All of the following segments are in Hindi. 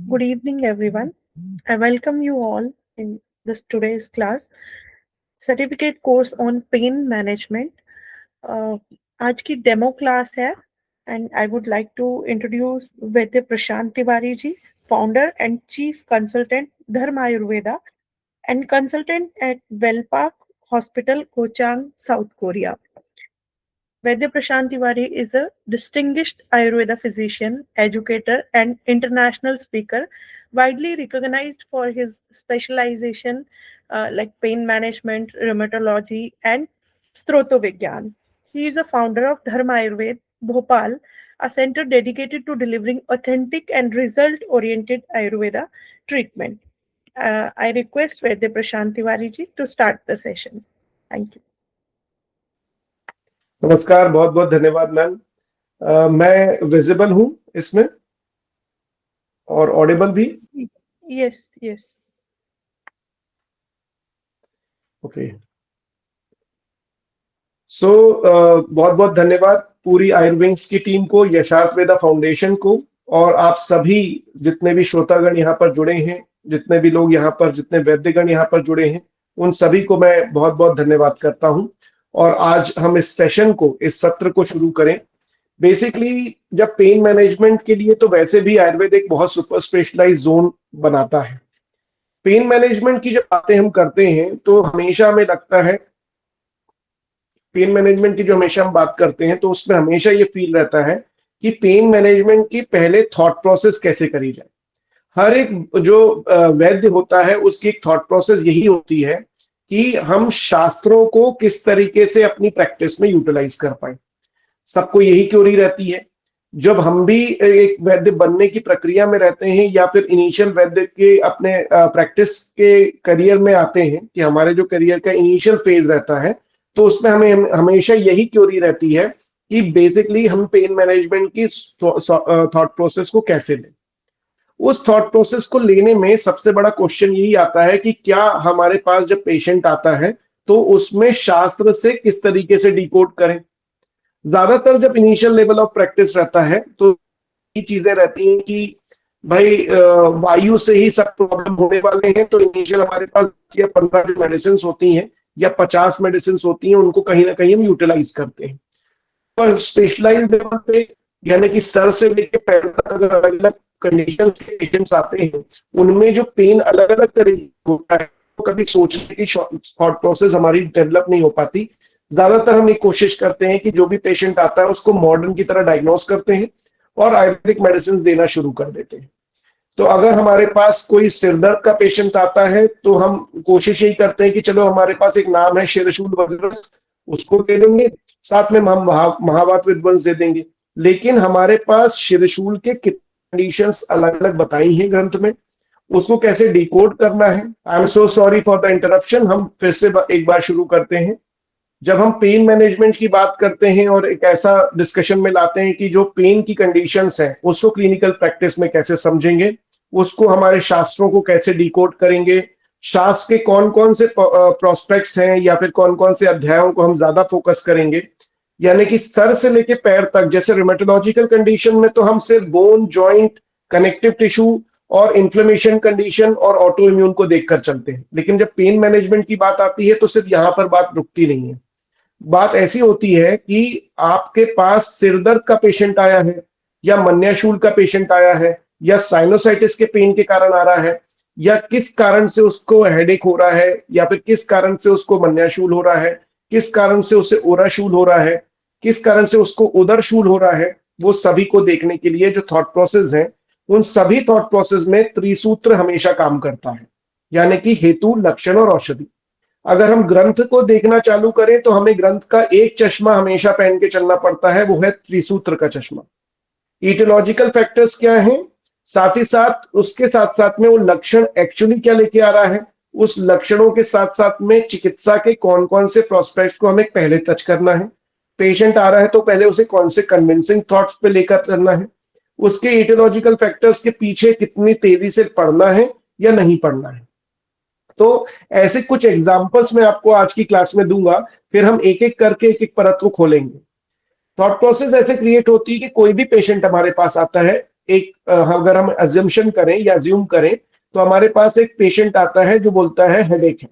Good evening, everyone. I welcome you all in this today's class, certificate course on pain management. Uh, आज की डेमो क्लास है and I would like to introduce Vaidya Prashant Tiwari ji, founder and chief consultant Dharma Ayurveda and consultant at Wellpark Hospital, Kochang, South Korea. Vaidya Prashant Tiwari is a distinguished Ayurveda physician, educator, and international speaker, widely recognized for his specialization like pain management, rheumatology, and Strotovigyan. He is a founder of Dharma Ayurved, Bhopal, a center dedicated to delivering authentic and result-oriented Ayurveda treatment. I request Vaidya Prashant Tiwari ji to start the session. Thank you. नमस्कार, बहुत बहुत धन्यवाद मैम। मैं विजिबल हूँ इसमें और ऑडिबल भी? Yes yes. ओके, सो बहुत बहुत धन्यवाद पूरी आयुर्विंग्स की टीम को, यशार्थ वेदा फाउंडेशन को, और आप सभी जितने भी श्रोतागण यहाँ पर जुड़े हैं, जितने भी लोग यहाँ पर, जितने वैद्यगण यहाँ पर जुड़े हैं, उन सभी को मैं बहुत बहुत धन्यवाद करता हूँ। और आज हम इस सेशन को, इस सत्र को शुरू करें। बेसिकली जब पेन मैनेजमेंट के लिए तो वैसे भी आयुर्वेद एक बहुत सुपर स्पेशलाइज जोन बनाता है। पेन मैनेजमेंट की जब बातें हम करते हैं तो हमेशा हमें लगता है, पेन मैनेजमेंट की जो हमेशा हम बात करते हैं तो उसमें हमेशा ये फील रहता है कि पेन मैनेजमेंट की पहले थॉट प्रोसेस कैसे करी जाए। हर एक जो वैद्य होता है उसकी एक थॉट प्रोसेस यही होती है कि हम शास्त्रों को किस तरीके से अपनी प्रैक्टिस में यूटिलाइज कर पाए। सबको यही क्योरी रहती है। जब हम भी एक वैद्य बनने की प्रक्रिया में रहते हैं या फिर इनिशियल वैद्य के अपने प्रैक्टिस के करियर में आते हैं, कि हमारे जो करियर का इनिशियल फेज रहता है, तो उसमें हमें हमेशा यही क्योरी रहती है कि बेसिकली हम पेन मैनेजमेंट की थॉट प्रोसेस को कैसे लें। उस थॉट प्रोसेस को लेने में सबसे बड़ा क्वेश्चन यही आता है कि क्या हमारे पास जब पेशेंट आता है तो उसमें शास्त्र से किस तरीके से डिकोड करें। ज्यादातर जब इनिशियल लेवल ऑफ प्रैक्टिस रहता है तो ये चीजें रहती हैं कि भाई वायु से ही सब प्रॉब्लम होने वाले हैं, तो इनिशियल हमारे पास या 15 मेडिसिन होती हैं या 50 मेडिसिन होती हैं, उनको कहीं ना कहीं हम यूटिलाइज करते हैं। और स्पेशलाइज लेवल पे, यानी कि सर से लेकर पैर तक अगर अलग अलग कंडीशन के पेशेंट्स आते हैं, उनमें जो पेन अलग अलग तरीके होता है, तो कभी सोचने की थॉट प्रोसेस हमारी डेवलप नहीं हो पाती। ज्यादातर हम एक कोशिश करते हैं कि जो भी पेशेंट आता है उसको मॉडर्न की तरह डायग्नोस करते हैं और आयुर्वेदिक मेडिसिन देना शुरू कर देते हैं। तो अगर हमारे पास कोई सिरदर्द का पेशेंट आता है तो हम कोशिश यही करते हैं कि चलो हमारे पास एक नाम है शिरशूल वज्रस, उसको दे देंगे, साथ में हम महावात विध्वंस दे देंगे। लेकिन हमारे पास शिरशूल के कंडीशंस अलग अलग बताई हैं ग्रंथ में, उसको कैसे डिकोड करना है। I am so sorry for the interruption, हम फिर से एक बार शुरू करते हैं। जब हम पेन मैनेजमेंट की बात करते हैं और एक ऐसा डिस्कशन में लाते हैं कि जो पेन की कंडीशंस हैं उसको क्लिनिकल प्रैक्टिस में कैसे समझेंगे, उसको हमारे शास्त्रों को कैसे डिकोड करेंगे, शास्त्र के कौन कौन से प्रोस्पेक्ट्स हैं या फिर कौन कौन से अध्यायों को हम ज्यादा फोकस करेंगे, यानी कि सर से लेके पैर तक। जैसे रिमेटोलॉजिकल कंडीशन में तो हम सिर्फ बोन, जॉइंट, कनेक्टिव टिश्यू और इन्फ्लेमेशन कंडीशन और ऑटो इम्यून को देखकर चलते हैं, लेकिन जब पेन मैनेजमेंट की बात आती है तो सिर्फ यहाँ पर बात रुकती नहीं है। बात ऐसी होती है कि आपके पास सिरदर्द का पेशेंट आया है या मन्याशूल का पेशेंट आया है या साइनोसाइटिस के पेन के कारण आ रहा है, या किस कारण से उसको हेडेक हो रहा है, या फिर किस कारण से उसको मन्याशूल हो रहा है, किस कारण से उसे ओराशूल हो रहा है, किस कारण से उसको उदरशूल हो रहा है, वो सभी को देखने के लिए जो थॉट प्रोसेस है, उन सभी थॉट प्रोसेस में त्रिसूत्र हमेशा काम करता है, यानी कि हेतु, लक्षण और औषधि। अगर हम ग्रंथ को देखना चालू करें तो हमें ग्रंथ का एक चश्मा हमेशा पहन के चलना पड़ता है, वो है त्रिसूत्र का चश्मा। इटियोलॉजिकल फैक्टर्स क्या हैं, साथ ही साथ उसके साथ साथ में वो लक्षण एक्चुअली क्या लेके आ रहा है, उस लक्षणों के साथ साथ में चिकित्सा के कौन कौन से प्रोस्पेक्ट्स को हमें पहले टच करना है। पेशेंट आ रहा है तो पहले उसे कौन से कन्विंसिंग थॉट्स पे लेकर करना है, उसके इटियोलॉजिकल फैक्टर्स के पीछे कितनी तेजी से पढ़ना है या नहीं पढ़ना है। तो ऐसे कुछ एग्जाम्पल्स मैं आपको आज की क्लास में दूंगा, फिर हम एक एक करके एक एक परत को खोलेंगे। थॉट प्रोसेस ऐसे क्रिएट होती है कि कोई भी पेशेंट हमारे पास आता है, अगर हम अजम्पशन करें या अज्यूम करें, तो हमारे पास एक पेशेंट आता है जो बोलता है हेडेक है।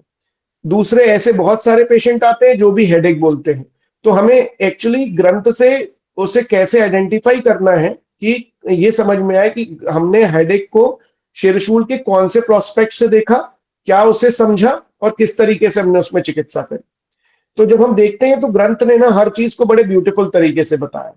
दूसरे ऐसे बहुत सारे पेशेंट आते हैं जो भी हेडेक बोलते हैं। तो हमें एक्चुअली ग्रंथ से उसे कैसे आइडेंटिफाई करना है कि ये समझ में आए कि हमने हेडेक को शीर्षूल के कौन से प्रोस्पेक्ट से देखा, क्या उसे समझा और किस तरीके से हमने उसमें चिकित्सा करी। तो जब हम देखते हैं तो ग्रंथ ने ना हर चीज को बड़े ब्यूटीफुल तरीके से बताया।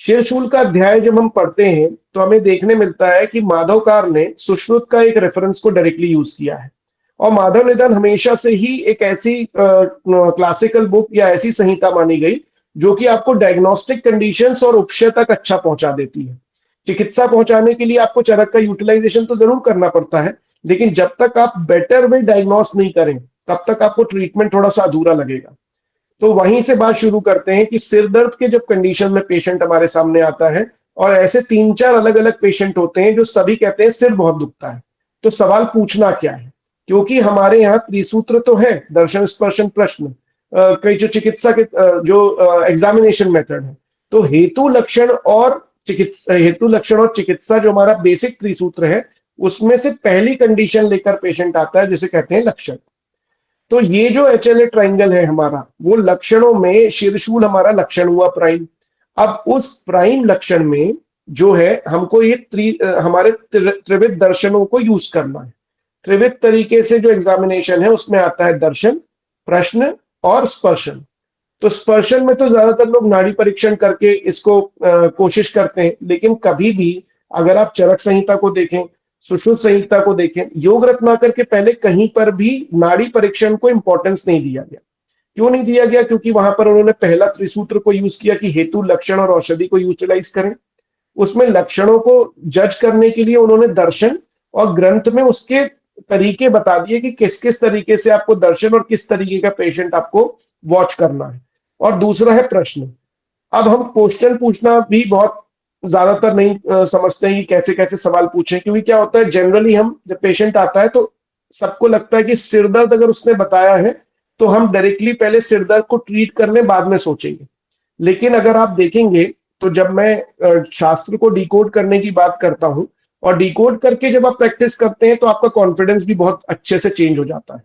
शीर्षूल का अध्याय जब हम पढ़ते हैं तो हमें देखने मिलता है कि माधवकार ने सुश्रुत का एक रेफरेंस को डायरेक्टली यूज किया है। और माधव निदान हमेशा से ही एक ऐसी क्लासिकल बुक या ऐसी संहिता मानी गई जो कि आपको डायग्नोस्टिक कंडीशंस और उपशय तक अच्छा पहुंचा देती है। चिकित्सा पहुंचाने के लिए आपको चरक का यूटिलाइजेशन तो जरूर करना पड़ता है, लेकिन जब तक आप बेटर वे डायग्नोस नहीं करें तब तक आपको ट्रीटमेंट थोड़ा सा अधूरा लगेगा। तो वहीं से बात शुरू करते हैं कि सिर दर्द के जब कंडीशन में पेशेंट हमारे सामने आता है, और ऐसे 3-4 अलग अलग पेशेंट होते हैं जो सभी कहते हैं सिर बहुत दुखता है, तो सवाल पूछना क्या है? क्योंकि हमारे यहाँ त्रिसूत्र तो है, दर्शन स्पर्शन प्रश्न, कई जो चिकित्सा के जो एग्जामिनेशन मेथड है, तो हेतु लक्षण और चिकित्सा जो हमारा बेसिक त्रिसूत्र है, उसमें से पहली कंडीशन लेकर पेशेंट आता है जिसे कहते हैं लक्षण। तो ये जो HLA ट्राइंगल है हमारा, वो लक्षणों में शीर्षूल हमारा लक्षण हुआ प्राइम। अब उस प्राइम लक्षण में जो है हमको ये हमारे त्रिविध दर्शनों को यूज करना है। त्रिविध तरीके से जो एग्जामिनेशन है उसमें आता है दर्शन, प्रश्न और स्पर्शन। तो स्पर्शन में तो ज्यादातर लोग नाड़ी परीक्षण करके इसको कोशिश करते हैं, लेकिन कभी भी अगर आप चरक संहिता को देखें, सुश्रुत संहिता को देखें, योग रत्नाकर के पहले कहीं पर भी नाड़ी परीक्षण को इंपॉर्टेंस नहीं दिया गया। क्यों नहीं दिया गया? क्योंकि वहां पर उन्होंने पहला त्रिसूत्र को यूज किया कि हेतु, लक्षण और औषधि को यूटिलाइज करें। उसमें लक्षणों को जज करने के लिए उन्होंने दर्शन और ग्रंथ में उसके तरीके बता दिए कि किस किस तरीके से आपको दर्शन और किस तरीके का पेशेंट आपको वॉच करना है। और दूसरा है प्रश्न। अब हम क्वेश्चन पूछना भी बहुत ज्यादातर नहीं समझते हैं कि कैसे कैसे सवाल पूछें, क्योंकि क्या होता है जनरली हम जब पेशेंट आता है तो सबको लगता है कि सिर दर्द अगर उसने बताया है तो हम डायरेक्टली पहले सिर दर्द को ट्रीट करने बाद में सोचेंगे। लेकिन अगर आप देखेंगे तो जब मैं शास्त्र को डिकोड करने की बात करता हूं और डिकोड करके जब आप प्रैक्टिस करते हैं तो आपका कॉन्फिडेंस भी बहुत अच्छे से चेंज हो जाता है।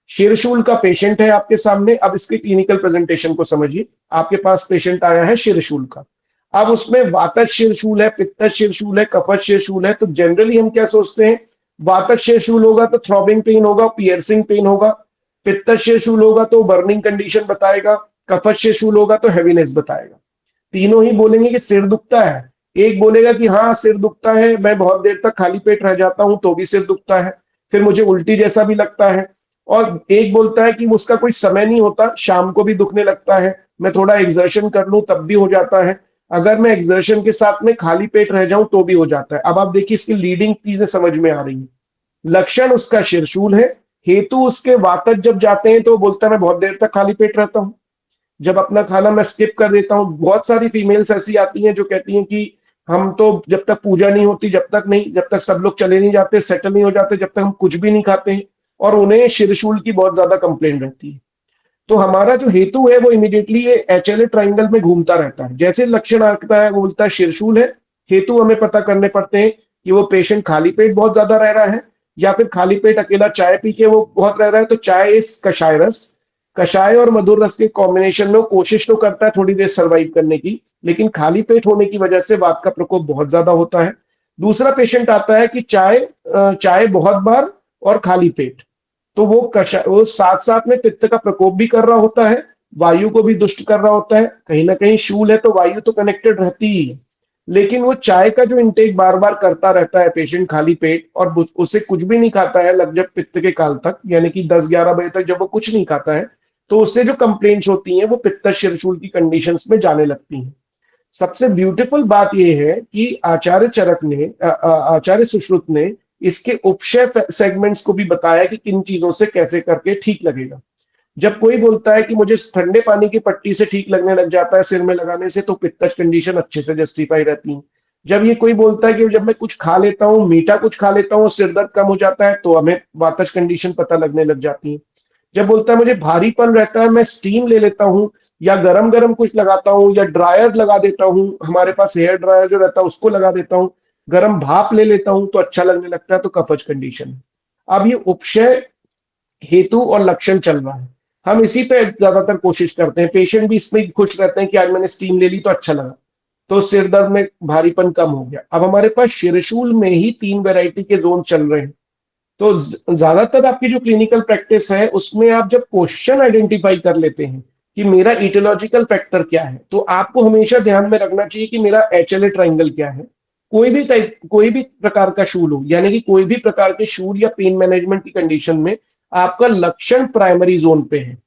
शीर्षूल का पेशेंट है आपके सामने, अब इसके क्लिनिकल प्रेजेंटेशन को समझिए। आपके पास पेशेंट आया है शीर्षूल का। अब उसमें वातज शीर्षूल है, पित्तज शीर्षूल है, कफज शीर्षूल है। तो जनरली हम क्या सोचते हैं, वातज शीर्षूल होगा तो थ्रॉबिंग पेन होगा, पियर्सिंग पेन होगा। पित्तज शीर्षूल होगा तो बर्निंग कंडीशन बताएगा। कफज शीर्षूल होगा तो हैवीनेस बताएगा। तीनों ही बोलेंगे कि सिर दुखता है। एक बोलेगा कि हाँ सिर दुखता है, मैं बहुत देर तक खाली पेट रह जाता हूं तो भी सिर दुखता है, फिर मुझे उल्टी जैसा भी लगता है। और एक बोलता है कि उसका कोई समय नहीं होता, शाम को भी दुखने लगता है, मैं थोड़ा एक्सर्शन कर लूं तब भी हो जाता है, अगर मैं एक्सर्शन के साथ में खाली पेट रह जाऊं तो भी हो जाता है। अब आप देखिए इसकी लीडिंग चीजें समझ में आ रही है। लक्षण उसका शीर्षूल है, हेतु उसके वातज जब जाते हैं तो बोलता है मैं बहुत देर तक खाली पेट रहता हूं, जब अपना खाना मैं स्किप कर देता हूं। बहुत सारी फीमेल्स ऐसी आती हैं जो कहती हैं कि हम तो जब तक पूजा नहीं होती, जब तक सब लोग चले नहीं जाते, सेटल नहीं हो जाते, जब तक हम कुछ भी नहीं खाते हैं, और उन्हें शीर्षूल की बहुत ज्यादा कंप्लेंट रहती है। तो हमारा जो हेतु है वो इमीडिएटली ये HLA ट्राइंगल में घूमता रहता है। जैसे लक्षण आता है वो बोलता है शीर्षूल है, हेतु हमें पता करने पड़ते हैं कि वो पेशेंट खाली पेट बहुत ज्यादा रह रहा है या फिर खाली पेट अकेला चाय पी के वो बहुत रह रहा है। तो चाय इस कषाय रस, कषाय और मधुर रस के कॉम्बिनेशन में कोशिश तो करता है थोड़ी देर सर्वाइव करने की, लेकिन खाली पेट होने की वजह से वात का प्रकोप बहुत ज्यादा होता है। दूसरा पेशेंट आता है कि चाय बहुत बार और खाली पेट, तो वो साथ साथ में पित्त का प्रकोप भी कर रहा होता है, वायु को भी दुष्ट कर रहा होता है। कहीं ना कहीं शूल है तो वायु तो कनेक्टेड रहती ही है, लेकिन वो चाय का जो इंटेक बार बार करता रहता है पेशेंट खाली पेट, और उसे कुछ भी नहीं खाता है लग जब पित्त के काल तक, यानी कि 10-11 बजे तक जब वो कुछ नहीं खाता है, तो उससे जो कंप्लेंट्स होती हैं वो पित्त शीर्षूल की कंडीशंस में जाने लगती हैं। सबसे ब्यूटीफुल बात यह है कि आचार्य सुश्रुत ने इसके उपशय सेगमेंट्स को भी बताया कि किन चीजों से कैसे करके ठीक लगेगा। जब कोई बोलता है कि मुझे ठंडे पानी की पट्टी से ठीक लगने लग जाता है सिर में लगाने से, तो पित्तज कंडीशन अच्छे से जस्टिफाई रहती है। जब ये कोई बोलता है कि जब मैं कुछ खा लेता हूँ, मीठा कुछ खा लेता हूँ, सिर दर्द कम हो जाता है, तो हमें वातज कंडीशन पता लगने लग जाती है। जब बोलता है मुझे भारीपन रहता है, मैं स्टीम ले लेता हूँ या गरम गरम कुछ लगाता हूँ या ड्रायर लगा देता हूँ, हमारे पास हेयर ड्रायर जो रहता है उसको लगा देता हूँ, गर्म भाप ले लेता हूं तो अच्छा लगने लगता है, तो कफज कंडीशन है। अब ये उपशय, हेतु और लक्षण चल रहा है, हम इसी पे ज्यादातर कोशिश करते हैं। पेशेंट भी इसमें खुश रहते हैं कि आज मैंने स्टीम ले ली तो अच्छा लगा, तो सिर दर्द में भारीपन कम हो गया। अब हमारे पास शिरशूल में ही 3 वैरायटी के जोन चल रहे हैं। तो ज्यादातर आपकी जो क्लिनिकल प्रैक्टिस है उसमें आप जब क्वेश्चन आइडेंटिफाई कर लेते हैं कि मेरा इटियोलॉजिकल फैक्टर क्या है, तो आपको हमेशा ध्यान में रखना चाहिए कि मेरा HLA ट्राइंगल क्या है। कोई भी टाइप, कोई भी प्रकार का शूल हो, यानी कि कोई भी प्रकार के शूल या पेन मैनेजमेंट की कंडीशन में आपका लक्षण प्राइमरी जोन पे है,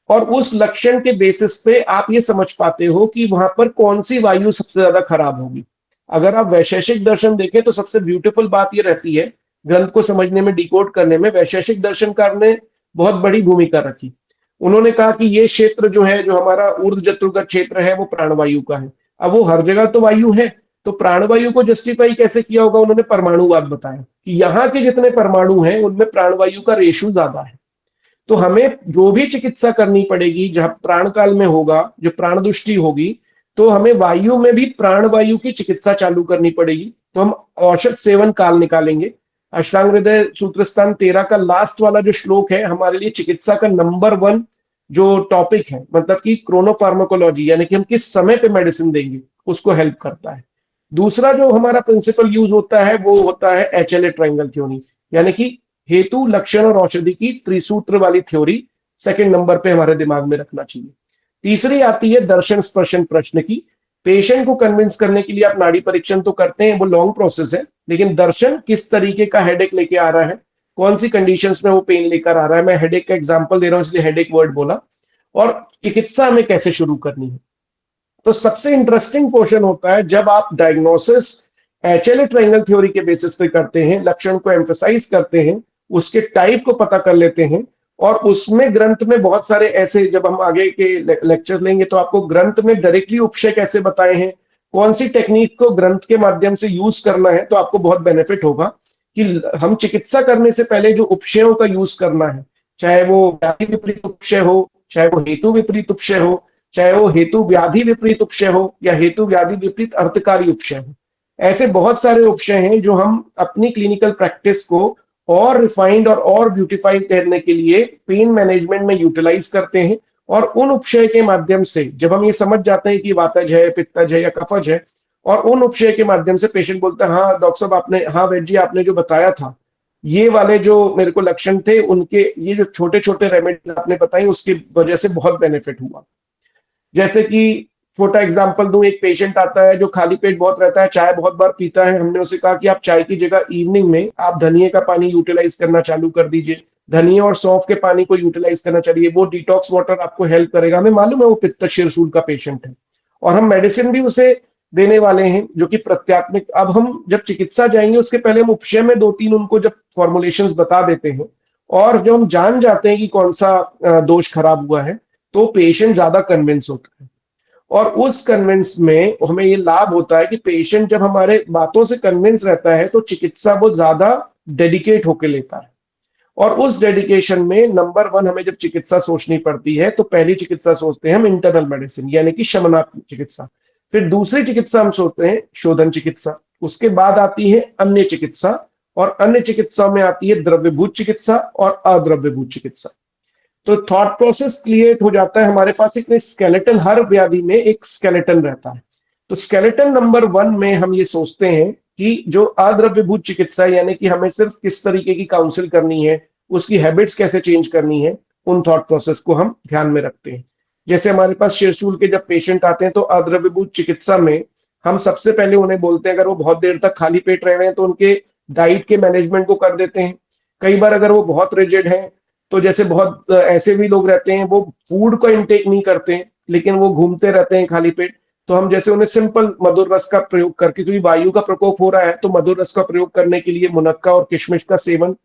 और उस लक्षण के बेसिस पे आप ये समझ पाते हो कि वहां पर कौन सी वायु सबसे ज्यादा खराब होगी। अगर आप वैशेषिक दर्शन देखें तो सबसे ब्यूटीफुल बात ये रहती है, ग्रंथ को समझने में, डिकोड करने में वैशेषिक दर्शनकार ने बहुत बड़ी भूमिका रखी। उन्होंने कहा कि ये क्षेत्र जो है, जो हमारा ऊर्ध्व जत्रुगत क्षेत्र है, वो प्राणवायु का है। अब वो हर जगह तो वायु है, तो प्राणवायु को जस्टिफाई कैसे किया होगा, उन्होंने परमाणुवाद बताया कि यहाँ के जितने परमाणु हैं उनमें प्राणवायु का रेशो ज्यादा है। तो हमें जो भी चिकित्सा करनी पड़ेगी जहां प्राण काल में होगा, जो प्राण दुष्टि होगी, तो हमें वायु में भी प्राणवायु की चिकित्सा चालू करनी पड़ेगी। तो हम औषध सेवन काल निकालेंगे। अष्टांग हृदय सूत्रस्थान 13 का लास्ट वाला जो श्लोक है हमारे लिए चिकित्सा का नंबर 1 जो टॉपिक है, मतलब कि क्रोनोफार्माकोलॉजी, यानी कि हम किस समय पे मेडिसिन देंगे, उसको हेल्प करता है। दूसरा जो हमारा प्रिंसिपल यूज होता है वो होता है HLA ट्राइंगल थ्योरी, यानी कि हेतु, लक्षण और औषधि की त्रिसूत्र वाली थ्योरी सेकंड नंबर पे हमारे दिमाग में रखना चाहिए। तीसरी आती है दर्शन स्पर्शन प्रश्न की। पेशेंट को कन्विंस करने के लिए आप नाड़ी परीक्षण तो करते हैं, वो लॉन्ग प्रोसेस है, लेकिन दर्शन किस तरीके का हेडेक लेके आ रहा है, कौन सी कंडीशंस में वो पेन लेकर आ रहा है, मैं हेडेक का एग्जांपल दे रहा हूं इसलिए हेडेक वर्ड बोला, और चिकित्सा में कैसे शुरू करनी है। तो सबसे इंटरेस्टिंग पोर्शन होता है जब आप डायग्नोसिस HLA ट्रायंगल थ्योरी के बेसिस पे करते हैं, लक्षण को एम्फेसाइज करते हैं, उसके टाइप को पता कर लेते हैं, और उसमें ग्रंथ में बहुत सारे ऐसे, जब हम आगे के लेक्चर लेंगे तो आपको ग्रंथ में डायरेक्टली उपशय कैसे बताए हैं, कौन सी टेक्निक को ग्रंथ के माध्यम से यूज करना है, तो आपको बहुत बेनिफिट होगा कि हम चिकित्सा करने से पहले जो उपशयों का यूज करना है, चाहे वो व्याधि विपरीत उपशय हो, चाहे वो हेतु विपरीत उपशय हो, चाहे वो हेतु व्याधि विपरीत उपशय हो, या हेतु व्याधि विपरीत अर्थकारी उपशय हो, ऐसे बहुत सारे उपशय हैं जो हम अपनी क्लिनिकल प्रैक्टिस को और रिफाइंड और ब्यूटिफाइड करने के लिए पेन मैनेजमेंट में यूटिलाइज करते हैं। और उन उपशय के माध्यम से जब हम ये समझ जाते हैं कि वातज है, पित्तज है या कफज है, और उन उपशय के माध्यम से पेशेंट बोलता है, हाँ डॉक्टर साहब आपने, हाँ वैद्य जी आपने जो बताया था, ये वाले जो मेरे को लक्षण थे उनके, ये जो छोटे छोटे रेमेडीज आपने बताई उसकी वजह से बहुत बेनिफिट हुआ। जैसे कि छोटा एग्जांपल दूं, एक पेशेंट आता है जो खाली पेट बहुत रहता है, चाय बहुत बार पीता है। हमने उसे कहा कि आप चाय की जगह इवनिंग में आप धनिए का पानी यूटिलाइज करना चालू कर दीजिए, धनिए और सौंफ के पानी को यूटिलाइज करना चाहिए, वो डिटॉक्स वाटर आपको हेल्प करेगा। हमें मालूम है वो पित्त शिरशूल का पेशेंट है, और हम मेडिसिन भी उसे देने वाले हैं जो कि प्रत्यात्मिक। अब हम जब चिकित्सा जाएंगे उसके पहले हम उपशय में 2-3 उनको जब फॉर्मुलेशंस बता देते हैं, और जब हम जान जाते हैं कि कौन सा दोष खराब हुआ है, तो पेशेंट ज्यादा कन्विंस होता है। और उस कन्विंस में हमें ये लाभ होता है कि पेशेंट जब हमारे बातों से कन्विंस रहता है तो चिकित्सा वो ज्यादा डेडिकेट होकर लेता है। और उस डेडिकेशन में नंबर 1 हमें जब चिकित्सा सोचनी पड़ती है तो पहली चिकित्सा सोचते हैं हम इंटरनल मेडिसिन, यानी कि शमनात्मक चिकित्सा। फिर दूसरी चिकित्सा हम सोचते हैं शोधन चिकित्सा, उसके बाद आती है अन्य चिकित्सा, और अन्य चिकित्सा में आती है द्रव्यभूत चिकित्सा और अद्रव्यभूत चिकित्सा। तो थॉट प्रोसेस क्लियर हो जाता है, हमारे पास एक स्केलेटन, हर व्याधि में एक स्केलेटन रहता है। तो स्केलेटन नंबर 1 में हम ये सोचते हैं कि जो अद्रव्यभूत चिकित्सा, यानी कि हमें सिर्फ किस तरीके की काउंसिल करनी है, उसकी हैबिट्स कैसे चेंज करनी है, उन थॉट प्रोसेस को हम ध्यान में रखते हैं। जैसे हमारे पास शिरशूल के जब पेशेंट आते हैं तो अद्रव्यभूत चिकित्सा में हम सबसे पहले उन्हें बोलते हैं, अगर वो बहुत देर तक खाली पेट रह रहे हैं तो उनके डाइट के मैनेजमेंट को कर देते हैं। कई बार अगर वो बहुत रिजिड है, तो जैसे बहुत ऐसे भी लोग रहते हैं वो फूड को इनटेक नहीं करते हैं लेकिन वो घूमते रहते हैं खाली पेट, तो हम जैसे उन्हें सिंपल मधुर रस का प्रयोग करके, क्योंकि वायु का प्रकोप हो रहा है तो मधुर रस का प्रयोग करने के लिए मुनक्का और किशमिश का सेवन,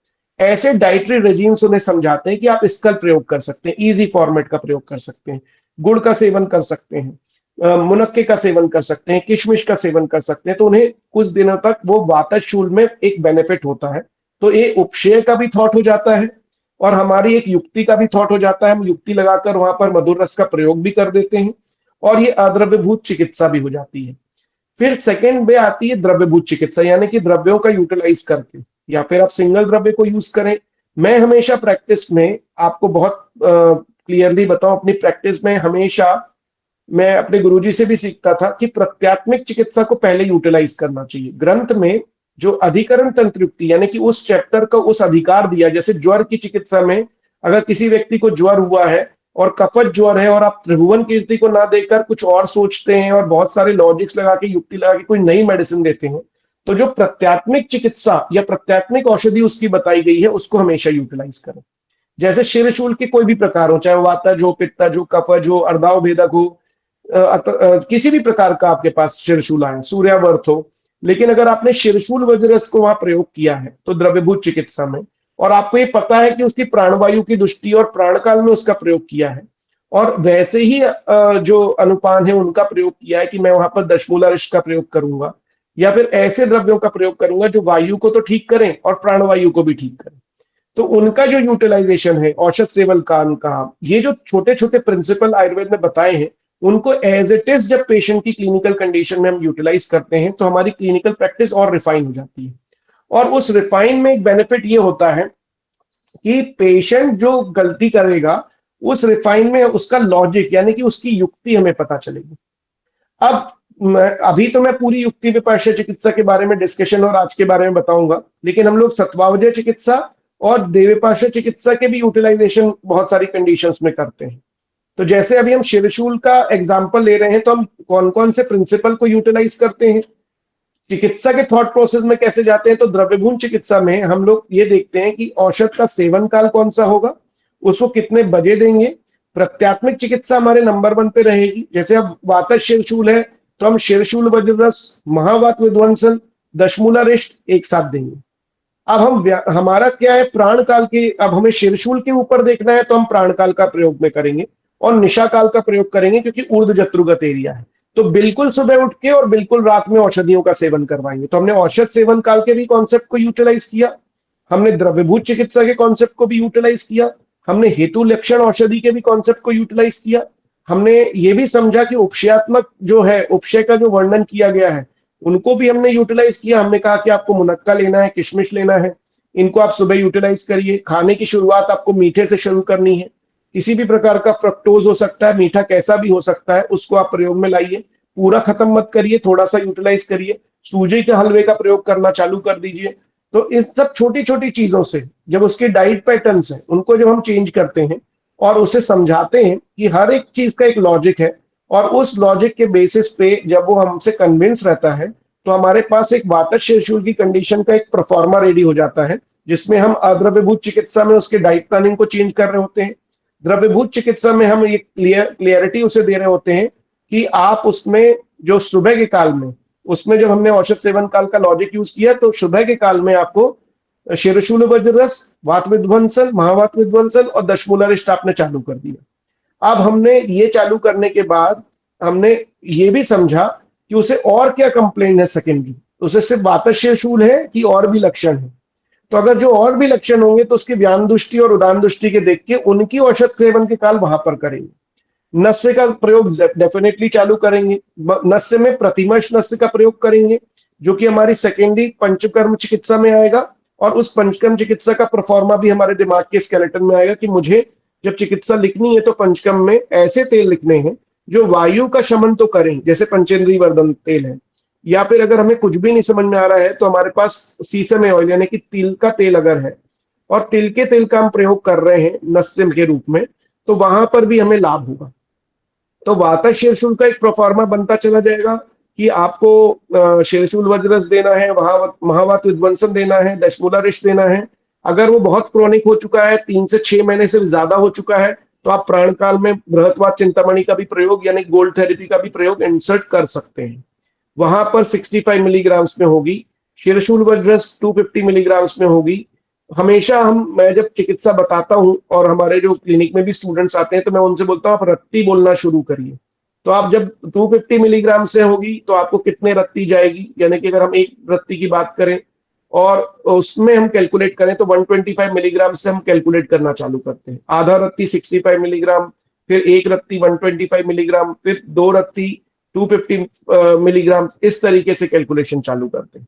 ऐसे डाइटरी रेजिम्स उन्हें समझाते हैं कि आप इसका प्रयोग कर सकते हैं, इजी फॉर्मेट का प्रयोग कर सकते हैं, गुड़ का सेवन कर सकते हैं, मुनक्के का सेवन कर सकते हैं, किशमिश का सेवन कर सकते हैं। तो उन्हें कुछ दिनों तक वो वातशूल में एक बेनिफिट होता है। तो ये उपशय का भी थॉट हो जाता है और हमारी एक युक्ति का भी थॉट हो जाता है, हम युक्ति लगाकर वहां पर मधुर रस का प्रयोग भी कर देते हैं, और ये अद्रव्यभूत चिकित्सा भी हो जाती है। फिर सेकंड में आती है द्रव्यभूत चिकित्सा, यानी कि द्रव्यों का यूटिलाइज करके, या फिर आप सिंगल द्रव्य को यूज करें। मैं हमेशा प्रैक्टिस में आपको बहुत क्लियरली बताऊं, अपनी प्रैक्टिस में हमेशा मैं अपने गुरुजी से भी सीखता था कि प्रत्यात्मिक चिकित्सा को पहले यूटिलाइज करना चाहिए। ग्रंथ में जो अधिकरण तंत्र युक्ति, यानी कि उस चैप्टर का उस अधिकार दिया, जैसे ज्वर की चिकित्सा में अगर किसी व्यक्ति को ज्वर हुआ है और कफत ज्वर है और आप त्रिभुवन कीर्ति को ना देकर कुछ और सोचते हैं और बहुत सारे लॉजिक्स लगा के, युक्ति लगा के कोई नई मेडिसिन देते हैं, तो जो प्रत्यात्मिक चिकित्सा या प्रत्यात्मिक औषधि उसकी बताई गई है उसको हमेशा यूटिलाइज करें। जैसे शिरशूल के कोई भी प्रकार हो, चाहे वातज हो, पित्तज हो, कफज हो, अर्धाव भेदक हो, किसी भी प्रकार का आपके पास शिरशूल आए, सूर्यावर्त हो, लेकिन अगर आपने शिरशूल वज्रस को वहां प्रयोग किया है तो द्रव्यभूत चिकित्सा में, और आपको ये पता है कि उसकी प्राणवायु की दृष्टि और प्राणकाल में उसका प्रयोग किया है, और वैसे ही जो अनुपान है उनका प्रयोग किया है कि मैं वहां पर दशमूलारिष्ट का प्रयोग करूंगा, या फिर ऐसे द्रव्यों का प्रयोग करूंगा जो वायु को तो ठीक करें और प्राणवायु को भी ठीक करें, तो उनका जो यूटिलाइजेशन है, औषध सेवन काल का, ये जो छोटे छोटे प्रिंसिपल आयुर्वेद में बताए हैं, उनको एज इट इज जब पेशेंट की क्लिनिकल कंडीशन में हम यूटिलाइज करते हैं तो हमारी क्लिनिकल प्रैक्टिस और रिफाइन हो जाती है। और उस रिफाइन में एक बेनिफिट ये होता है कि पेशेंट जो गलती करेगा उस रिफाइन में उसका लॉजिक, यानी कि उसकी युक्ति हमें पता चलेगी। अब अभी तो मैं पूरी युक्ति विपाश्य चिकित्सा के बारे में डिस्कशन और आज के बारे में बताऊंगा, लेकिन हम लोग सत्वावजय चिकित्सा और देवपाश्य चिकित्सा के भी यूटिलाइजेशन बहुत सारी कंडीशंस में करते हैं। तो जैसे अभी हम शिरशूल का एग्जांपल ले रहे हैं, तो हम कौन कौन से प्रिंसिपल को यूटिलाइज करते हैं, चिकित्सा के थॉट प्रोसेस में कैसे जाते हैं। तो द्रव्यभूत चिकित्सा में हम लोग ये देखते हैं कि औषध का सेवन काल कौन सा होगा, उसको कितने बजे देंगे। प्रत्यात्मिक चिकित्सा हमारे नंबर 1 पे रहेगी। जैसे अब वातज शिरशूल है तो हम शिरशूल वज्ररस, महावात विध्वंसन, दशमूलारिष्ट एक साथ देंगे। अब हमारा क्या है, प्राण काल के, अब हमें शिरशूल के ऊपर देखना है तो हम प्राण काल का प्रयोग में करेंगे और निशा काल का प्रयोग करेंगे, क्योंकि ऊर्ध जत्रुगत एरिया है। तो बिल्कुल सुबह उठ के और बिल्कुल रात में औषधियों का सेवन करवाएंगे। तो हमने औषध सेवन काल के भी कॉन्सेप्ट को यूटिलाइज किया, हमने द्रव्यभूत चिकित्सा के कॉन्सेप्ट को भी यूटिलाइज किया, हमने हेतु लक्षण औषधि के भी कॉन्सेप्ट को यूटिलाइज किया। हमने ये भी समझा कि उपशयात्मक जो है, उपशय का जो वर्णन किया गया है, उनको भी हमने यूटिलाइज किया। हमने कहा कि आपको मुनक्का लेना है, किशमिश लेना है, इनको आप सुबह यूटिलाइज करिए। खाने की शुरुआत आपको मीठे से शुरू करनी है, किसी भी प्रकार का फ्रक्टोज हो सकता है, मीठा कैसा भी हो सकता है, उसको आप प्रयोग में लाइए। पूरा खत्म मत करिए, थोड़ा सा यूटिलाइज करिए। सूजी के हलवे का प्रयोग करना चालू कर दीजिए। तो इस सब छोटी छोटी चीजों से जब उसके डाइट पैटर्न्स हैं उनको जब हम चेंज करते हैं और उसे समझाते हैं कि हर एक चीज का एक लॉजिक है, और उस लॉजिक के बेसिस पे जब वो हमसे कन्विंस रहता है, तो हमारे पास एक वातज शिरशूल की कंडीशन का एक परफॉर्मा रेडी हो जाता है, जिसमें हम अद्रव्यभूत चिकित्सा में उसके डाइट प्लानिंग को चेंज कर रहे होते हैं। द्रव्यभूत चिकित्सा में हम ये क्लियरिटी उसे दे रहे होते हैं कि आप उसमें जो सुबह के काल में, उसमें जब हमने औषध सेवन काल का लॉजिक यूज किया, तो सुबह के काल में आपको शिरशूल वज्ररस, वात विध्वंसन, महावात विध्वंसन और दशमूलारिष्ट आपने चालू कर दिया। अब हमने ये चालू करने के बाद हमने ये भी समझा कि उसे और क्या कंप्लेन है सेकेंडरी, उसे सिर्फ वातज शिरशूल है कि और भी लक्षण है। तो अगर जो और भी लक्षण होंगे तो उसकी व्यान दृष्टि और उदान दृष्टि के देख के उनकी औषध सेवन के काल वहां पर करेंगे। नस्य का प्रयोग डेफिनेटली चालू करेंगे। नस्य में प्रतिमर्श नस्य का प्रयोग करेंगे, जो कि हमारी सेकेंडरी पंचकर्म चिकित्सा में आएगा, और उस पंचकर्म चिकित्सा का परफॉर्मा भी हमारे दिमाग के स्केलेटन में आएगा कि मुझे जब चिकित्सा लिखनी है तो पंचकर्म में ऐसे तेल लिखने हैं जो वायु का शमन तो करें, जैसे पंचेंद्रीय वर्धन तेल है। या फिर अगर हमें कुछ भी नहीं समझ में आ रहा है तो हमारे पास सीसम ऑयल यानी कि तिल का तेल अगर है, और तिल के तेल का हम प्रयोग कर रहे हैं नस्य के रूप में, तो वहां पर भी हमें लाभ होगा। तो वातज शिरशूल का एक प्रोफार्मा बनता चला जाएगा कि आपको शिरशूल वज्रस देना है, महावात विध्वंसन देना है, दशमूलारिष्ट देना है। अगर वो बहुत क्रोनिक हो चुका है, 3 से 6 महीने से ज्यादा हो चुका है, तो आप प्राण काल में बृहत्वात चिंतामणि का भी प्रयोग यानी गोल्ड थेरेपी का भी प्रयोग इंसर्ट कर सकते हैं। वहां पर 65 मिलीग्राम्स में होगी, शिरशूल वज्रस 250 मिलीग्राम्स में होगी। हमेशा मैं जब चिकित्सा बताता हूं और हमारे जो क्लिनिक में भी स्टूडेंट्स आते हैं तो मैं उनसे बोलता हूं आप रत्ती बोलना शुरू करिए। तो आप जब 250 मिलीग्राम से होगी तो आपको कितने रत्ती जाएगी, यानी कि अगर हम एक रत्ती की बात करें और उसमें हम कैलकुलेट करें तो 125 मिलीग्राम से हम कैलकुलेट करना चालू करते हैं। आधा रत्ती 65 मिलीग्राम, फिर एक रत्ती 125 मिलीग्राम, फिर 2 रत्ती 250 मिलीग्राम, इस तरीके से कैलकुलेशन चालू करते हैं।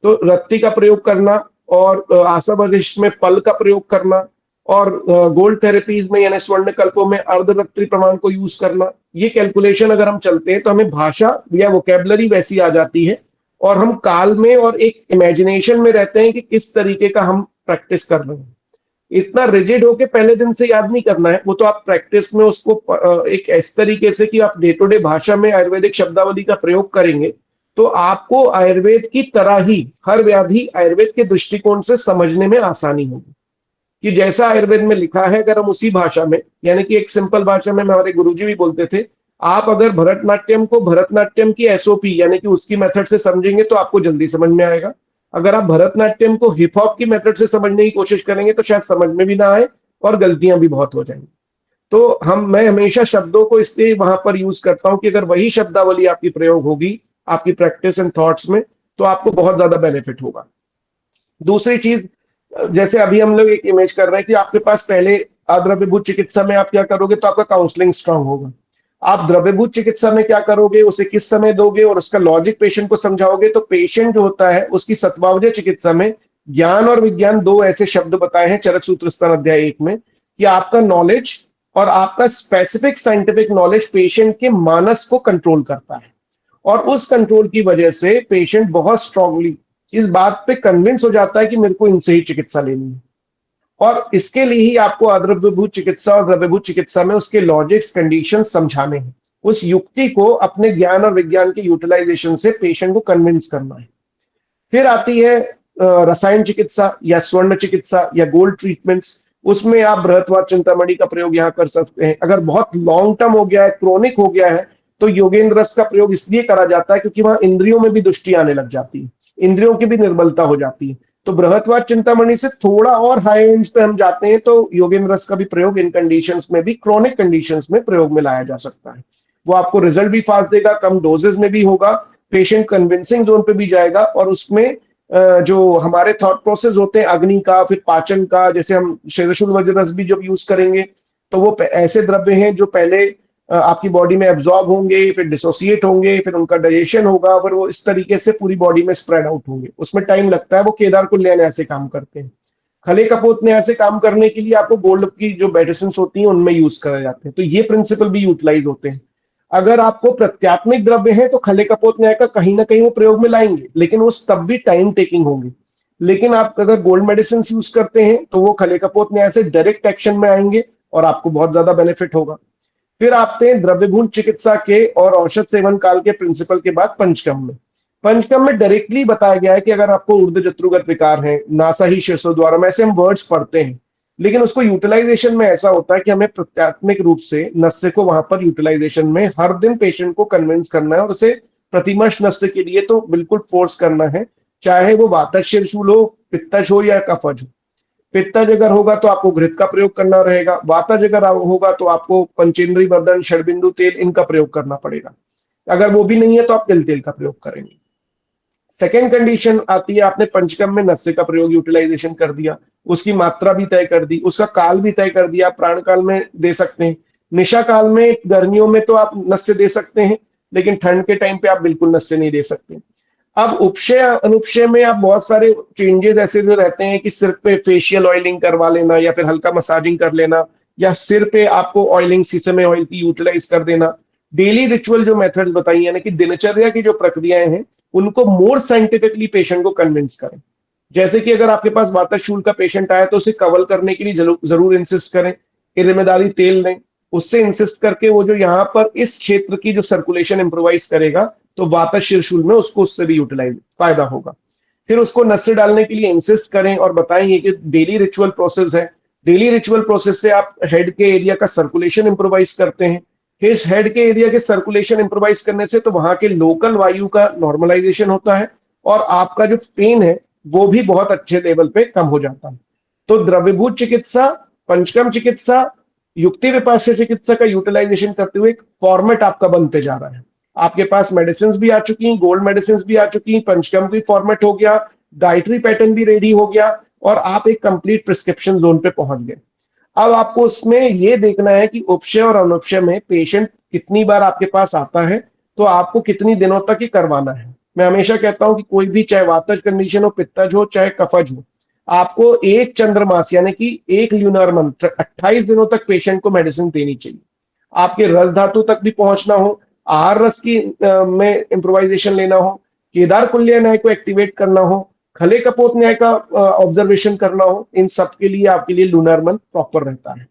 तो रत्ती का प्रयोग करना और आशा वरिष्ठ में पल का प्रयोग करना और गोल्ड थेरेपीज में यानी स्वर्णकल्पों में अर्धरत्ती प्रमाण को यूज करना, ये कैलकुलेशन अगर हम चलते हैं तो हमें भाषा या वोकेबलरी वैसी आ जाती है और हम काल में और एक इमेजिनेशन में रहते हैं कि किस तरीके का हम प्रैक्टिस कर रहे हैं। इतना रिजिड होके पहले दिन से याद नहीं करना है, वो तो आप प्रैक्टिस में उसको एक इस तरीके से कि आप डे टू डे भाषा में आयुर्वेदिक शब्दावली का प्रयोग करेंगे तो आपको आयुर्वेद की तरह ही हर व्याधि आयुर्वेद के दृष्टिकोण से समझने में आसानी होगी। कि जैसा आयुर्वेद में लिखा है अगर हम उसी भाषा में, यानी कि एक सिंपल भाषा में हमारे गुरुजी भी बोलते थे, आप अगर भरतनाट्यम को भरतनाट्यम की एसओपी यानी कि उसकी मेथड से समझेंगे तो आपको जल्दी समझ में आएगा। अगर आप भरतनाट्यम को हिप हॉप की मेथड से समझने की कोशिश करेंगे तो शायद समझ में भी ना आए और गलतियां भी बहुत हो जाएंगी। तो मैं हमेशा शब्दों को इसलिए वहां पर यूज करता हूं कि अगर वही शब्दावली आपकी प्रयोग होगी आपकी प्रैक्टिस एंड थॉट्स में तो आपको बहुत ज्यादा बेनिफिट होगा। दूसरी चीज, जैसे अभी हम लोग एक इमेज कर रहे हैं कि आपके पास पहले अद्रव्यभूत चिकित्सा में आप क्या करोगे तो आपका काउंसलिंग स्ट्रांग होगा। आप द्रव्यभूत चिकित्सा में क्या करोगे, उसे किस समय दोगे और उसका लॉजिक पेशेंट को समझाओगे। तो पेशेंट जो होता है उसकी सत्वावजय चिकित्सा में ज्ञान और विज्ञान दो ऐसे शब्द बताए हैं चरक सूत्र स्थान अध्याय 1 में कि आपका नॉलेज और आपका स्पेसिफिक साइंटिफिक नॉलेज पेशेंट के मानस को कंट्रोल करता है और उस कंट्रोल की वजह से पेशेंट बहुत स्ट्रांगली इस बात पे कन्विंस हो जाता है कि मेरे को इनसे ही चिकित्सा लेनी है। और इसके लिए ही आपको अद्रव्यभूत चिकित्सा और द्रव्यभूत चिकित्सा में उसके लॉजिक्स कंडीशन समझाने हैं, उस युक्ति को अपने ज्ञान और विज्ञान के यूटिलाइजेशन से पेशेंट को कन्विंस करना है। फिर आती है रसायन चिकित्सा या स्वर्ण चिकित्सा या गोल्ड ट्रीटमेंट्स। उसमें आप बृहत्वाद चिंतामणि का प्रयोग यहाँ कर सकते हैं। अगर बहुत लॉन्ग टर्म हो गया है, क्रोनिक हो गया है, तो योगेंद्र रस का प्रयोग इसलिए करा जाता है क्योंकि वहां इंद्रियों में भी दुष्टि आने लग जाती है, इंद्रियों की भी निर्बलता हो जाती है। तो बृहत्वाद चिंतामणि से थोड़ा और हाई एंड पे हम जाते हैं तो योगेंद्र रस का भी प्रयोग इन कंडीशंस में भी, क्रोनिक कंडीशंस में प्रयोग में लाया जा सकता है। वो आपको रिजल्ट भी फास्ट देगा, कम डोजेज में भी होगा, पेशेंट कन्विंसिंग जोन पे भी जाएगा और उसमें जो हमारे थॉट प्रोसेस होते हैं अग्नि का, फिर पाचन का, जैसे हम शेरशुल वज्र रस भी जब यूज करेंगे तो वो ऐसे द्रव्य हैं जो पहले आपकी बॉडी में एब्जॉर्ब होंगे, फिर डिसोसिएट होंगे, फिर उनका डाइजेशन होगा, फिर वो इस तरीके से पूरी बॉडी में स्प्रेड आउट होंगे। उसमें टाइम लगता है। वो केदार कुल्य ने ऐसे काम करते हैं, खले कपोत ने ऐसे काम करने के लिए आपको गोल्ड की जो मेडिसिन होती हैं उनमें यूज करे जाते हैं। तो ये प्रिंसिपल भी यूटिलाइज होते हैं। अगर आपको प्रत्यात्मिक द्रव्य है तो खले कपोत न्याय का कहीं ना कहीं वो प्रयोग में लाएंगे, लेकिन वो तब भी टाइम टेकिंग होंगे। लेकिन आप अगर गोल्ड मेडिसिन यूज करते हैं तो वो खले कपोत न्याय से डायरेक्ट एक्शन में आएंगे और आपको बहुत ज्यादा बेनिफिट होगा। फिर आते हैं द्रव्यभूत चिकित्सा के और औषध सेवन काल के प्रिंसिपल के बाद पंचकर्म में। पंचकर्म में डायरेक्टली बताया गया है कि अगर आपको ऊर्ध्व जत्रुगत विकार है, नासा ही शीर्षो द्वारा, ऐसे हम वर्ड्स पढ़ते हैं, लेकिन उसको यूटिलाइजेशन में ऐसा होता है कि हमें प्रत्यात्मिक रूप से नस्य को वहां पर यूटिलाइजेशन में हर दिन पेशेंट को कन्विंस करना है और उसे प्रतिमर्श नस्य के लिए तो बिल्कुल फोर्स करना है, चाहे वो वातज शीर्षूल हो, पित्तज हो या कफज हो। पित्तज अगर होगा तो आपको घृत का प्रयोग करना रहेगा, वातज अगर होगा तो आपको पंचेंद्री वर्धन, षडबिंदु तेल, इनका प्रयोग करना पड़ेगा। अगर वो भी नहीं है तो आप तिल तेल का प्रयोग करेंगे। सेकेंड कंडीशन आती है, आपने पंचकर्म में नस्य का प्रयोग यूटिलाइजेशन कर दिया, उसकी मात्रा भी तय कर दी, उसका काल भी तय कर दिया। प्राण काल में दे सकते हैं, निशा काल में, गर्मियों में तो आप नस्य दे सकते हैं, लेकिन ठंड के टाइम पे आप बिल्कुल नस्य नहीं दे सकते। अब उपशय अनुपशय में आप बहुत सारे चेंजेस ऐसे जो रहते हैं कि सिर पे फेशियल ऑयलिंग करवा लेना या फिर हल्का मसाजिंग कर लेना, या सिर पे आपको ऑयलिंग सीसम ऑयल की यूटिलाइज कर देना। डेली रिचुअल जो मेथड्स बताई यानी कि दिनचर्या की जो प्रक्रियाएं हैं उनको मोर साइंटिफिकली पेशेंट को कन्विंस करें। जैसे कि अगर आपके पास वातशूल का पेशेंट आया तो उसे कवल करने के लिए जरूर इंसिस्ट करें, इर्मेदारी तेल लें, उससे इंसिस्ट करके वो जो यहाँ पर इस क्षेत्र की जो सर्कुलेशन इंप्रोवाइज करेगा तो वातज शीर्षूल में उसको उससे भी यूटिलाइज फायदा होगा। फिर उसको नस्य डालने के लिए इंसिस्ट करें और बताएंगे कि डेली रिचुअल प्रोसेस है, डेली रिचुअल प्रोसेस से आप हेड के एरिया का सर्कुलेशन इंप्रोवाइज करते हैं। इस हेड के एरिया के सर्कुलेशन इंप्रोवाइज करने से तो वहां के लोकल वायु का नॉर्मलाइजेशन होता है और आपका जो पेन है वो भी बहुत अच्छे लेवल पे कम हो जाता है। तो द्रव्यभूत चिकित्सा, पंचकर्म चिकित्सा, युक्ति विपाश्य चिकित्सा का यूटिलाइजेशन करते हुए एक फॉर्मेट आपका बनते जा रहा है। आपके पास मेडिसिन भी आ चुकी, गोल्ड मेडिसिन भी आ चुकी, पंचकर्म भी फॉर्मेट हो गया, डाइटरी पैटर्न भी रेडी हो गया और आप एक कंप्लीट प्रिस्क्रिप्शन जोन पे पहुंच गए। अब आपको उसमें ये देखना है कि उपशय और अनुपशय में पेशेंट कितनी बार आपके पास आता है तो आपको कितनी दिनों तक ये करवाना है। मैं हमेशा कहता हूं कि कोई भी, चाहे वातज कंडीशन हो, पित्तज हो, चाहे कफज हो, आपको एक चंद्रमास यानी कि एक ल्यूनर मंथ 28 दिनों तक पेशेंट को मेडिसिन देनी चाहिए। आपके रस धातु तक भी पहुंचना हो, आहार रस की में इम्प्रोवाइजेशन लेना हो, केदार कुल्य न्याय को एक्टिवेट करना हो, खले कपोत न्याय का ऑब्जर्वेशन करना हो, इन सब के लिए आपके लिए लूनर मंथ प्रॉपर रहता है।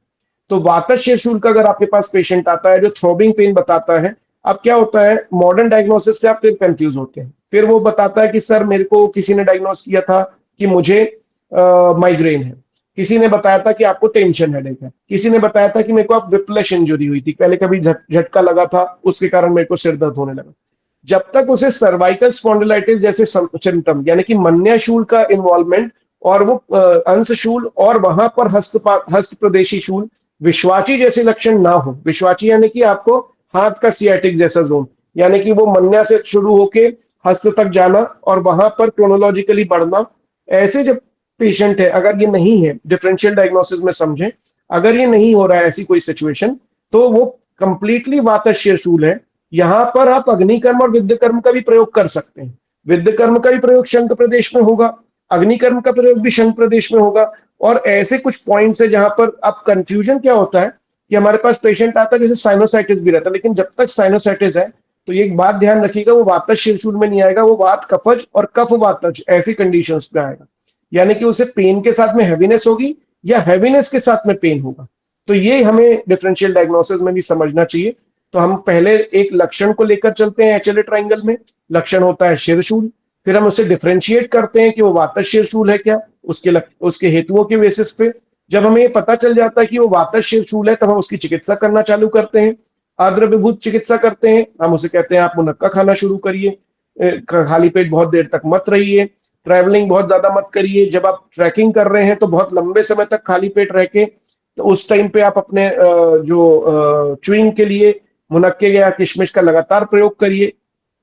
तो वातज शेरशूल का अगर आपके पास पेशेंट आता है जो थ्रोबिंग पेन बताता है, अब क्या होता है, मॉडर्न डायग्नोसिस से आप फिर कंफ्यूज होते हैं। फिर वो बताता है कि सर मेरे को किसी ने डायग्नोस किया था कि मुझे माइग्रेन है, किसी ने बताया था कि आपको टेंशन हेडेक है, किसी ने बताया था कि मेरे को आप विप्लश इंजरी हुई थी, पहले कभी झटका लगा था उसके कारण मेरे को सिर दर्द होने लगा। जब तक उसे सर्वाइकल स्पॉन्डिलाइटिस जैसे सिम्टम यानी कि मन्याशूल का इन्वॉल्वमेंट और वो अंशशूल और वहां पर हस्त प्रदेशी शूल विश्वाची जैसे लक्षण ना हो, विश्वाची यानी कि आपको हाथ का सियाटिक जैसा जोन, यानी कि वो मन्या से शुरू होके हस्त तक जाना और वहां पर क्रोनोलॉजिकली बढ़ना, ऐसे जब पेशेंट है, अगर ये नहीं है, डिफरेंशियल डायग्नोसिस में समझें, अगर ये नहीं हो रहा है ऐसी कोई सिचुएशन, तो वो कंप्लीटली वातज शेरशूल है। यहां पर आप अग्निकर्म और विद्यकर्म का भी प्रयोग कर सकते हैं। विद्यकर्म का भी प्रयोग शंख प्रदेश में होगा, अग्निकर्म का प्रयोग भी शंख प्रदेश में होगा। और ऐसे कुछ पॉइंट्स है जहां पर अब कंफ्यूजन क्या होता है कि हमारे पास पेशेंट आता है जैसे साइनोसाइटिस भी रहता है, लेकिन जब तक साइनोसाइटिस है तो एक बात ध्यान रखिएगा, वो वातज शेरशूल में नहीं आएगा, वो वात कफज और कफ वातज ऐसी कंडीशंस पे आएगा। यानी कि उसे पेन के साथ में हैवीनेस होगी या हैवीनेस के साथ में पेन होगा। तो ये हमें डिफरेंशियल डायग्नोसिस में भी समझना चाहिए। तो हम पहले एक लक्षण को लेकर चलते हैं एचएलए ट्रायंगल में। लक्षण होता है शेरशूल, फिर हम उसे डिफरेंशिएट करते हैं कि वो वातज शेरशूल है क्या, उसके हेतुओं के बेसिस पे। जब हमें ये पता चल जाता है कि वो वातज शेरशूल है, तब हम उसकी चिकित्सा करना चालू करते हैं, आद्रव्यभूत चिकित्सा करते हैं। हम उसे कहते हैं आप मुनक्का खाना शुरू करिए, खाली पेट बहुत देर तक मत रहिए, ट्रैवलिंग बहुत ज्यादा मत करिए, जब आप ट्रैकिंग कर रहे हैं तो बहुत लंबे समय तक खाली पेट रह के, तो उस टाइम पे आप अपने जो च्युइंग के लिए मुनक्के या किशमिश का लगातार प्रयोग करिए।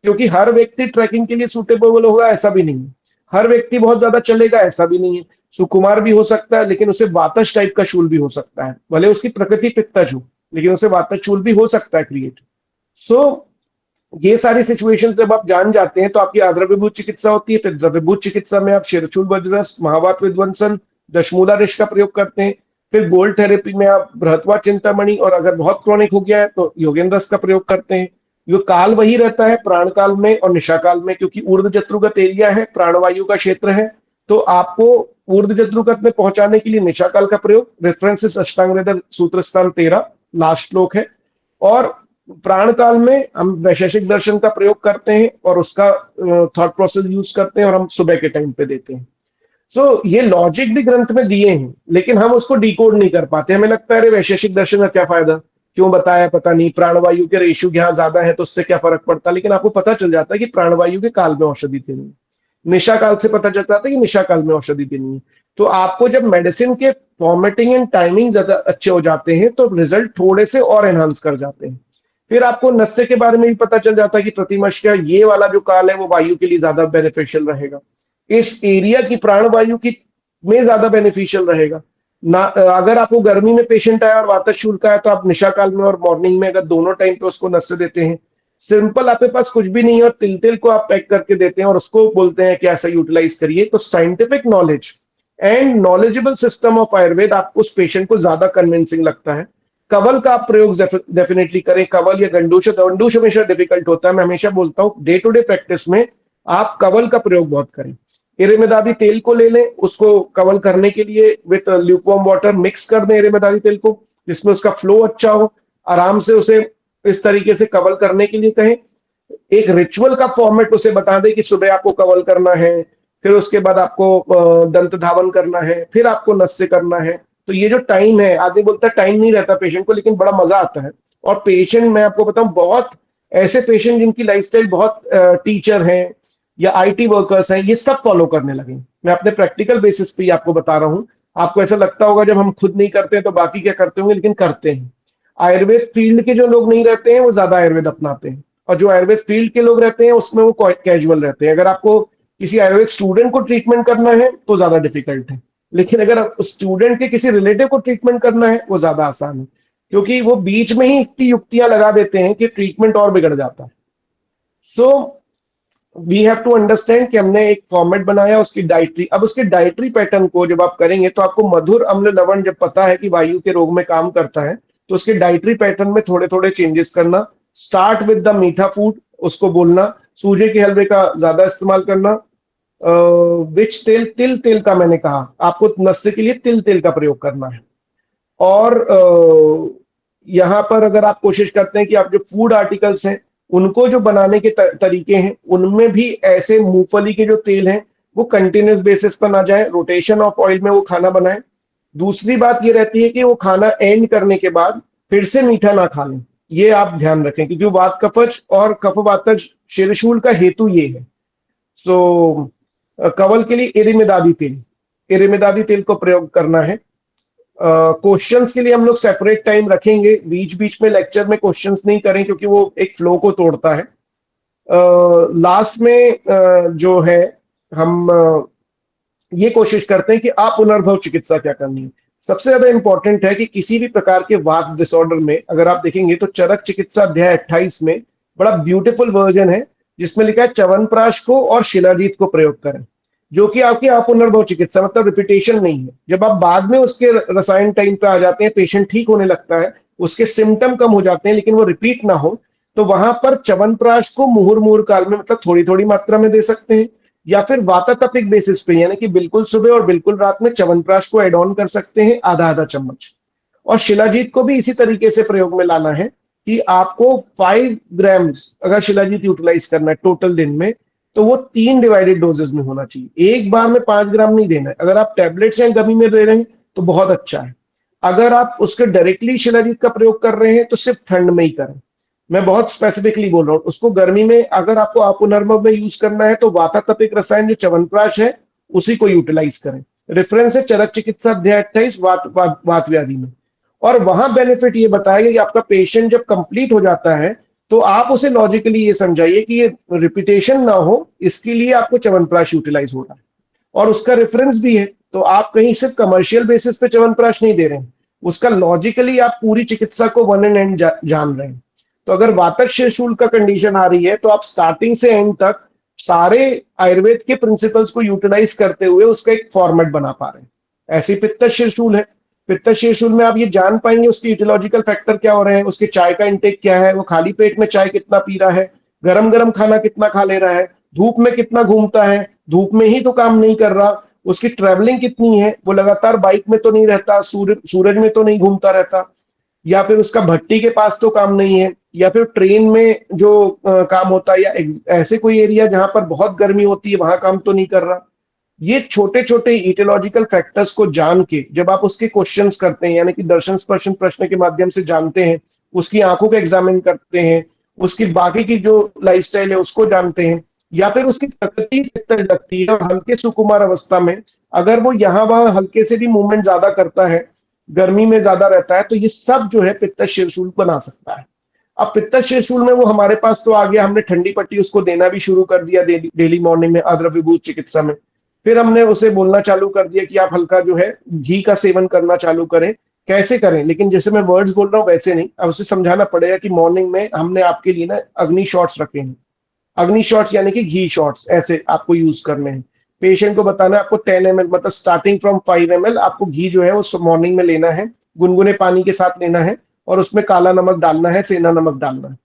क्योंकि हर व्यक्ति ट्रैकिंग के लिए सूटेबल होगा ऐसा भी नहीं है, हर व्यक्ति बहुत ज्यादा चलेगा ऐसा भी नहीं है। सुकुमार भी हो सकता है लेकिन उसे वातज टाइप का शूल भी हो सकता है, भले उसकी प्रकृति पित्तज हो लेकिन उसे वातज शूल भी हो सकता है क्रिएट। सो ये सारी सिचुएशन जब आप जान जाते हैं तो आपकी आद्रव्यभूत चिकित्सा होती है। फिर द्रव्यभूत चिकित्सा में आप शेरशूल वज्रस, महावात विध्वंसन, दशमूला रिश का प्रयोग करते हैं। फिर गोल्ड थेरेपी में आप बृहत्वा चिंतामणि और अगर बहुत क्रॉनिक हो गया है तो योगेंद्र रस का प्रयोग करते हैं। ये काल वही रहता है प्राण काल में और निशा काल में, क्योंकि ऊर्ध जत्रुगत एरिया है, प्राणवायु का क्षेत्र है। तो आपको ऊर्ध जत्रुगत में पहुंचाने के लिए निशा काल का प्रयोग, रेफरेंसेस अष्टांग हृदय सूत्र स्थान 13 लास्ट श्लोक है। और प्राण काल में हम वैशेषिक दर्शन का प्रयोग करते हैं और उसका थॉट प्रोसेस यूज करते हैं और हम सुबह के टाइम पे देते हैं। सो ये लॉजिक भी ग्रंथ में दिए हैं लेकिन हम उसको डिकोड नहीं कर पाते। हमें लगता है अरे वैशेषिक दर्शन का क्या फायदा, क्यों बताया पता नहीं, प्राणवायु के रेशियो यहाँ ज्यादा है तो उससे क्या फर्क पड़ता है। लेकिन आपको पता चल जाता है कि प्राणवायु के काल में औषधि देनी है, निशा काल से पता चल जाता है कि निशा काल में औषधि देनी है। तो आपको जब मेडिसिन के फॉर्मेटिंग एंड टाइमिंग ज्यादा अच्छे हो जाते हैं तो रिजल्ट थोड़े से और एनहांस कर जाते हैं। फिर आपको नस्य के बारे में भी पता चल जाता है कि प्रतिमश का ये वाला जो काल है वो वायु के लिए ज्यादा बेनिफिशियल रहेगा, इस एरिया की प्राणवायु की में ज्यादा बेनिफिशियल रहेगा ना। अगर आपको गर्मी में पेशेंट आया और वातज शूल का है तो आप निशा काल में और मॉर्निंग में अगर दोनों टाइम पे उसको नस्य देते हैं, सिंपल आपके पास कुछ भी नहीं है और तिल को आप पैक करके देते हैं और उसको बोलते हैं कि ऐसा यूटिलाइज करिए, तो scientific knowledge and knowledgeable system of Ayurveda आपको उस पेशेंट को ज्यादा कन्विंसिंग लगता है। कवल का आप प्रयोग डेफिनेटली करें, कवल या गंडूश। गंडूश हमेशा डिफिकल्ट होता है, मैं हमेशा बोलता हूँ डे टू डे प्रैक्टिस में आप कवल का प्रयोग बहुत करें। एरेमेदादी तेल को ले लें, उसको कवल करने के लिए विथ ल्यूकवार्म वाटर मिक्स कर दें एरेमेदादी तेल को, जिसमें उसका फ्लो अच्छा हो, आराम से उसे इस तरीके से कवल करने के लिए कहें। एक रिचुअल का फॉर्मेट उसे बता दें कि सुबह आपको कवल करना है, फिर उसके बाद आपको दंत धावन करना है, फिर आपको नस्य करना है। तो ये जो टाइम है, आदमी बोलता है टाइम नहीं रहता पेशेंट को, लेकिन बड़ा मजा आता है। और पेशेंट, मैं आपको बताऊं, बहुत ऐसे पेशेंट जिनकी लाइफस्टाइल बहुत टीचर हैं या आईटी वर्कर्स हैं, ये सब फॉलो करने लगे। मैं अपने प्रैक्टिकल बेसिस पे आपको बता रहा हूं। आपको ऐसा लगता होगा जब हम खुद नहीं करते हैं तो बाकी क्या करते होंगे, लेकिन करते हैं। आयुर्वेद फील्ड के जो लोग नहीं रहते हैं वो ज्यादा आयुर्वेद अपनाते हैं, और जो आयुर्वेद फील्ड के लोग रहते हैं उसमें वो कैजुअल रहते हैं। अगर आपको किसी आयुर्वेद स्टूडेंट को ट्रीटमेंट करना है तो ज्यादा डिफिकल्ट है, लेकिन अगर स्टूडेंट के किसी रिलेटिव को ट्रीटमेंट करना है वो ज्यादा आसान है, क्योंकि वो बीच में ही इतनी युक्तियां लगा देते हैं कि ट्रीटमेंट और बिगड़ जाता है। So we have to understand कि हमने एक फॉर्मेट बनाया उसकी डाइटरी, अब उसके डाइटरी पैटर्न को जब आप करेंगे तो आपको मधुर अम्ल लवण जब पता है कि वायु के रोग में काम करता है, तो उसके डाइटरी पैटर्न में थोड़े थोड़े चेंजेस करना। स्टार्ट विद द मीठा फूड, उसको बोलना। सूजे के हलवे का ज्यादा इस्तेमाल करना। विच तेल, तिल तेल का मैंने कहा आपको नस्से के लिए तिल तेल का प्रयोग करना है। और यहाँ पर अगर आप कोशिश करते हैं कि आप जो फूड आर्टिकल्स हैं उनको जो बनाने के तरीके हैं उनमें भी ऐसे मूंगफली के जो तेल हैं वो कंटिन्यूस बेसिस पर ना जाए, रोटेशन ऑफ ऑयल में वो खाना बनाए। दूसरी बात ये रहती है कि वो खाना एंड करने के बाद फिर से मीठा ना खा लें, ये आप ध्यान रखें, क्योंकि वात कफज और कफवातज शिरशूल का हेतु ये है। सो कवल के लिए इरिमिदादी तेल, इरिमिदादी तेल को प्रयोग करना है। क्वेश्चंस के लिए हम लोग सेपरेट टाइम रखेंगे, बीच बीच में लेक्चर में क्वेश्चंस नहीं करें क्योंकि वो एक फ्लो को तोड़ता है। लास्ट में जो है हम ये कोशिश करते हैं कि आप पुनर्भव चिकित्सा क्या करनी है। सबसे ज्यादा इंपॉर्टेंट है कि किसी भी प्रकार के वात डिसऑर्डर में अगर आप देखेंगे तो चरक चिकित्सा अध्याय 28 में बड़ा ब्यूटीफुल वर्जन है जिसमें लिखा है च्यवनप्राश को और शिलाजीत को प्रयोग करें, जो कि आपकी अपुनर्भव चिकित्सा मतलब रिपीटेशन नहीं है। जब आप बाद में उसके रसायन टाइम पे आ जाते हैं, पेशेंट ठीक होने लगता है, उसके सिम्टम कम हो जाते हैं लेकिन वो रिपीट ना हो, तो वहां पर च्यवनप्राश को मुहुर मुहुर काल में मतलब थोड़ी थोड़ी मात्रा में दे सकते हैं, या फिर वातातपिक बेसिस पे यानी कि बिल्कुल सुबह और बिल्कुल रात में च्यवनप्राश को एड ऑन कर सकते हैं आधा आधा चम्मच। और शिलाजीत को भी इसी तरीके से प्रयोग में लाना है कि आपको 5 ग्राम्स अगर शिलाजीत यूटिलाइज करना है टोटल दिन में, तो वो 3 डिवाइडेड डोजेस में होना चाहिए, एक बार में 5 ग्राम नहीं देना है। अगर आप टैबलेट्स या गमी में दे रहे हैं तो बहुत अच्छा है, अगर आप उसके डायरेक्टली शिलाजीत का प्रयोग कर रहे हैं तो सिर्फ ठंड में ही करें। मैं बहुत स्पेसिफिकली बोल रहा हूँ, उसको गर्मी में अगर आपको अपुनर्भव में यूज करना है तो वातातपिक रसायन जो च्यवनप्राश है उसी को यूटिलाइज करें। रेफरेंस है चरक चिकित्सा अध्याय 28 वात व्याधि में। और वहां बेनिफिट ये बताया गया कि आपका पेशेंट जब कंप्लीट हो जाता है तो आप उसे लॉजिकली ये समझाइए कि ये रिपीटेशन ना हो, इसके लिए आपको च्यवनप्राश यूटिलाइज हो रहा है और उसका रेफरेंस भी है। तो आप कहीं सिर्फ कमर्शियल बेसिस पे च्यवनप्राश नहीं दे रहे हैं, उसका लॉजिकली आप पूरी चिकित्सा को वन एंड एंड जान रहे हैं। तो अगर वातक शिरशूल का कंडीशन आ रही है तो आप स्टार्टिंग से एंड तक सारे आयुर्वेद के प्रिंसिपल्स को यूटिलाइज करते हुए उसका एक फॉर्मेट बना पा रहे हैं। ऐसी पित्त शिरशूल है, पित्त शिरशूल में आप ये जान पाएंगे उसके इटियोलॉजिकल फैक्टर क्या हो रहे हैं, उसके चाय का इंटेक क्या है, वो खाली पेट में चाय कितना पी रहा है, गरम गरम खाना कितना खा ले रहा है, धूप में कितना घूमता है, धूप में ही तो काम नहीं कर रहा, उसकी ट्रेवलिंग कितनी है, वो लगातार बाइक में तो नहीं रहता, सूरज में तो नहीं घूमता रहता, या फिर उसका भट्टी के पास तो काम नहीं है, या फिर ट्रेन में जो काम होता है, या ऐसे कोई एरिया जहां पर बहुत गर्मी होती है वहां काम तो नहीं कर रहा। ये छोटे छोटे इटियोलॉजिकल फैक्टर्स को जान के जब आप उसके क्वेश्चंस करते हैं, यानी कि दर्शन स्पर्शन प्रश्न के माध्यम से जानते हैं, उसकी आंखों को एग्जामिन करते हैं, उसकी बाकी की जो लाइफस्टाइल है उसको जानते हैं, या फिर उसकी प्रकृति कितनी लगती है और हल्के सुकुमार अवस्था में अगर वो यहाँ वहां हल्के से भी मूवमेंट ज्यादा करता है, गर्मी में ज्यादा रहता है, तो ये सब जो है पित्त शिरशूल बना सकता है। अब पित्त शिरशूल में वो हमारे पास तो आ गया, हमने ठंडी पट्टी उसको देना भी शुरू कर दिया डेली मॉर्निंग में अद्रव्यभूत चिकित्सा में। फिर हमने उसे बोलना चालू कर दिया कि आप हल्का जो है घी का सेवन करना चालू करें। कैसे करें, लेकिन जैसे मैं वर्ड्स बोल रहा हूँ वैसे नहीं, अब उसे समझाना पड़ेगा कि मॉर्निंग में हमने आपके लिए ना अग्नि शॉट्स रखे हैं। अग्नि शॉट्स यानी कि घी शॉट्स ऐसे आपको यूज करने हैं। पेशेंट को बताना है आपको 10 ml मतलब स्टार्टिंग फ्रॉम 5 ml आपको घी जो है वो मॉर्निंग में लेना है, गुनगुने पानी के साथ लेना है और उसमें काला नमक डालना है, सेंधा नमक डालना है।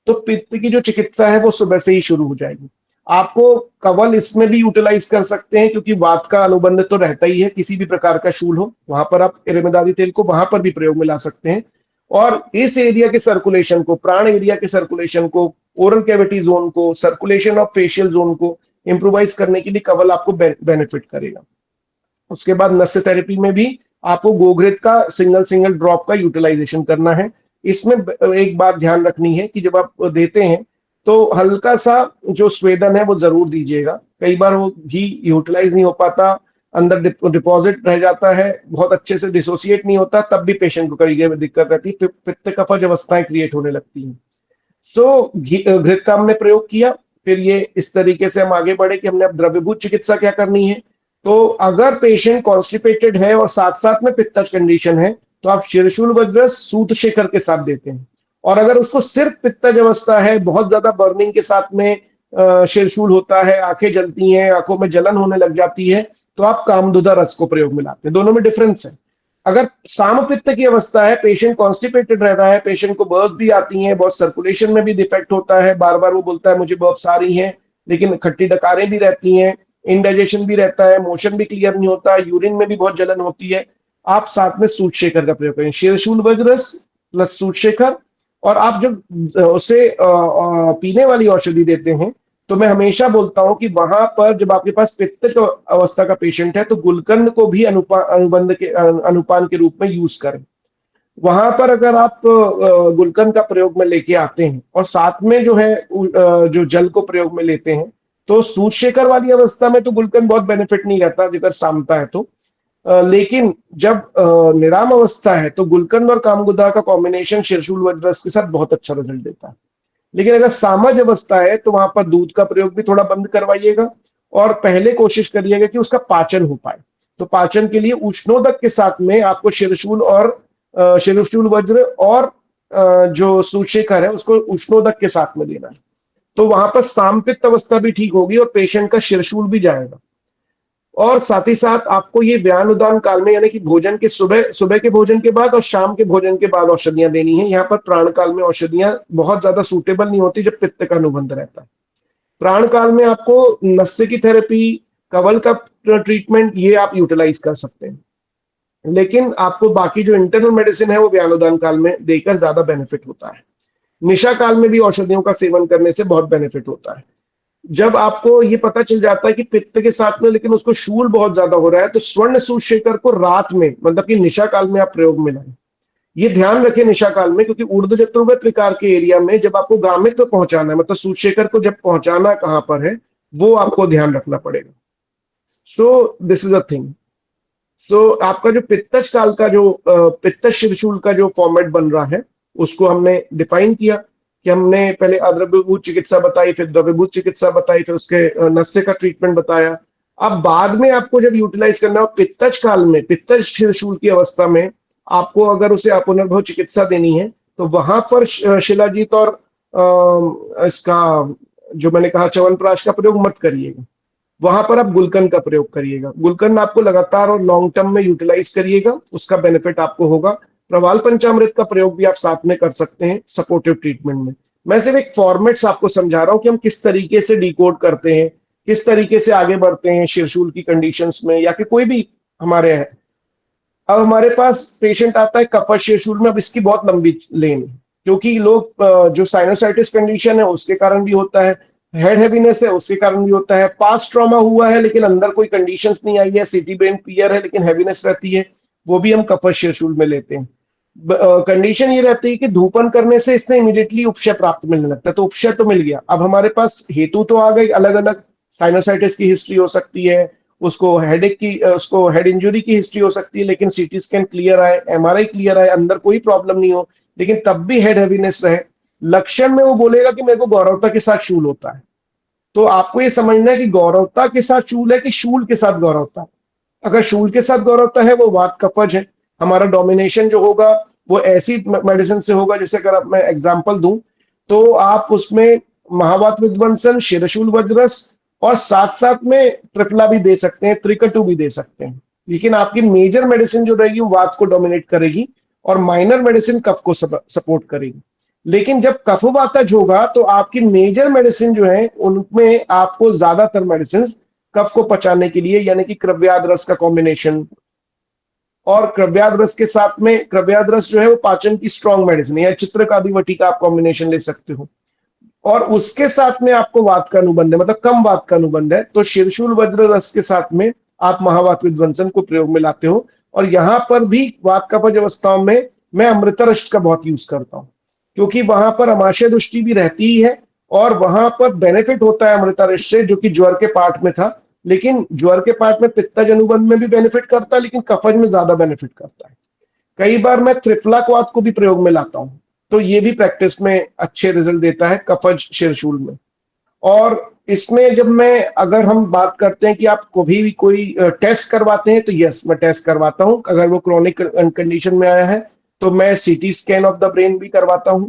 तो पित्त की जो चिकित्सा है वो सुबह से ही शुरू हो जाएगी। आपको कवल इसमें भी यूटिलाइज कर सकते हैं क्योंकि वात का अनुबंध तो रहता ही है, किसी भी प्रकार का शूल हो वहां पर आप इरिमिदादी तेल को वहां पर भी प्रयोग में ला सकते हैं। और इस एरिया के सर्कुलेशन को, प्राण एरिया के सर्कुलेशन को, ओरल कैविटी जोन को, सर्कुलेशन ऑफ फेशियल जोन को इंप्रोवाइज करने के लिए कवल आपको बेनिफिट करेगा। उसके बाद नस्य थेरेपी में भी आपको गोघृत का सिंगल सिंगल ड्रॉप का यूटिलाइजेशन करना है। इसमें एक बात ध्यान रखनी है कि जब आप देते हैं तो हल्का सा जो स्वेदन है वो जरूर दीजिएगा। कई बार वो घी यूटिलाइज नहीं हो पाता, अंदर डिपॉजिट रह जाता है, बहुत अच्छे से डिसोसिएट नहीं होता, तब भी पेशेंट को कई दिक्कत रहती है, पित्त कफज अवस्थाएं क्रिएट होने लगती हैं। सो घृत का हमने प्रयोग किया। फिर ये इस तरीके से हम आगे बढ़े कि हमने अब द्रव्यभूत चिकित्सा क्या करनी है। तो अगर पेशेंट कॉन्स्टिपेटेड है और साथ साथ में पित्तज कंडीशन है तो आप शिरशूल वज्रस सूत शेखर के साथ देते हैं। और अगर उसको सिर्फ पित्तज अवस्था है, बहुत ज्यादा बर्निंग के साथ में शिरशूल होता है, आंखें जलती हैं, आंखों में जलन होने लग जाती है, तो आप कामदुदा रस को प्रयोग में लाते हैं। दोनों में डिफरेंस है। अगर सामपित्त की अवस्था है, पेशेंट कॉन्स्टिपेटेड रहता है, पेशेंट को बर्ब्स भी आती हैं, बहुत सर्कुलेशन में भी डिफेक्ट होता है, बार बार वो बोलता है मुझे बर्ब्स आ रही हैं, लेकिन खट्टी डकारें भी रहती हैं, इंडाइजेशन भी रहता है, मोशन भी क्लियर नहीं होता, यूरिन में भी बहुत जलन होती है, आप साथ में सूतशेखर का प्रयोग करें, शिरशूल वज्रस प्लस सूतशेखर। और आप जब उसे पीने वाली औषधि देते हैं तो मैं हमेशा बोलता हूं कि वहां पर जब आपके पास पित्त अवस्था का पेशेंट है तो गुलकंद को भी अनुबंध के अनुपान के रूप में यूज करें। वहां पर अगर आप गुलकंद का प्रयोग में लेके आते हैं और साथ में जो है जो जल को प्रयोग में लेते हैं, तो सूतशेखर वाली अवस्था में तो गुलकंद बहुत बेनिफिट नहीं रहता अगर सामता है तो। लेकिन जब निराम अवस्था है तो गुलकंद और कामगुदा का कॉम्बिनेशन शिरशूल वज्रस के साथ बहुत अच्छा रिजल्ट देता है। लेकिन अगर सामज अवस्था है तो वहां पर दूध का प्रयोग भी थोड़ा बंद करवाइएगा और पहले कोशिश करिएगा कि उसका पाचन हो पाए। तो पाचन के लिए उष्णोदक के साथ में आपको शिरशूल और शिरशूल वज्र और जो सूतशेखर है उसको उष्णोदक के साथ में देना है। तो वहां पर सामपित्त अवस्था भी ठीक होगी और पेशेंट का शिरशूल भी जाएगा। और साथ ही साथ आपको ये व्यानुदान काल में, यानी कि भोजन के सुबह के भोजन के बाद और शाम के भोजन के बाद औषधियां देनी है। यहाँ पर प्राण काल में औषधियां बहुत ज्यादा सूटेबल नहीं होती जब पित्त का अनुबंध रहता है। प्राण काल में आपको नस्य की थेरेपी, कवल का ट्रीटमेंट ये आप यूटिलाइज कर सकते हैं, लेकिन आपको बाकी जो इंटरनल मेडिसिन है वो व्यानुदान काल में देकर ज्यादा बेनिफिट होता है। निशा काल में भी औषधियों का सेवन करने से बहुत बेनिफिट होता है। जब आपको ये पता चल जाता है कि पित्त के साथ में लेकिन उसको शूल बहुत ज्यादा हो रहा है, तो स्वर्ण सूतशेखर को रात में, मतलब कि निशा काल में आप प्रयोग में लाएं। ये ध्यान रखें निशा काल में, क्योंकि ऊर्ध्व चतुर्वत विकार के एरिया में जब आपको गामित्व पहुंचाना है, मतलब सूतशेखर को जब पहुंचाना कहां पर है वो आपको ध्यान रखना पड़ेगा। So this is a thing. So आपका जो पित्तज काल का जो पित्तज शिरशूल का जो फॉर्मेट बन रहा है उसको हमने डिफाइन किया कि हमने पहले अद्रव्यभूत चिकित्सा बताई, फिर द्रव्यभूत चिकित्सा बताई, फिर उसके नस्य का ट्रीटमेंट बताया। अब बाद में आपको जब यूटिलाइज करना हो पित्तज काल में, पित्तज शिरशूल की अवस्था में आपको अगर उसे पुनर्भव चिकित्सा देनी है तो वहां पर शिलाजीत और इसका जो मैंने कहा च्यवनप्राश का प्रयोग मत करिएगा। वहां पर आप गुलकंद का प्रयोग करिएगा। गुलकंद आपको लगातार और लॉन्ग टर्म में यूटिलाइज करिएगा, उसका बेनिफिट आपको होगा। प्रवाल पंचामृत का प्रयोग भी आप साथ में कर सकते हैं सपोर्टिव ट्रीटमेंट में। मैं सिर्फ एक फॉर्मेट्स आपको समझा रहा हूं कि हम किस तरीके से डिकोड करते हैं, किस तरीके से आगे बढ़ते हैं शिरशूल की कंडीशंस में, या कि कोई भी हमारे है। अब हमारे पास पेशेंट आता है कफज शिरशूल में। अब इसकी बहुत लंबी लेन है, क्योंकि लोग जो साइनोसाइटिस कंडीशन है उसके कारण भी होता है, हेड हैवीनेस है उसके कारण भी होता है, पास्ट ट्रॉमा हुआ है लेकिन अंदर कोई कंडीशंस नहीं आई है, सिटी ब्रेन क्लियर है लेकिन हैवीनेस रहती है, वो भी हम कफज शिरशूल में लेते हैं। कंडीशन ये रहती है कि धूपन करने से इसने इमीडिएटली उपशय प्राप्त मिलने लगता है, तो उपशय तो मिल गया। अब हमारे पास हेतु तो आ गई, अलग अलग साइनोसाइटिस की हिस्ट्री हो सकती है, उसको हेडेक की, उसको हेड इंजुरी की हिस्ट्री हो सकती है, लेकिन सीटी स्कैन क्लियर आए, एमआरआई क्लियर आए, अंदर कोई प्रॉब्लम नहीं हो, लेकिन तब भी हेड हैवीनेस रहे। लक्षण में वो बोलेगा कि मेरे को गौरवता के साथ शूल होता है। तो आपको ये समझना है कि गौरवता के साथ शूल है कि शूल के साथ गौरवता है। अगर शूल के साथ गौरवता है वो वात कफज है। हमारा डोमिनेशन जो होगा वो ऐसी मेडिसिन से होगा, जैसे अगर मैं एग्जांपल दूं तो आप उसमें महावात विध्वंसन, शिरशूल वज्रस और साथ साथ में त्रिफला भी दे सकते हैं, त्रिकटु भी दे सकते हैं। लेकिन आपकी मेजर मेडिसिन जो रहेगी वो वात को डोमिनेट करेगी और माइनर मेडिसिन कफ को सपोर्ट करेगी। लेकिन जब कफवातज होगा तो आपकी मेजर मेडिसिन जो है उनमें आपको ज्यादातर मेडिसिन कफ को पचाने के लिए, यानी कि क्रव्याद रस का कॉम्बिनेशन, और क्रव्याद रस के साथ में, क्रव्याद रस जो है वो पाचन की स्ट्रॉन्ग मेडिसिन है, या चित्रकादिवटी का आप कॉम्बिनेशन ले सकते हो, और उसके साथ में आपको वात का अनुबंध है, मतलब कम वात का अनुबंध है, तो शिरशूल वज्र रस के साथ में आप महावात विध्वंसन को प्रयोग में लाते हो। और यहां पर भी वात कफज अवस्थाओं में मैं अमृतरष्ट का बहुत यूज करता हूं, क्योंकि वहां पर अमाशय दृष्टि भी रहती ही है और वहां पर बेनिफिट होता है अमृतरष्ट से, जो कि ज्वर के पार्ट में था। लेकिन ज्वर के पार्ट में पित्तज अनुबंध में भी बेनिफिट करता है, लेकिन कफज में ज्यादा बेनिफिट करता है। कई बार मैं त्रिफलाक्वाथ को भी प्रयोग में लाता हूं, तो ये भी प्रैक्टिस में अच्छे रिजल्ट देता है कफज शिरशूल में। और इसमें जब मैं, अगर हम बात करते हैं कि आप कभी भी कोई टेस्ट करवाते हैं, तो यस मैं टेस्ट करवाता हूं। अगर वो क्रोनिक कंडीशन में आया है तो मैं CT scan of the brain भी करवाता हूं।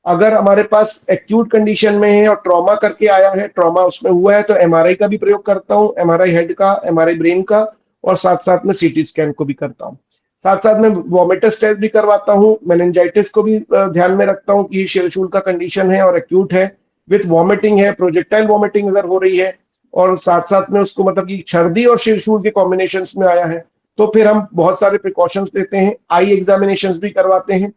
अगर हमारे पास एक्यूट कंडीशन में है और ट्रॉमा करके आया है, ट्रॉमा उसमें हुआ है, तो एमआरआई का भी प्रयोग करता हूँ, एमआरआई हेड का, एमआरआई ब्रेन का, और साथ साथ में सीटी स्कैन को भी करता हूँ। साथ साथ में वॉमिटस टेस्ट भी करवाता हूँ, मेनिंजाइटिस को भी ध्यान में रखता हूँ कि शिरशूल का कंडीशन है और एक्यूट है, विथ वॉमिटिंग है, प्रोजेक्टाइल वॉमिटिंग अगर हो रही है, और साथ साथ में उसको मतलब कि छर्दी और शिरशूल के कॉम्बिनेशन में आया है, तो फिर हम बहुत सारे प्रिकॉशंस लेते हैं, आई एग्जामिनेशन भी करवाते हैं।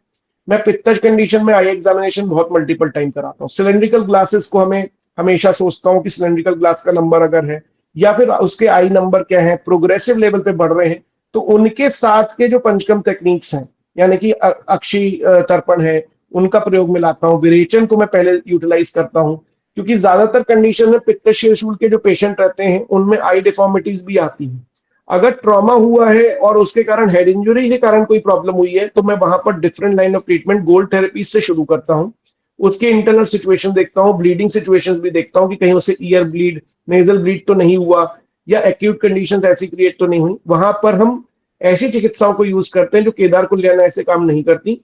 मैं पित्तज कंडीशन में आई एग्जामिनेशन बहुत मल्टीपल टाइम कराता हूँ। सिलेंड्रिकल ग्लासेस को हमें हमेशा सोचता हूँ कि सिलेंड्रिकल ग्लास का नंबर अगर है या फिर उसके आई नंबर क्या है, प्रोग्रेसिव लेवल पे बढ़ रहे हैं, तो उनके साथ के जो पंचकर्म टेक्निक्स हैं, यानी कि अक्षी तर्पण है, उनका प्रयोग में लाता हूँ। विरेचन को मैं पहले यूटिलाइज करता हूँ, क्योंकि ज्यादातर कंडीशन में पित्त शिरशूल के जो पेशेंट रहते हैं उनमें आई डिफॉर्मिटीज भी आती हैं। अगर ट्रॉमा हुआ है और उसके कारण हेड इंजरी के कारण कोई प्रॉब्लम हुई है, तो मैं वहां पर different line of treatment gold therapy से शुरू करता हूँ। उसके इंटरनल सिचुएशन देखता हूँ, ब्लीडिंग सिचुएशंस भी देखता हूँ कि कहीं उसे ईयर ब्लीड, नेजल ब्लीड तो नहीं हुआ, या एक्यूट कंडीशंस ऐसी क्रिएट तो नहीं हुई। वहां पर हम ऐसी चिकित्साओं को यूज करते हैं जो केदार कुल्याना ऐसे काम नहीं करती,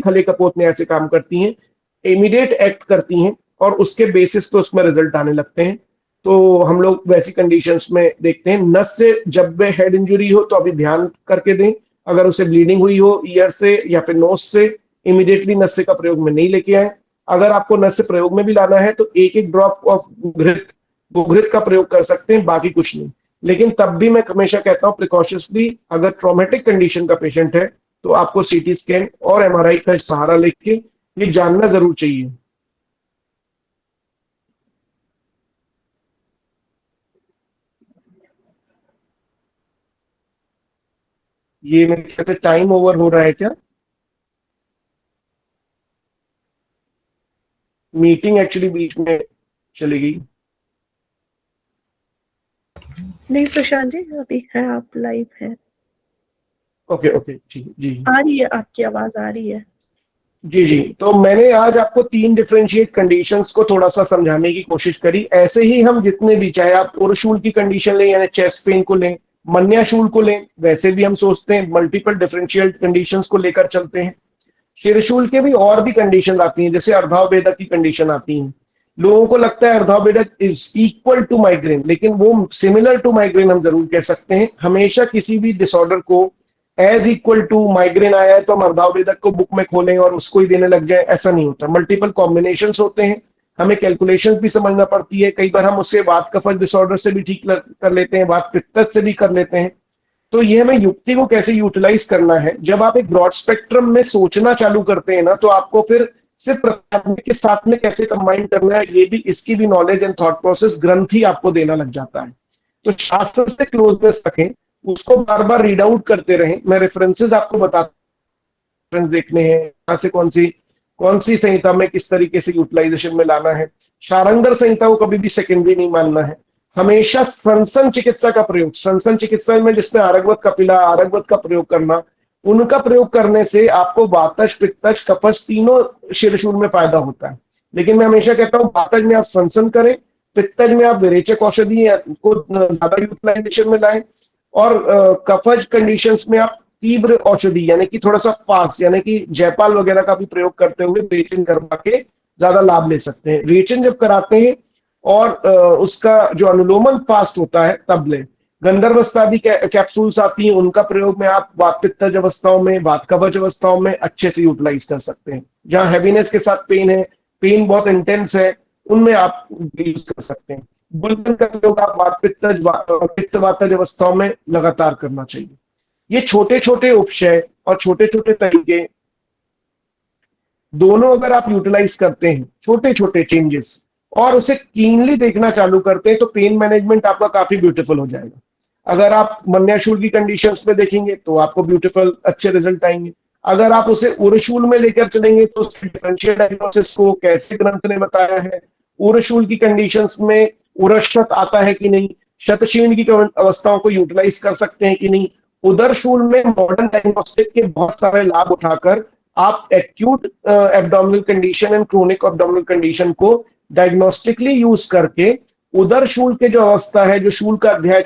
खले कपोत ने ऐसे काम करती हैं, इमीडिएट एक्ट करती हैं, और उसके बेसिस पे उसमें रिजल्ट आने लगते हैं। तो हम लोग वैसी कंडीशंस में देखते हैं। नस से जब वे हेड इंजरी हो तो अभी ध्यान करके दें, अगर उसे ब्लीडिंग हुई हो ईयर से या फिर नोज से, इमीडिएटली नस का प्रयोग में नहीं लेके आए। अगर आपको नस से प्रयोग में भी लाना है तो एक एक ड्रॉप ऑफ घृत, वो घृत का प्रयोग कर सकते हैं, बाकी कुछ नहीं। लेकिन तब भी मैं हमेशा कहता हूं प्रिकॉशंसली, अगर ट्रॉमेटिक कंडीशन का पेशेंट है तो आपको सीटी स्कैन और एमआरआई का सहारा लेके ये जानना जरूर चाहिए। ये मेरे ख्याल से टाइम ओवर हो रहा है क्या? मीटिंग एक्चुअली बीच में चली गई। नहीं प्रशांत जी, अभी है, आप लाइव है। ओके ओके, ठीक जी। आ रही है, आपकी आवाज आ रही है। जी जी, तो मैंने आज आपको तीन डिफरेंशिएट कंडीशंस को थोड़ा सा समझाने की कोशिश करी। ऐसे ही हम जितने भी, चाहे आप ओरशूल की कंडीशन लें यानी चेस्ट पेन को लें, मन्याशूल को लें, वैसे भी हम सोचते हैं मल्टीपल डिफरेंशिएट कंडीशंस को लेकर चलते हैं। शिरशूल के भी और भी कंडीशन आती हैं, जैसे अर्धावभेदक की कंडीशन आती है। लोगों को लगता है अर्धावभेदक इज इक्वल टू माइग्रेन, लेकिन वो सिमिलर टू माइग्रेन हम जरूर कह सकते हैं। हमेशा किसी भी डिसऑर्डर को एज इक्वल टू माइग्रेन आया है तो हम अर्धावभेदक को बुक में खोलें और उसको ही देने लग जाए, ऐसा नहीं होता। मल्टीपल कॉम्बिनेशंस होते हैं, हमें कैलकुलेशंस भी समझना पड़ती है। कई बार हम उससे वात कफज डिसऑर्डर से भी ठीक कर लेते हैं, वात पित्त से भी कर लेते हैं। तो ये हमें युक्ति को कैसे यूटिलाइज करना है, जब आप एक ब्रॉड स्पेक्ट्रम में सोचना चालू करते हैं ना, तो आपको फिर सिर्फ प्राथमिक के साथ में कैसे कंबाइन करना है, ये भी, इसकी भी नॉलेज एंड थॉट प्रोसेस ग्रंथ ही आपको देना लग जाता है। तो शास्त्र से क्लोजनेस रखें, उसको बार बार रीड आउट करते रहें। मैं रेफरेंसेस आपको बताता, देखने हैं कहां से कौन सी संहिता में किस तरीके से यूटिलाइजेशन में लाना है। शारंगर संहिता को कभी भी सेकेंडरी नहीं मानना है। हमेशा संसन चिकित्सा का प्रयोग, संसन चिकित्सा में जिसमें आरगवत कपिला, आरगवत का प्रयोग करना, उनका प्रयोग करने से आपको वातज, पित्तज, कफज तीनों शिरशूल में फायदा होता है। लेकिन मैं हमेशा कहता हूँ वातज में आप संसन करें, पित्तज में आप विरेचक औषधि को ज्यादा यूटिलाइजेशन में लाएं, और कफज कंडीशंस में आप तीव्र औषधि यानी कि थोड़ा सा फास्ट, यानी कि जयपाल वगैरह का भी प्रयोग करते हुए रेचन करवा के ज्यादा लाभ ले सकते हैं। रेचन जब कराते हैं और उसका जो अनुलोमन फास्ट होता है तब ले। गंधर्वस्थादि कैप्सूल्स आती हैं, उनका प्रयोग में आप वात पित्तज अवस्थाओं में, वात कवच अवस्थाओं में अच्छे से यूटिलाइज कर सकते हैं। जहां हैवीनेस के साथ पेन है, पेन बहुत इंटेंस है, उनमें आप यूज कर सकते हैं। बुलबुल का प्रयोग आप वात पित्तज, पित्त वातज अवस्थाओं में लगातार करना चाहिए। ये छोटे छोटे उपशय और छोटे छोटे तरीके दोनों अगर आप यूटिलाइज करते हैं, छोटे छोटे चेंजेस, और उसे कीनली देखना चालू करते हैं, तो पेन मैनेजमेंट आपका काफी ब्यूटीफुल हो जाएगा। अगर आप मन्याशूल की कंडीशंस में देखेंगे तो आपको ब्यूटीफुल अच्छे रिजल्ट आएंगे। अगर आप उसे उरशूल में लेकर चलेंगे तो उसकी डिफरेंशियल डायग्नोसिस को कैसे ग्रंथ ने बताया है, उरशूल की कंडीशंस में उरशत आता है कि नहीं, शतशीर्ण की अवस्थाओं को यूटिलाइज कर सकते हैं कि नहीं, उदरशूल में मॉडर्न डायग्नोस्टिक के बहुत सारे लाभ उठाकर आप acute abdominal condition and chronic abdominal condition को डायग्नोस्टिकली यूज करके उदर शूल के जो अवस्था है, जो शूल का अध्याय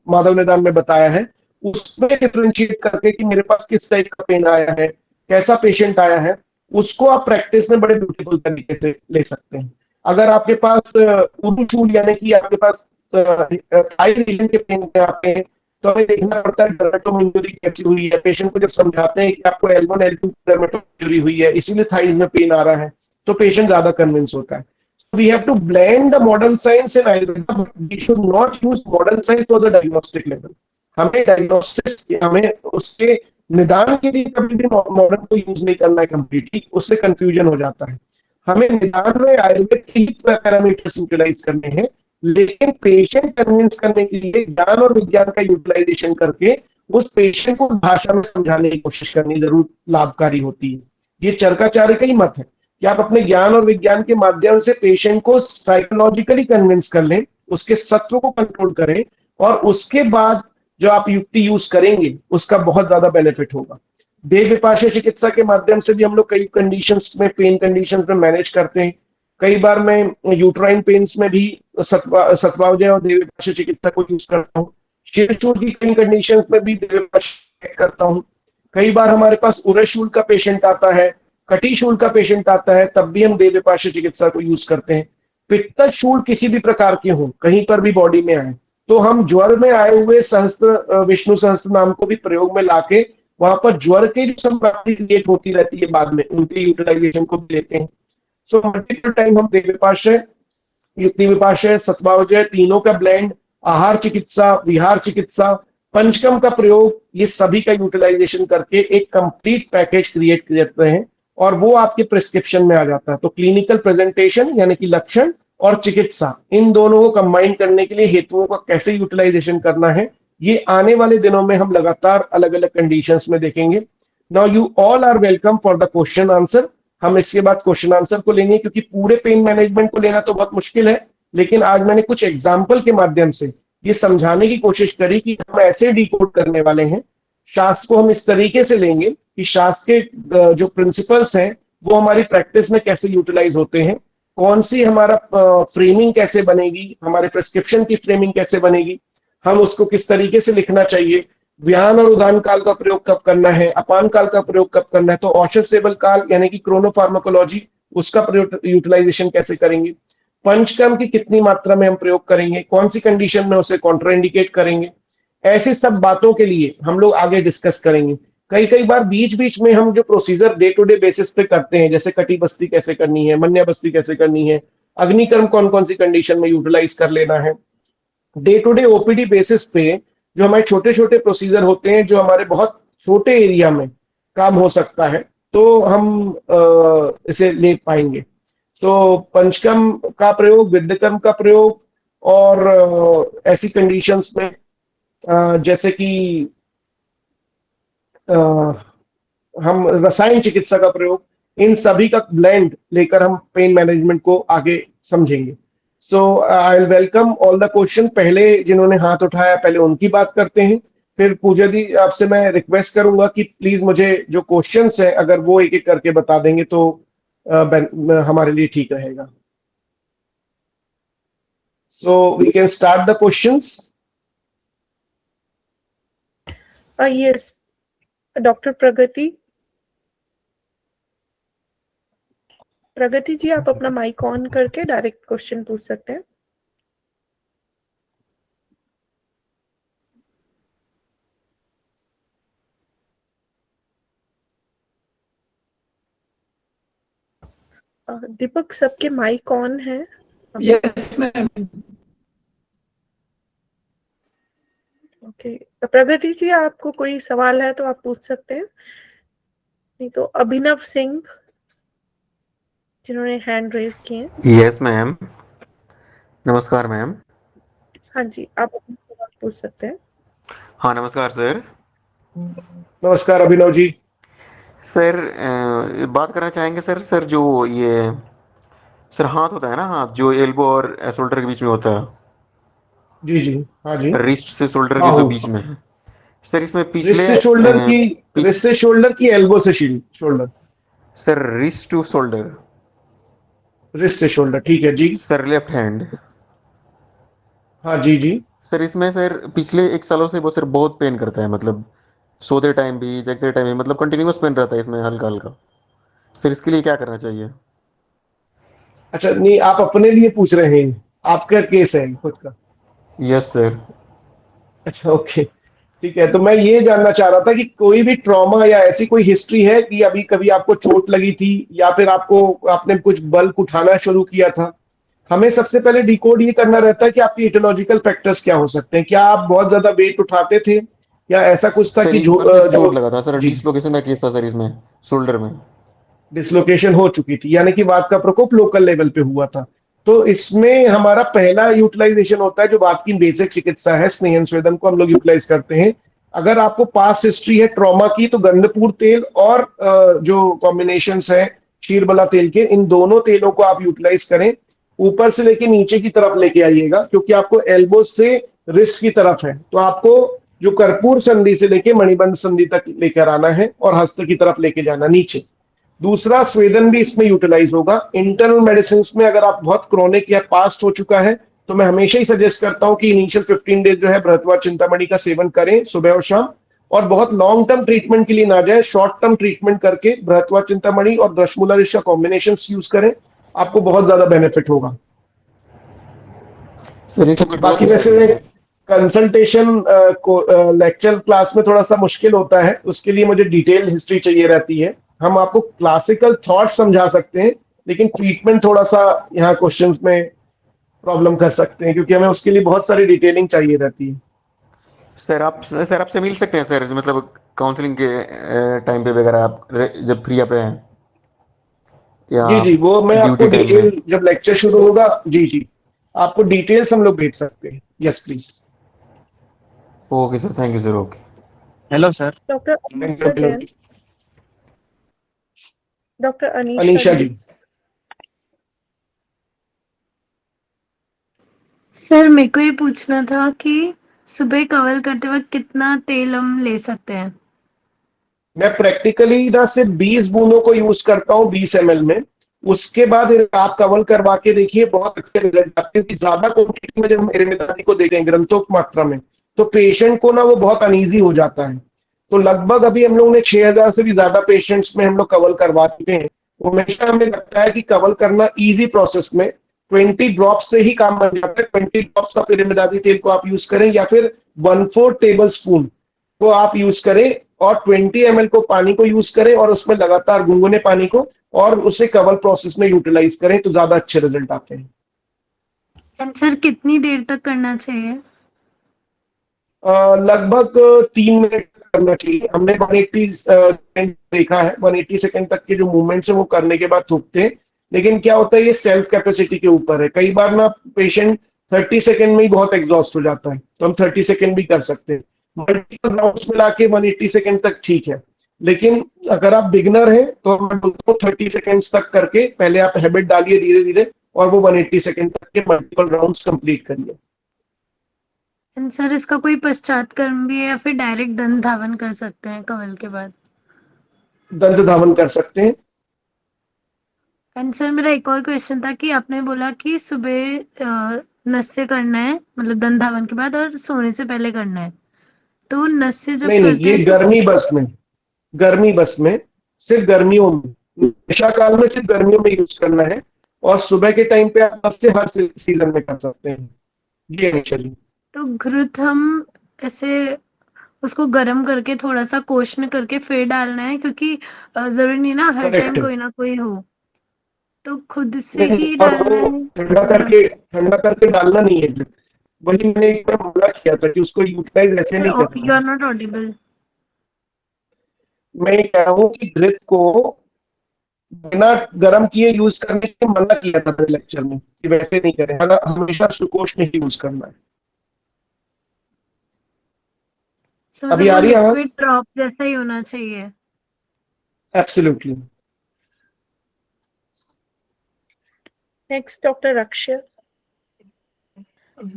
माधव निदान में बताया है, उसमें डिफ्रेंशिएट करके कि मेरे पास किस टाइप का पेन आया है, कैसा पेशेंट आया है, उसको आप प्रैक्टिस में बड़े ब्यूटीफुल तरीके से ले सकते हैं। अगर आपके पास उरुशूल यानी कि आपके पास थाई रीजन के पेन में आते हैं, तो हमें देखना पड़ता है डर्मेटोम इंजरी कैसी हुई है। पेशेंट को जब समझाते हैं कि आपको L1 L2 डर्मेटोम इंजरी हुई है, इसीलिए थाइज में पेन आ रहा है, तो पेशेंट ज्यादा कन्विंस होता है। We have to blend the modern science and Ayurveda, but we should not use modern science for the diagnostic level. हमें डायग्नोस्टिक्स, हमें उसके निदान के लिए कभी भी मॉडर्न को यूज नहीं करना है कंप्लीटली, उससे कंफ्यूजन हो जाता है। हमें निदान में आयुर्वेद के ही पैरामीटर्स यूटिलाइज करने हैं, लेकिन पेशेंट कन्विंस करने के लिए ज्ञान और विज्ञान का यूटिलाइजेशन करके उस पेशेंट को भाषा में समझाने की कोशिश करनी जरूर लाभकारी होती है। ये चरकाचार्य का ही मत है कि आप अपने ज्ञान और विज्ञान के माध्यम से पेशेंट को साइकोलॉजिकली कन्विंस कर लें, उसके सत्व को कंट्रोल करें, और उसके बाद जो आप युक्ति यूज करेंगे उसका बहुत ज्यादा बेनिफिट होगा। देह विपाशय चिकित्सा के माध्यम से भी हम लोग कई कंडीशंस में, पेन कंडीशंस में मैनेज करते हैं। कई बार मैं यूट्राइन पेन्स में भी सत्वावजय और देह विपाशय चिकित्सा को यूज करता हूँ। शिरचूर की कई कंडीशंस में भी देह विपाशय करता हूँ। कई बार हमारे पास उरशूल का पेशेंट आता है, कटिशूल का पेशेंट आता है, तब भी हम देव विपाशय चिकित्सा को यूज करते हैं। पित्त शूल किसी भी प्रकार के हो, कहीं पर भी बॉडी में आए, तो हम ज्वर में आए हुए सहस्त्र विष्णु सहस्त्र नाम को भी प्रयोग में लाके वहां पर ज्वर के जो संपत्ति क्रिएट होती रहती है बाद में, उनके यूटिलाइजेशन को भी लेते हैं। सो मल्टीपल टाइम हम देव विपाशय, युक्ति विपाशय, सत्वावजय, तीनों का ब्लेंड, आहार चिकित्सा, विहार चिकित्सा, पंचकम का प्रयोग, ये सभी का यूटिलाइजेशन करके एक कंप्लीट पैकेज क्रिएट करते हैं, और वो आपके प्रिस्क्रिप्शन में आ जाता है। तो क्लिनिकल प्रेजेंटेशन यानी कि लक्षण और चिकित्सा, इन दोनों को कंबाइन करने के लिए हेतुओं का कैसे यूटिलाइजेशन करना है, ये आने वाले दिनों में हम लगातार अलग अलग कंडीशंस में देखेंगे। Now you all are welcome for the question answer. हम इसके बाद क्वेश्चन आंसर को लेंगे, क्योंकि पूरे पेन मैनेजमेंट को लेना तो बहुत मुश्किल है, लेकिन आज मैंने कुछ एग्जाम्पल के माध्यम से ये समझाने की कोशिश करी कि हम ऐसे डिकोड करने वाले हैं। शास्त्र को हम इस तरीके से लेंगे कि शास्त्र के जो प्रिंसिपल्स हैं वो हमारी प्रैक्टिस में कैसे यूटिलाइज होते हैं, कौन सी हमारा फ्रेमिंग कैसे बनेगी, हमारे प्रिस्क्रिप्शन की फ्रेमिंग कैसे बनेगी, हम उसको किस तरीके से लिखना चाहिए, व्यान और उदान काल का प्रयोग कब करना है, अपान काल का प्रयोग कब करना है, तो औषध सेवन काल यानी कि क्रोनोफार्माकोलॉजी, उसका प्रयोग यूटिलाइजेशन कैसे करेंगे, पंचकर्म की कितनी मात्रा में हम प्रयोग करेंगे, कौन सी कंडीशन में उसे कॉन्ट्राइंडिकेट करेंगे, ऐसी सब बातों के लिए हम लोग आगे डिस्कस करेंगे। कई कई बार बीच बीच में हम जो procedure day to day basis पे करते हैं, जैसे कटी बस्ती कैसे करनी है, मन्या बस्ती कैसे करनी है, अग्निकर्म कौन कौन सी कंडीशन में यूटिलाइज कर लेना है, day to day OPD basis पे जो हमारे छोटे छोटे प्रोसीजर होते हैं जो हमारे बहुत छोटे एरिया में काम हो सकता है, तो हम इसे ले पाएंगे। तो पंचकर्म का प्रयोग, विद्यकर्म का प्रयोग, और ऐसी कंडीशंस में जैसे कि हम रसायन चिकित्सा का प्रयोग, इन सभी का ब्लेंड लेकर हम पेन मैनेजमेंट को आगे समझेंगे। So I will welcome all the question. पहले जिन्होंने हाथ उठाया पहले उनकी बात करते हैं, फिर पूजा दी आपसे मैं रिक्वेस्ट करूंगा कि प्लीज मुझे जो क्वेश्चंस हैं अगर वो एक एक करके बता देंगे तो हमारे लिए ठीक रहेगा। So we can start the questions. Yes, doctor Pragati. Pragati ji, आप अपना माइक ऑन करके डायरेक्ट क्वेश्चन पूछ सकते हैं। दीपक, सबके माइक ऑन है? Yes ma'am. Okay, Pragati ji, आपको कोई सवाल है तो आप पूछ सकते हैं, नहीं तो अभिनव सिंह जिन्होंने हैंड रेज किए हैं। यस मैम, नमस्कार मैम। हाँ जी, आप अपना सवाल पूछ सकते हैं। हाँ नमस्कार सर। नमस्कार अभिनव जी। सर बात करना चाहेंगे सर जो ये सर हाथ होता है ना, हाथ जो एल्बो और शोल्डर के बीच में होता है, जी जी, हाँ जी, रिस्ट से शोल्डर के जो बाहु, बीच में है सर, इसमें रिस्ट पिछले से शोल्डर की एल्बो से shoulder, sir wrist to shoulder, wrist से शोल्डर, ठीक है जी। Sir left hand. हाँ जी जी। सर इसमें सर पिछले 1 सालों से वो सर बहुत पेन करता है, मतलब सोते टाइम भी, जगते टाइम भी, मतलब कंटिन्यूअस पेन रहता है इसमें हल्का हल्का। सर इसके लिए क्या करना चाहिए? अच्छा, नहीं आप अपने लिए पूछ रहे हैं, आपका केस है खुद का? Yes sir. अच्छा, ओके, ठीक है। तो मैं ये जानना चाह रहा था कि कोई भी ट्रॉमा या ऐसी कोई हिस्ट्री है कि अभी कभी आपको चोट लगी थी, या फिर आपने कुछ बल्क उठाना शुरू किया था? हमें सबसे पहले डिकोड ये करना रहता है कि आपके इटोलॉजिकल फैक्टर्स क्या हो सकते हैं। क्या आप बहुत ज्यादा वेट उठाते थे, या ऐसा कुछ था सर कि एक बार सर जो चोट लगा था सर, जी, डिसलोकेशन का केस था सर इसमें, शोल्डर में। डिसलोकेशन हो चुकी थी, यानी कि वात का प्रकोप लोकल लेवल पे हुआ था। तो इसमें हमारा पहला यूटिलाइजेशन होता है, जो वात की बेसिक चिकित्सा है, स्नेहन स्वेदन को हम लोग यूटिलाइज करते हैं। अगर आपको पास हिस्ट्री है ट्रॉमा की, तो गंधपूर तेल और जो कॉम्बिनेशन है क्षीरबला तेल के, इन दोनों तेलों को आप यूटिलाइज करें। ऊपर से लेके नीचे की तरफ लेके आइएगा, क्योंकि आपको एल्बो से रिस्ट की तरफ है, तो आपको जो कर्पूर संधि से लेके मणिबंध संधि तक लेकर आना है और हस्त की तरफ लेके जाना नीचे। दूसरा, स्वेदन भी इसमें यूटिलाइज होगा। इंटरनल मेडिसिन में अगर आप बहुत क्रोनिक या पास्ट हो चुका है, तो मैं हमेशा ही सजेस्ट करता हूं कि इनिशियल 15 डेज जो है बृहत्वा चिंतामणि का सेवन करें सुबह और शाम। और बहुत लॉन्ग टर्म ट्रीटमेंट के लिए ना जाए, शॉर्ट टर्म ट्रीटमेंट करके बृहत्वा चिंतामणि और दशमूला का कॉम्बिनेशन यूज करें, आपको बहुत ज्यादा बेनिफिट होगा। सर एक कोई बाकी डोज है वैसे सर? कंसल्टेशन को लेक्चर क्लास में थोड़ा सा मुश्किल होता है, उसके लिए मुझे डिटेल हिस्ट्री चाहिए रहती है। हम आपको क्लासिकल थॉट समझा सकते हैं, लेकिन ट्रीटमेंट थोड़ा सा यहाँ क्वेश्चंस में प्रॉब्लम कर सकते हैं, क्योंकि हमें उसके लिए बहुत सारी डिटेलिंग चाहिए रहती है। सर आपसे मिल सकते हैं सर, मतलब काउंसलिंग के टाइम पे वगैरह, आप जब फ्री आप हैं, या जी जी, वो मैं आपको ड्यूटी टाइम में? डिटेल जब लेक्चर शुरू होगा, जी जी, आपको डिटेल्स हम लोग भेज सकते हैं। Yes please. Okay sir, thank you sir, okay. Hello sir. Doctor thank you Anisha Jain, doctor Anisha Anisha ji. जी। सर मेरे को ये पूछना था कि सुबह कवर करते वक्त कितना तेल हम ले सकते हैं? मैं प्रैक्टिकली ना सिर्फ 20 बूंदों को यूज करता हूँ 20 ml में। उसके बाद आप कवर करवा के देखिए, बहुत अच्छे रिजल्ट आते हैं। ज्यादा क्वांटिटी में जब हम एरेमेदादी को देते हैं ग्रंथोक मात्रा में, तो पेशेंट को ना वो बहुत अनईजी हो जाता है। तो लगभग अभी हम लोग ने 6000 से भी ज्यादा पेशेंट्स में हम लोग कवर करवा चुके हैं। तो हमेशा हमें लगता है कि कवर करना इजी प्रोसेस में 20 ड्रॉप से ही काम बन जाता है। 20 ड्रॉप्स ऑफ एरेमेदादी तेल को आप यूज करें, या फिर 1/4 टेबल स्पून को आप यूज करें, और 20 ml को पानी को यूज करें, और उसमें लगातार गुनगुने पानी को, और उसे कवर प्रोसेस में यूटिलाइज करें, तो ज्यादा अच्छे रिजल्ट आते हैं। एंड सर कितनी देर तक करना चाहिए? लगभग 3 मिनट करना चाहिए। हमने 180 सेकेंड देखा है, 180 सेकेंड तक के जो मूवमेंट्स है वो करने के बाद थूकते हैं। लेकिन क्या होता है, ये सेल्फ कैपेसिटी के ऊपर है। कई बार ना पेशेंट 30 सेकेंड में ही बहुत एग्जॉस्ट हो जाता है, तो हम 30 सेकेंड भी कर सकते हैं। मल्टीपल राउंड्स मिला के 180 सेकेंड तक ठीक है। लेकिन अगर आप बिगनर हैं, तो मैं बोलता हूँ 30 सेकेंड्स तक करके पहले आप हैबिट डालिए धीरे धीरे, और वो 180 सेकेंड तक के मल्टीपल राउंड्स कंप्लीट करिए। एंड सर इसका कोई पश्चात कर्म भी है या फिर डायरेक्ट दंत धावन कर सकते हैं कवल के बाद? दंत धावन कर सकते हैं। एंड सर मेरा एक और क्वेश्चन था कि आपने बोला कि सुबह नस से करना है, मतलब दंत धावन के बाद, और सोने से पहले करना है। तो नस से जब नहीं नहीं, करते ये हैं तो गर्मी बस में, सिर्फ गर्मियों में, वर्षा काल में सिर्फ गर्मियों में यूज करना है। और सुबह के टाइम पे आप बस से हर सीजन में कर सकते हैं। जी एक्चुअली तो घृत हम ऐसे उसको गर्म करके थोड़ा सा कोष्ण करके फिर डालना है, क्योंकि जरूरी नहीं ना हर करेक्ट टाइम है। कोई ना कोई हो, तो खुद से नहीं, ही और डालना वो है। ठंडा करके डालना नहीं है। वही मैंने एक बार मना किया था कि उसको यूटिलाइज ऐसे नहीं सर करना यू आर है। Not Audible. मैं ये कह रहा हूँ कि घृत को बिना गर्म किए यूज करने के मना किया था मेरे लेक्चर में, कि वैसे नहीं करें, हमेशा सुकोष्ण ही यूज करना है। अभी मतलब आ वो रही है आवाज? लिक्विड ड्रॉप जैसा ही होना चाहिए। Absolutely. Next doctor Akshay.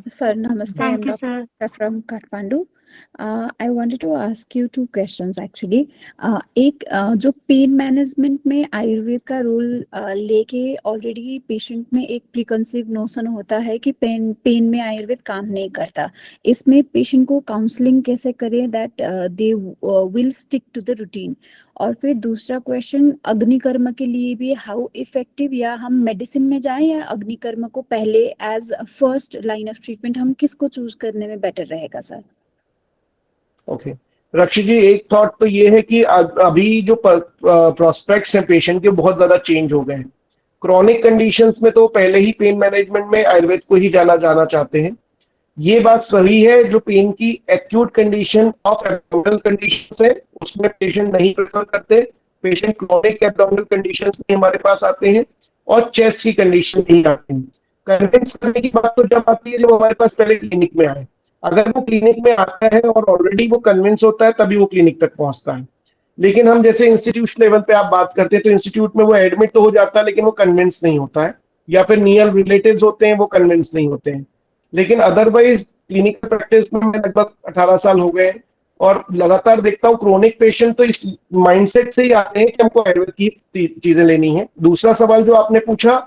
Sir, namaste. Thank I'm you sir. Dr. from Kathmandu. I wanted to ask you two questions actually. एक जो पेन मैनेजमेंट में आयुर्वेद का रोल लेके ऑलरेडी पेशेंट में एक प्रीकंसीव नोशन होता है कि पेन में आयुर्वेद काम नहीं करता, इसमें पेशेंट को काउंसलिंग कैसे करें that they will stick to the routine. और फिर दूसरा क्वेश्चन अग्निकर्म के लिए भी हाउ इफेक्टिव, या हम मेडिसिन में जाएं या अग्निकर्म को पहले as first line of treatment हम किसको चूज करने में बेटर रहेगा सर? ओके रक्षी जी, एक थॉट तो ये है कि अभी जो प्रोस्पेक्ट्स हैं पेशेंट के बहुत ज्यादा चेंज हो गए हैं। क्रॉनिक कंडीशंस में तो पहले ही पेन मैनेजमेंट में आयुर्वेद को ही जाना चाहते हैं। ये बात सही है, जो पेन की acute condition of abdominal conditions है उसमें पेशेंट नहीं प्रेफर करते। पेशेंट क्रॉनिक एब्डोमिनल कंडीशंस में हमारे पास आते हैं और चेस्ट की कंडीशन नहीं आते हैं। कन्विंस करने की बात तो जब आती है जब हमारे पास पहले क्लिनिक में आए। अगर वो क्लिनिक में आता है और ऑलरेडी वो कन्विंस होता है तभी वो क्लिनिक तक पहुंचता है। लेकिन हम जैसे इंस्टीट्यूट लेवल पे आप बात करते हैं तो इंस्टीट्यूट में वो एडमिट तो हो जाता है लेकिन वो कन्विंस नहीं होता है, या फिर नियर रिलेटिव्स होते हैं वो कन्विंस नहीं होते हैं। लेकिन अदरवाइज क्लिनिकल प्रैक्टिस में लगभग 18 साल हो गए और लगातार देखता हूँ क्रोनिक पेशेंट तो इस माइंडसेट से ही आते हैं कि हमको आयुर्वेद की चीजें लेनी है। दूसरा सवाल जो आपने पूछा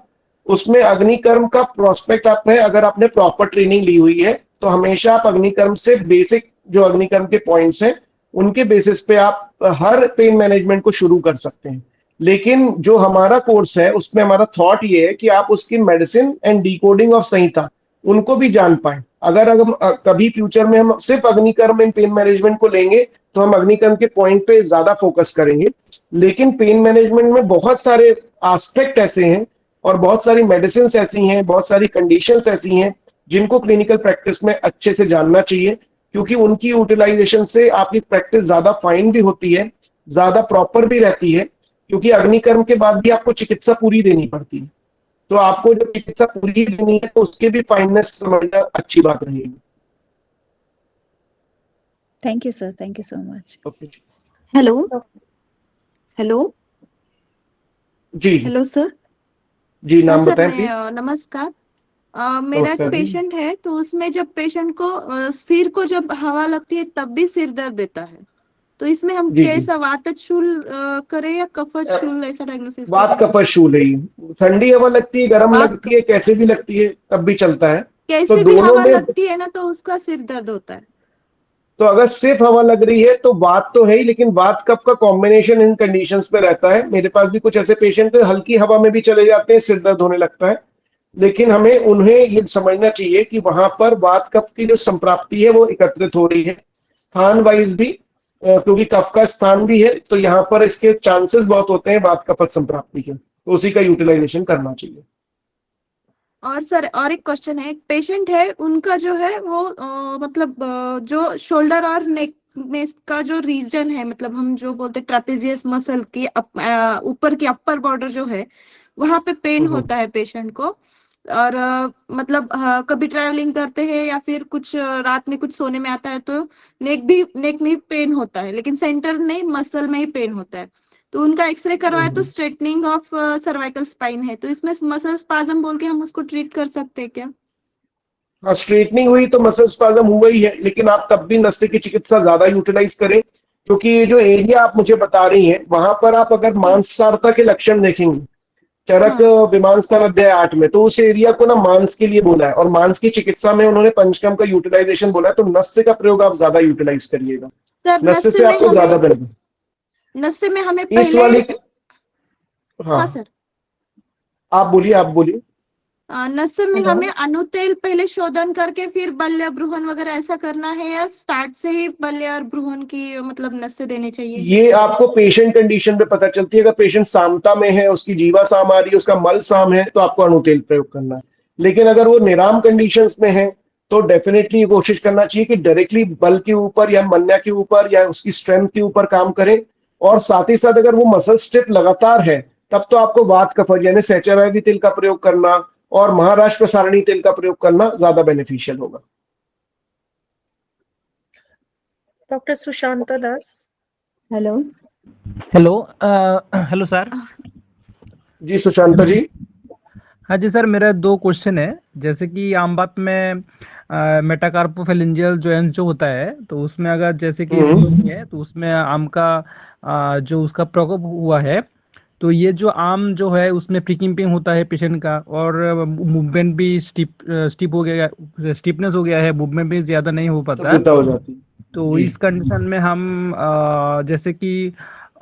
उसमें अग्निकर्म का प्रोस्पेक्ट आप है, अगर आपने प्रॉपर ट्रेनिंग ली हुई है तो हमेशा आप अग्निकर्म से बेसिक जो अग्निकर्म के पॉइंट्स हैं उनके बेसिस पे आप हर पेन मैनेजमेंट को शुरू कर सकते हैं। लेकिन जो हमारा कोर्स है उसमें हमारा थॉट ये है कि आप उसकी मेडिसिन एंड डिकोडिंग ऑफ संहिता उनको भी जान पाए। अगर हम कभी फ्यूचर में हम सिर्फ अग्निकर्म एंड पेन मैनेजमेंट को लेंगे तो हम अग्निकर्म के पॉइंट पे ज्यादा फोकस करेंगे। लेकिन पेन मैनेजमेंट में बहुत सारे एस्पेक्ट ऐसे हैं और बहुत सारी मेडिसिन ऐसी हैं, बहुत सारी कंडीशंस ऐसी हैं जिनको क्लिनिकल प्रैक्टिस में अच्छे से जानना चाहिए, क्योंकि उनकी यूटिलाइजेशन से आपकी प्रैक्टिस ज्यादा फाइन भी होती है, ज्यादा प्रॉपर भी रहती है। क्योंकि अग्निकर्म के बाद भी आपको चिकित्सा पूरी देनी पड़ती है, तो आपको जब चिकित्सा पूरी देनी है तो उसके भी फाइननेस समझना अच्छी बात रहेगी। Thank you sir, thank you so much. Okay hello hello जी हेलो सर। जी, नाम सर बताएं प्लीज। नमस्कार। मेरा एक नमस्कार जी। पेशेंट है तो उसमें जब पेशेंट को सिर को जब हवा लगती है तब भी सिर दर्द देता है, तो इसमें हम जी जी, कैसा वातशूल करें या कफशूल ऐसा डायग्नोसिस वात करें? कफशूल है ये। ठंडी हवा लगती है, गर्म वात लगती है, कैसे भी लगती है तब भी चलता है। तो कैसे भी दोनों हवा में, लगती है ना तो उसका सिर दर्द होता है। तो अगर सिर्फ हवा लग रही है तो वात तो है ही, लेकिन वात कफ का कॉम्बिनेशन इन कंडीशंस पे रहता है। मेरे पास भी कुछ ऐसे पेशेंट हल्की हवा में भी चले जाते हैं, सिर दर्द होने लगता है। लेकिन हमें उन्हें ये समझना चाहिए कि वहां पर वात कफ की जो संप्राप्ति है वो एकत्रित हो रही है, स्थान वाइज भी, क्योंकि कफ का स्थान भी है तो यहाँ पर इसके चांसेस बहुत होते हैं वात कफ संप्राप्ति के, तो उसी का यूटिलाइजेशन करना चाहिए। और सर और एक क्वेश्चन है, एक पेशेंट है उनका जो है वो मतलब जो शोल्डर और नेक में का जो रीजन है, मतलब हम जो बोलते हैं ट्रापेजियस मसल की ऊपर की अपर बॉर्डर जो है वहां पे पेन होता है पेशेंट को। और मतलब कभी ट्रैवलिंग करते हैं या फिर कुछ रात में कुछ सोने में आता है तो नेक में पेन होता है, लेकिन सेंटर नहीं मसल में ही पेन होता है। तो उनका एक्सरे करवाया तो स्ट्रेटनिंग ऑफ सर्वाइकल स्पाइन है, तो इसमें मसल स्पाज्म बोल के हम उसको ट्रीट कर सकते हैं क्या? हाँ, स्ट्रेटनिंग हुई तो मसल स्पाज्म हुआ ही है, लेकिन आप तब भी नस्य की चिकित्सा ज्यादा यूटिलाइज करें, क्योंकि ये जो एरिया आप मुझे बता रही हैं वहां पर आप अगर मांससारता के लक्षण देखेंगे चरक विमान स्थान अध्याय 8 में, तो उस एरिया को ना मांस के लिए बोला है और मांस की चिकित्सा में उन्होंने पंचकर्म का यूटिलाइजेशन बोला है। तो नस्य का प्रयोग आप ज्यादा यूटिलाइज करिएगा, सर नस्य से आपको ज्यादा बेनिफिट। नस्य में हमें इस पहले वाली, हाँ हाँ सर, आप बोलिए, आप बोलिए। नस्य में हमें अनुतेल पहले शोधन करके फिर बल्य ब्रूहन वगैरह ऐसा करना है, या स्टार्ट से ही बल्य और ब्रूहन की मतलब नस्य देने चाहिए? ये आपको पेशेंट कंडीशन पे पता चलती है। अगर पेशेंट सामता में है, उसकी जीवा साम आ रही है, उसका मल साम है, तो आपको अनुतेल प्रयोग करना है। लेकिन अगर वो निराम कंडीशंस में है तो डेफिनेटली कोशिश करना चाहिए कि डायरेक्टली बल के ऊपर या मन्या के ऊपर या उसकी स्ट्रेंथ के ऊपर काम करें। और साथ ही साथ अगर वो मसल स्टिफ लगातार है तब तो आपको वात कफज यानी सहचरादि तेल का प्रयोग करना और महाराष्ट्र प्रसारणी तेल का प्रयोग करना ज्यादा बेनिफिशियल होगा। Doctor Sushanta Das. Hello hello hello sir. जी सुशांता जी। हाँ जी सर, मेरा 2 क्वेश्चन है। जैसे कि आम बात में मेटाकार्पोफेलेंजियल जॉइंट जो होता है, तो उसमें अगर जैसे कि swelling है तो उसमें आम का जो उसका प्रकोप हुआ है, तो ये जो आम जो है उसमें प्रिकिम्पिंग होता है पेशेंट का, और मूवमेंट भी स्टिप हो गया, स्टिफनेस हो गया है, मूवमेंट भी ज़्यादा नहीं हो पाता है। सभ्यता हो जाती है। तो जी। इस कंडीशन में हम जैसे कि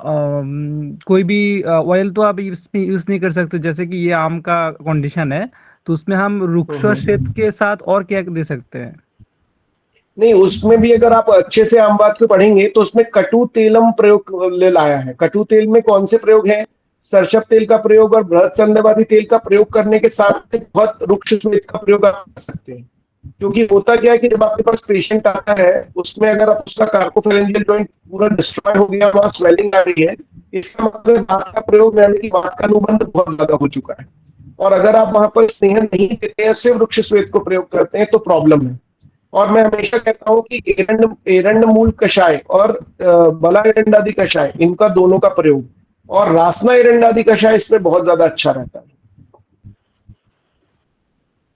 कोई भी ऑयल तो आप इसमें यूज़ नहीं कर सकते, जैसे कि ये आम का कंडीशन है, तो उसमें हम रुक्षोषेप के साथ और क्या दे सकते हैं? नहीं, उसमें भी अगर आप अच्छे से आम बात को पढ़ेंगे तो उसमें कटु तेलम प्रयोग ले लाया है। कटु तेल में कौन से प्रयोग हैं? सरसप तेल का प्रयोग और बृहत्संध्यवादी तेल का प्रयोग करने के साथ बहुत रुक्ष श्वेत का प्रयोग आप कर सकते हैं। क्योंकि होता क्या है कि जब आपके पास पेशेंट आता है, उसमें अगर आप उसका कार्पोफेरेंजियल जॉइंट पूरा डिस्ट्रॉय हो गया, वहां स्वेलिंग आ रही है, इसका मतलब वात का प्रयोग यानी कि वात का अनुबंध बहुत ज्यादा हो चुका है। और अगर आप वहां पर स्नेह नहीं देते हैं, सिर्फ वृक्ष श्वेत को प्रयोग करते हैं, तो प्रॉब्लम है। और मैं हमेशा कहता हूं कि एरंड मूल कषाय और बला एरंडादि कषाय, इनका दोनों का प्रयोग, और रासना एरंडादि कषाय इसमें बहुत ज्यादा अच्छा रहता है।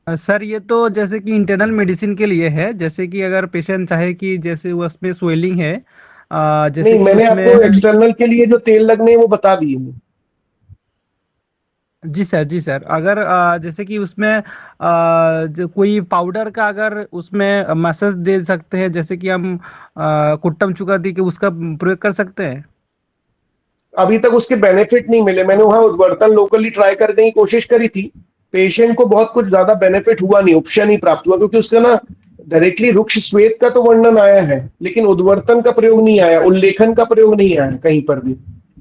सर ये तो जैसे कि इंटरनल मेडिसिन के लिए है, जैसे कि अगर पेशेंट चाहे कि जैसे उसमें स्वेलिंग है, जैसे नहीं, कि मैंने उसमें आपको एक्सटर्नल के लिए जो तेल लगने हैं वो बता दिए हैं। जी सर, जी सर। अगर जैसे कि उसमें जो कोई पाउडर का अगर उसमें मैसेज दे सकते हैं, जैसे कि हम कुट्टम चुकाती के उसका प्रयोग कर सकते हैं? अभी तक उसके बेनिफिट नहीं मिले। मैंने वहां उद्वर्तन लोकली ट्राई करने की कोशिश करी थी, पेशेंट को बहुत कुछ ज्यादा बेनिफिट हुआ नहीं, उपशम नहीं प्राप्त हुआ, क्योंकि उसका ना डायरेक्टली रुक्ष श्वेत का तो वर्णन आया है, लेकिन उद्वर्तन का प्रयोग नहीं आया, उल्लेखन का प्रयोग नहीं आया कहीं पर भी।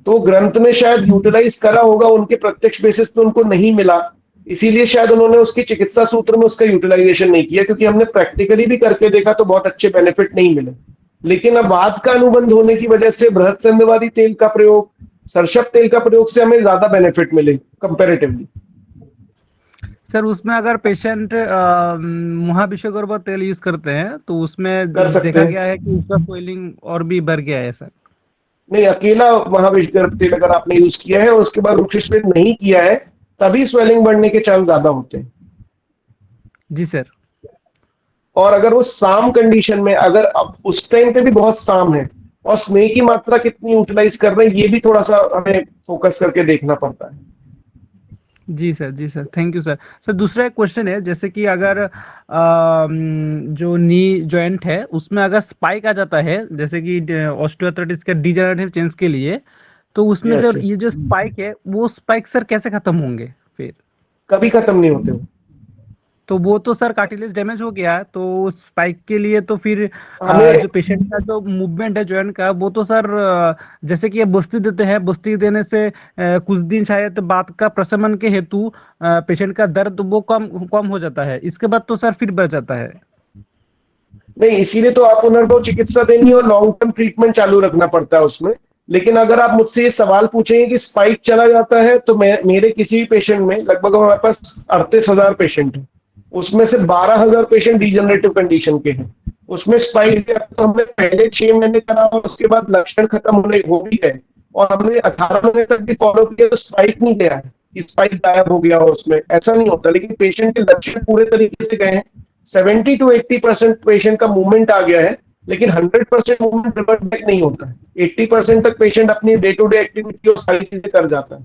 तो ग्रंथ ने शायद यूटिलाइज करा होगा, उनके प्रत्यक्ष बेसिस पे उनको नहीं मिला, इसीलिए शायद उन्होंने उसकी चिकित्सा सूत्र में उसका यूटिलाइजेशन नहीं किया। क्योंकि हमने प्रैक्टिकली भी करके देखा तो बहुत अच्छे बेनिफिट नहीं मिले। लेकिन अब वात का अनुबंध होने की वजह से बृहत्संध्यवादी तेल का प्रयोग, सरसप तेल का प्रयोग से हमें ज्यादा बेनिफिट मिले कंपैरेटिवली। सर उसमें अगर पेशेंट महाभिषेक तेल यूज करते हैं तो उसमें कर सकते देखा हैं। गया है कि उसका स्वेलिंग और भी बढ़ गया है सर। नहीं, अकेला महाविषगर्भ तेल अगर आपने यूज किया है और उसके बाद वृक्ष श्वेत नहीं किया है, तभी स्वेलिंग बढ़ने के चांस ज्यादा होते हैं। जी सर। और अगर वो साम कंडीशन में, अगर अब उस टाइम पे भी बहुत साम है, और स्नेह की मात्रा कितनी यूटिलाइज कर रहे हैं, ये भी थोड़ा सा हमें फोकस करके देखना पड़ता है। जी सर, जी sir, thank you sir. Sir दूसरा एक क्वेश्चन है, जैसे कि अगर जो नी जॉइंट है उसमें अगर स्पाइक आ जाता है, जैसे कि ऑस्टियोआर्थराइटिस का डिजेनरेटिव चेंज के लिए, तो उसमें यस, जो ये यस, जो स्पाइक है वो स्पाइक सर कैसे खत्म होंगे फिर? कभी खत्म नहीं होते वो। तो वो तो सर कार्टिलेज डैमेज हो गया है, तो स्पाइक के लिए तो फिर हमें जो पेशेंट का जो मूवमेंट है जॉइंट का, वो तो सर जैसे कि ये बस्ती देते हैं, बस्ती देने से कुछ दिन शायद बात का प्रशमन के हेतु पेशेंट का दर्द वो कम कम हो जाता है, इसके बाद तो सर फिर बढ़ जाता है। नहीं, इसीलिए तो आप पुनर्भव चिकित्सा देनी और लॉन्ग टर्म ट्रीटमेंट चालू रखना पड़ता है उसमें। लेकिन अगर आप मुझसे ये सवाल पूछेंगे कि स्पाइक चला जाता है, तो मेरे किसी भी पेशेंट में, लगभग हमारे पास 38,000 पेशेंट है, उसमें से 12,000 पेशेंट डिजेनरेटिव कंडीशन के हैं। उसमें स्पाइक तो हमने पहले 6 महीने करा और उसके बाद लक्षण खत्म होने हो भी गए, और हमने 18 महीने तक भी फॉलो किया, तो स्पाइक नहीं गया है कि स्पाइक गायब हो गया हो, उसमें ऐसा नहीं होता। लेकिन पेशेंट के लक्षण पूरे तरीके से गए हैं, 70 to 80% पेशेंट का मूवमेंट आ गया है, लेकिन 100% मूवमेंट रिवर्ट बैक नहीं होता है। 80% तक पेशेंट अपनी डे टू डे एक्टिविटी और सारी चीजें कर जाता है।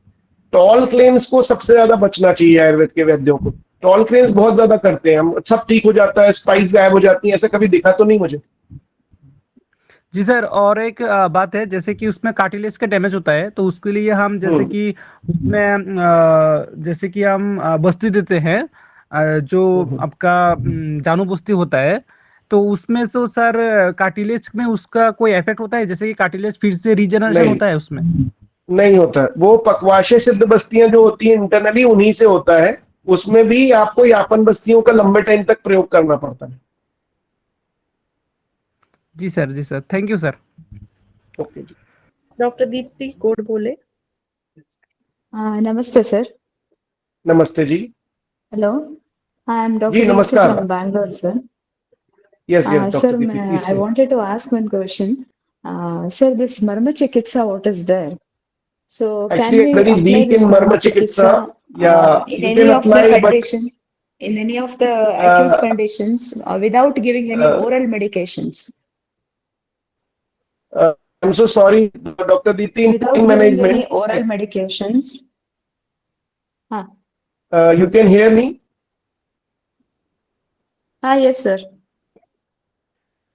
टॉल क्लेम्स को सबसे ज्यादा बचना चाहिए आयुर्वेद के वैद्यों को। टॉल क्लेम्स बहुत ज्यादा करते हैं, हम सब ठीक हो जाता है, स्पाइक्स गायब हो जाती हैं, ऐसा कभी दिखा तो नहीं मुझे। जी सर, और एक बात है, जैसे कि उसमें कार्टिलेज का डैमेज होता है, तो उसके लिए हम जैसे कि उसमें जैसे कि हम बस्ती देते हैं, जो आपका जानू बस्ती होता है, तो उसमें तो सर कार्टिलेज में उसका कोई इफेक्ट होता है, जैसे कि कार्टिलेज फिर से रीजनरेशन नहीं, होता है उसमें? नहीं होता है। वो पक्वाशय सिद्ध बस्तियां जो होती हैं इंटरनली, उन्हीं से होता है। उसमें भी आपको यापन बस्तियों का लंबे टाइम तक प्रयोग करना पड़ता है। जी सर, जी sir, thank you sir. Okay जी। डॉक्टर दीप्ति कोड बोले। नमस्ते सर। नमस्ते जी। हेलो, आई एम जी डॉक्टर दीप्ति नमस्कार। From Bangalore sir. Yes yes Sir, doctor Deepti, please I say. wanted to ask one question. Sir, this Marma Chikitsa, what is there? So, can Actually, we I'm very apply weak this in Marma Marma Chikitsa. Chikitsa Yeah, in you any can of the apply, but condition? in any of the acute Uh, conditions without giving any uh, oral medications. I'm so sorry, Dr. Diti, in Without pain giving any management, oral medications. Ah, you can hear me? yes, sir.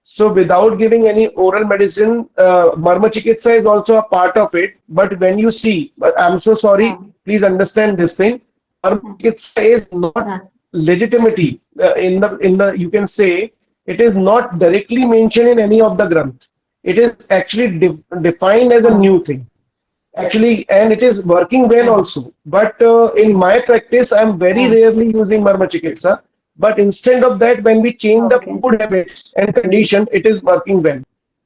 So without giving any oral medicine, Marma Chikitsa is also a part of it. But when you see, but I'm so Ah, sorry, please understand this thing. Marma ah, Chikitsa is not ah. legitimacy in the you can say it is not directly mentioned in any of the granth. It is actually defined as a Ah, new thing. Actually, and it is working well ah. also. But in my practice, I'm very Ah, rarely using Marma Chikitsa. But instead of that, when we change the okay. food habits and condition, it is working well.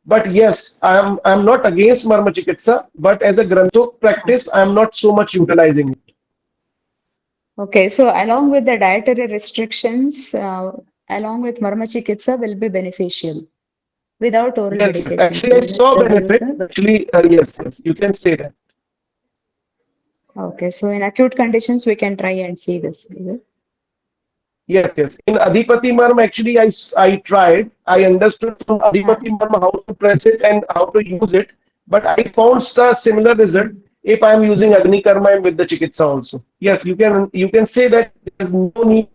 But yes, I'm not against Marma Chikitsa, but as a Granthok Ah, practice, I'm not so much utilizing it. okay, so along with the dietary restrictions, along with Marma Chikitsa will be beneficial without oral Yes, medications. actually, I Is that saw the view, benefit. sir? Actually, yes, yes, you can say that. Okay, so in acute conditions, we can try and see this. Is it? Yes, yes. In Adhipati Marm, actually, I tried. I understood from Ah, Adhipati Marm how to press it and how to use it. But I found a similar result if I am using Agni Karma and with the Chikitsa also. Yes, you can say that there's no need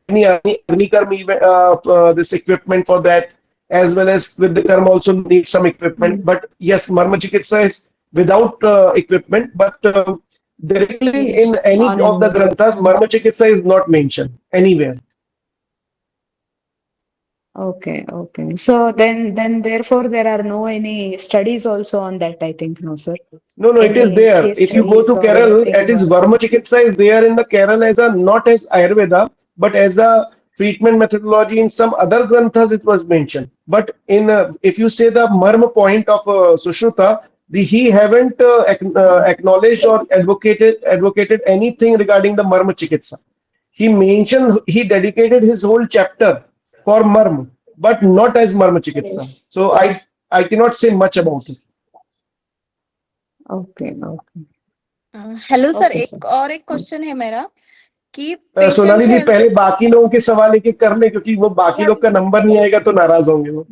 any Agni Karma this equipment for that, as well as with the Karma also need some equipment. mm, But yes, Marma Chikitsa is without equipment, but directly in yes, any on of the invoice. granthas, Marma Chikitsa is not mentioned anywhere. Okay, okay. So then therefore there are no any studies also on that, I think, no, sir. No, no, it is Any there. case If you go studies to or Kerala, anything it is or Varma Chikitsa is there in the Kerala as a not as Ayurveda, but as a treatment methodology in some other granthas it was mentioned. But in if you say the marma point of Sushruta, he haven't acknowledged or advocated anything regarding the marma chikitsa. He mentioned he dedicated his whole chapter for marma, but not as marma chikitsa. yes, So I cannot say much about it. yes. Okay, okay. Hello sir, Okay, sir. एक और एक क्वेश्चन है मेरा कि सोनाली पेशेंट जी है पहले बाकी लोगों के सवाल एक एक कर ले क्योंकि वो बाकी लोग का नंबर नहीं आएगा तो नाराज होंगे वो.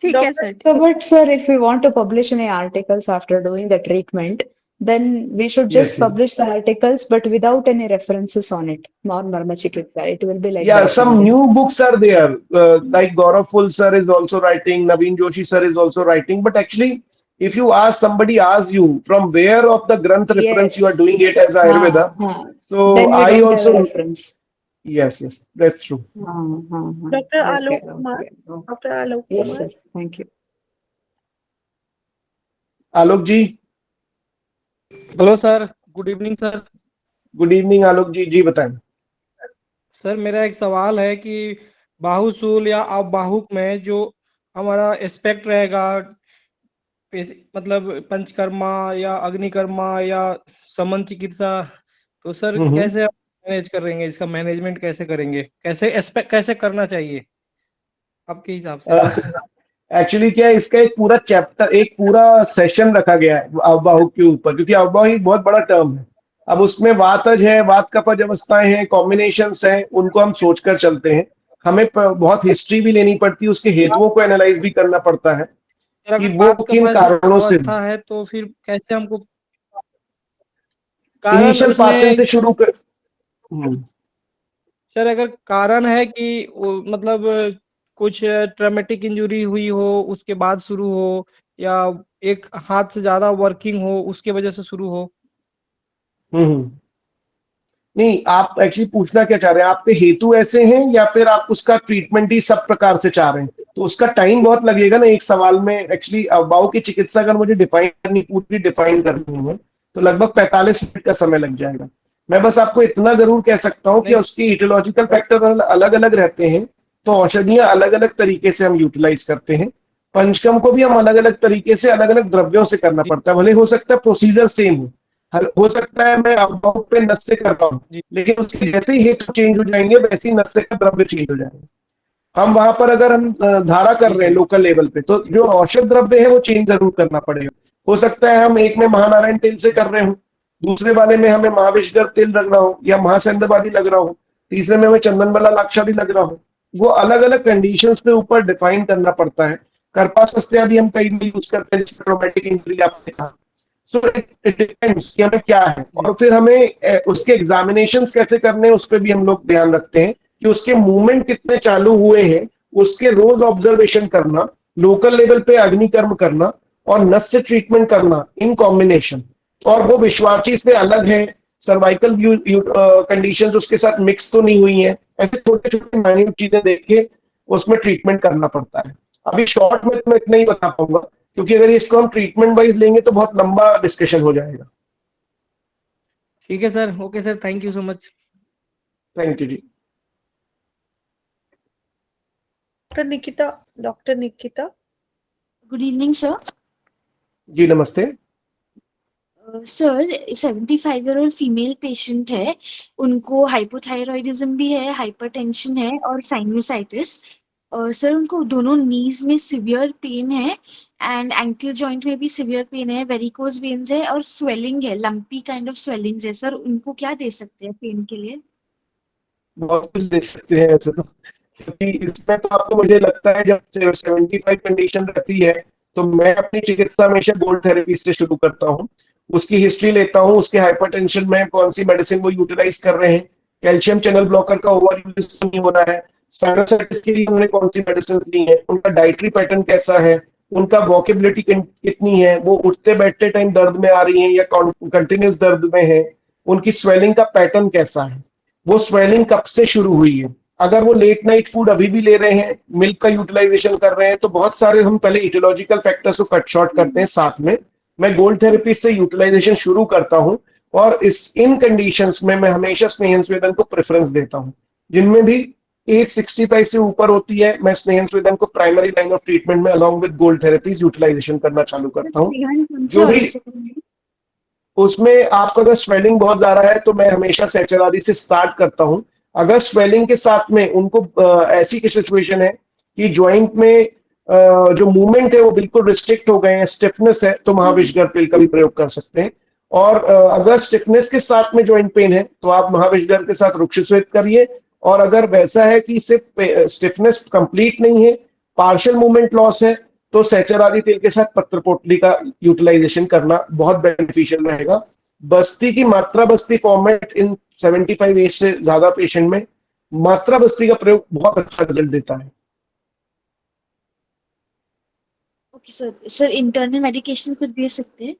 ठीक है Doctor, sir. So, but sir, if we want to publish any articles after doing the treatment, then we should just Yes, yes. publish the articles, but without any references on it. Non-Marma Chikitsa. It will be like Yeah, that some only. new books are there. Like Gaurav Full sir is also writing, Naveen Joshi sir is also writing. But actually, if you ask somebody asks you from where of the Granth reference you are Yes. doing it as Ayurveda, so Then we I don't have a also reference. yes, that's true. Dr. Okay, Alok Kumar. okay, okay. Dr. Alok Yes, Kumar. sir. Thank you. Alok ji, hello sir, good evening sir. good evening Alok जी बताएं. सर मेरा एक सवाल है कि बाहुशूल या अबाहुक में जो हमारा एस्पेक्ट रहेगा, मतलब पंचकर्मा या अग्निकर्मा या समन चिकित्सा, तो सर कैसे मैनेज करेंगे, इसका मैनेजमेंट कैसे करेंगे, कैसे एस्पेक्ट कैसे करना चाहिए आपके हिसाब से? एक्चुअली क्या है इसका एक पूरा चैप्टर एक पूरा सेशन रखा गया है अवबाहु के ऊपर क्योंकि अवबाहु एक बहुत बड़ा टर्म है. अब उसमें वातज है, वात कफज अवस्थाएं हैं, कॉम्बिनेशंस हैं, उनको हम सोचकर चलते हैं. हमें बहुत हिस्ट्री भी लेनी पड़ती है, उसके हेतुओं को एनालाइज भी करना पड़ता है सर कि अगर वो बात किन कफज कारणों से. अवस्था है तो फिर कैसे हमको कारण इनिशियल पाचन उसमें, से शुरू कर. सर अगर कारण है कि मतलब कुछ ट्रॉमेटिक इंजरी हुई हो उसके बाद शुरू हो, या एक हाथ से ज्यादा वर्किंग हो उसके वजह से शुरू हो. नहीं, आप एक्चुअली पूछना क्या चाह रहे हैं, आपके हेतु ऐसे हैं या फिर आप उसका ट्रीटमेंट ही सब प्रकार से चाह रहे हैं? तो उसका टाइम बहुत लगेगा ना एक सवाल में. एक्चुअली अवबाहु की चिकित्सा अगर मुझे पूरी डिफाइन करनी है तो लगभग 45 मिनट का समय लग जाएगा. मैं बस आपको इतना जरूर कह सकता हूँ कि उसके इटियोलॉजिकल फैक्टर अलग अलग रहते हैं, तो औषधियां अलग अलग तरीके से हम यूटिलाइज करते हैं. पंचकर्म को भी हम अलग अलग तरीके से अलग अलग द्रव्यों से करना पड़ता है. भले हो सकता है प्रोसीजर सेम हो सकता है मैं अवबाहु पे नस से कर रहा हूँ, लेकिन उसके जैसे ही हेतु चेंज हो जाएंगे वैसे ही नस से का द्रव्य चेंज हो जाएंगे. हम वहां पर अगर हम धारा कर रहे हैं लोकल लेवल पे तो जो औषध द्रव्य है वो चेंज जरूर करना पड़ेगा. हो सकता है हम एक में महानारायण तेल से कर रहे हूँ, दूसरे वाले में हमें महाविषगर तेल लग रहा हो या महाचंद्रवादी लग रहा हो, तीसरे में हमें चंदनबला लाक्षादी लग रहा हो। वो अलग अलग कंडीशंस के ऊपर डिफाइन करना पड़ता है। कर्पासस्ते आदि हम कई में यूज करते हैं, जैसे ट्रोमेटिक इंजरी आपने कहा। सो इट डिपेंड्स कि हमें क्या है, और फिर हमें उसके एग्जामिनेशंस कैसे करने हैं उस पर भी हम लोग ध्यान रखते हैं कि उसके मूवमेंट कितने चालू हुए हैं, उसके रोज ऑब्जर्वेशन करना, लोकल लेवल पे अग्निकर्म करना और नस से ट्रीटमेंट करना इन कॉम्बिनेशन। और वो विश्वाची से अलग है, सर्वाइकल कंडीशंस उसके साथ मिक्स तो नहीं हुई हैं, ऐसे छोटे छोटे माइन्यूट चीजें देख के उसमें ट्रीटमेंट करना पड़ता है। अभी शॉर्ट में मैं इतना ही बता पाऊंगा, क्योंकि अगर इसको हम ट्रीटमेंट वाइज लेंगे तो बहुत लंबा डिस्कशन हो जाएगा। ठीक है sir, okay sir, thank you so much. Thank you जी। Doctor Nikita. Good evening sir. जी नमस्ते। सर 75-year-old फीमेल पेशेंट है, उनको हाइपोथायरॉयडिज्म भी है, हाइपरटेंशन है और साइनोसाइटिस। सर उनको दोनों नीज में सिवियर पेन है एंड एंकल जॉइंट में भी सिवियर पेन है, वेरिकोज वेन्स है और स्वेलिंग है, लंपी काइंड ऑफ स्वेलिंग्स है। सर उनको क्या दे सकते हैं पेन के लिए? बहुत कुछ दे सकते हैं ऐसे तो, क्योंकि इसमें तो आपको, मुझे लगता है जब 75 कंडीशन रहती है तो मैं अपनी चिकित्सा हमेशा गोल्ड थेरेपी से शुरू करता हूँ। उसकी हिस्ट्री लेता हूँ, उसके हाइपरटेंशन में कौन सी मेडिसिन वो यूटिलाइज कर रहे हैं, कैल्शियम चैनल ब्लॉकर का ओवर यूज नहीं होना है, साइनोसाइटिस के लिए उन्होंने कौन सी मेडिसिन ली है, उनका डाइटरी पैटर्न कैसा है, उनका वॉकेबिलिटी कितनी है, वो उठते बैठते टाइम दर्द में आ रही है या कंटिन्यूस दर्द में है, उनकी स्वेलिंग का पैटर्न कैसा है, वो स्वेलिंग कब से शुरू हुई है। अगर वो लेट नाइट फूड अभी भी ले रहे हैं, मिल्क का यूटिलाइजेशन कर रहे हैं, तो बहुत सारे हम पहले इटियोलॉजिकल फैक्टर्स को कट शॉर्ट करते हैं। साथ में मैं गोल्ड थेरेपी से यूटिलाइजेशन शुरू करता हूं, और इन कंडीशंस में मैं हमेशा स्नेहन स्वेदन को प्रेफरेंस देता हूं। जिनमें भी एज 65 से ऊपर होती है, मैं स्नेहन स्वेदन को प्राइमरी लाइन ऑफ ट्रीटमेंट में along with gold therapies utilisation करना चालू करता हूँ। जो भी उसमें आपका अगर स्वेलिंग बहुत ज्यादा है तो मैं हमेशा सैचर आदि से स्टार्ट करता हूं। अगर स्वेलिंग के साथ में उनको ऐसी की सिचुएशन है कि ज्वाइंट में जो मूवमेंट है वो बिल्कुल रिस्ट्रिक्ट हो गए हैं, स्टिफनेस है, तो महाविषगर पिल का भी प्रयोग कर सकते हैं। और अगर स्टिफनेस के साथ में ज्वाइंट पेन है तो आप महाविषगर के साथ रुक्षश्वेत करिए। और अगर वैसा है कि सिर्फ स्टिफनेस कंप्लीट नहीं है, पार्शियल मूवमेंट लॉस है, तो सैचर आदि तेल के साथ पत्र पोटली का यूटिलाइजेशन करना बहुत बेनिफिशियल रहेगा। बस्ती की मात्रा बस्ती फॉर्मेट इन 75 एज से ज्यादा पेशेंट में मात्रा बस्ती का प्रयोग बहुत अच्छा रिजल्ट देता है। Okay sir. Sir internal medication कुछ दे सकते हैं?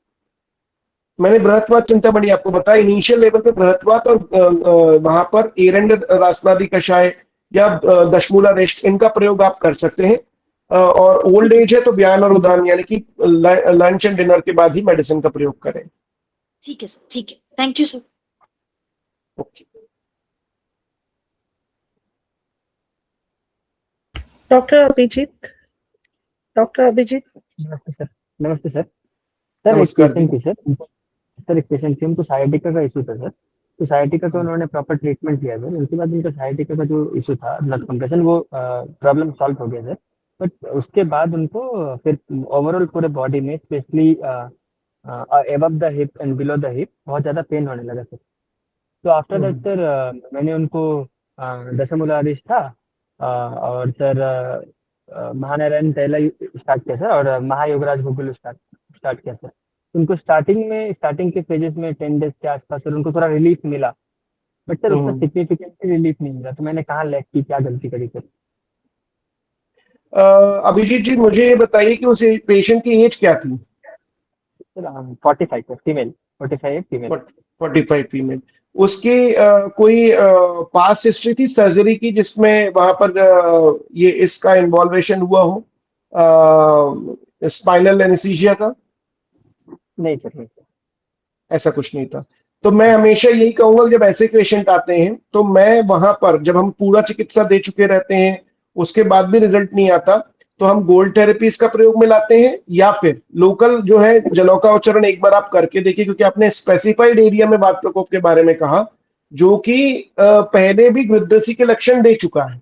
मैंने बृहत्वात चिंतामणि आपको बताया, इनिशियल लेवल पे बृहत्वात और वहां पर एरंड रासनादी कषाय या दशमूला रेस्ट, इनका प्रयोग आप कर सकते हैं। और ओल्ड एज है तो बयान और उदान यानी कि लंच एंड डिनर के बाद ही मेडिसिन का प्रयोग करें। ठीक है सर, ठीक है, thank you sir. Okay. Doctor Abhijit. नमस्ते सर। नमस्ते सर। सर एक नमस्कार पेशेंट थी सर एक पेशेंट थी, उनको साइटिका का इशू था सर। तो साइटिका का उन्होंने प्रॉपर ट्रीटमेंट लिया सर। उसके बाद उनका साइटिका का जो इशू था, ब्लड कंप्रेशन, वो प्रॉब्लम सॉल्व हो गया सर। बट उसके बाद उनको फिर ओवरऑल पूरे बॉडी में, specially above the hip and below the hip, बहुत ज़्यादा पेन होने लगा सर। तो आफ्टर दैट सर मैंने उनको दशमूलाधीश था और सर महानारायण तैला स्टार्ट किया सर, और महायोगराज गुगुल स्टार्ट किया सर। उनको स्टार्टिंग के फेजेस में 10 डेज के आसपास सर उनको थोड़ा रिलीफ मिला, बट सर उसका सिग्निफिकेंटली रिलीफ नहीं मिला। तो मैंने कहा लैग की क्या गलती करी सर? अभिजीत जी मुझे ये बताइए कि उस पेशेंट की एज क्या थी? Sir 45 female, 45 female. 45 फीमेल। उसकी कोई पास्ट हिस्ट्री थी सर्जरी की जिसमें वहां पर ये इसका इन्वॉल्वेशन हुआ हो, स्पाइनल एनेस्थीसिया का? नहीं सर, नहीं सर, ऐसा कुछ नहीं था। तो मैं हमेशा यही कहूंगा जब ऐसे पेशेंट आते हैं तो मैं वहां पर, जब हम पूरा चिकित्सा दे चुके रहते हैं उसके बाद भी रिजल्ट नहीं आता, तो हम गोल्ड थेरेपीज का प्रयोग में लाते हैं, या फिर लोकल जो है जलौका उच्चारण एक बार आप करके देखिए, क्योंकि आपने स्पेसिफाइड एरिया में वात प्रकोप के बारे में कहा जो कि पहले भी गृद्धसी के लक्षण दे चुका है,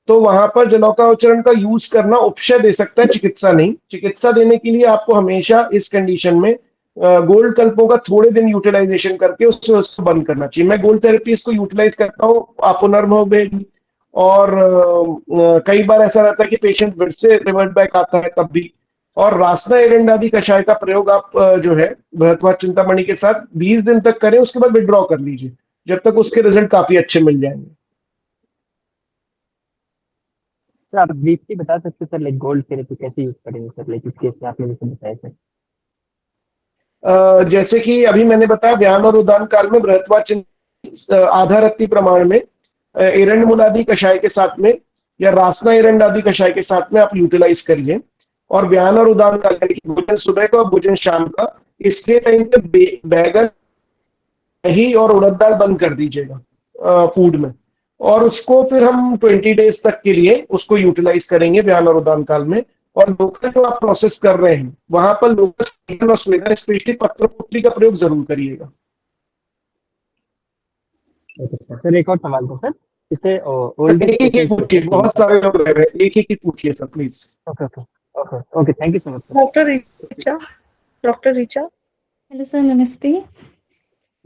तो वहां पर जलौका उच्चारण का यूज करना उपशय दे सकता है, चिकित्सा नहीं। चिकित्सा देने के लिए आपको हमेशा इस कंडीशन में गोल्ड कल्पों का थोड़े दिन यूटिलाइजेशन करके उसको बंद करना चाहिए। मैं गोल्ड थेरेपी इसको यूटिलाइज करता हूँ अपुनर्भ में, और कई बार ऐसा रहता है कि पेशेंट फिर से रिवर्ट बैक आता है तब भी। और रासना एरंडादी कषाय का प्रयोग आप जो है बृहत्वा चिंतामणि के साथ 20 दिन तक करें, उसके बाद विड्रॉ कर लीजिए, जब तक उसके रिजल्ट काफी अच्छे मिल जाएंगे। सर आप ब्रीफली बता सकते सर लाइक गोल्ड थेरेपी कैसे यूज करेंगे सर, लाइक इस केस में आपने जैसे बताया सर। जैसे कि अभी मैंने बताया व्यायाम और उदान काल में बृहत्वा आधा रत्ती प्रमाण में एरंड मूलादि कषाय के साथ में या रासना एरंड आदि कषाय के साथ में आप यूटिलाइज करिए। और व्यायाम और उदान काल यानी कि भोजन सुबह का और भोजन शाम का, इसके टाइम पे बैगन दही और उड़द दाल बंद कर दीजिएगा फूड में, और उसको फिर हम 20 डेज तक के लिए उसको यूटिलाइज करेंगे व्यायाम और उदान काल में। और लोकल जो आप प्रोसेस कर रहे हैं वहां पर लोकल और स्वेदन स्पेशली पत्र पुतली का प्रयोग जरूर करिएगा। ओके सर, एक और सवाल था सर, जैसे एक ही पूछिए, बहुत सारे लोग रह रहे हैं, एक ही पूछिए sir please. Okay okay okay okay, thank you so much sir. Doctor Richa. Hello sir, नमस्ते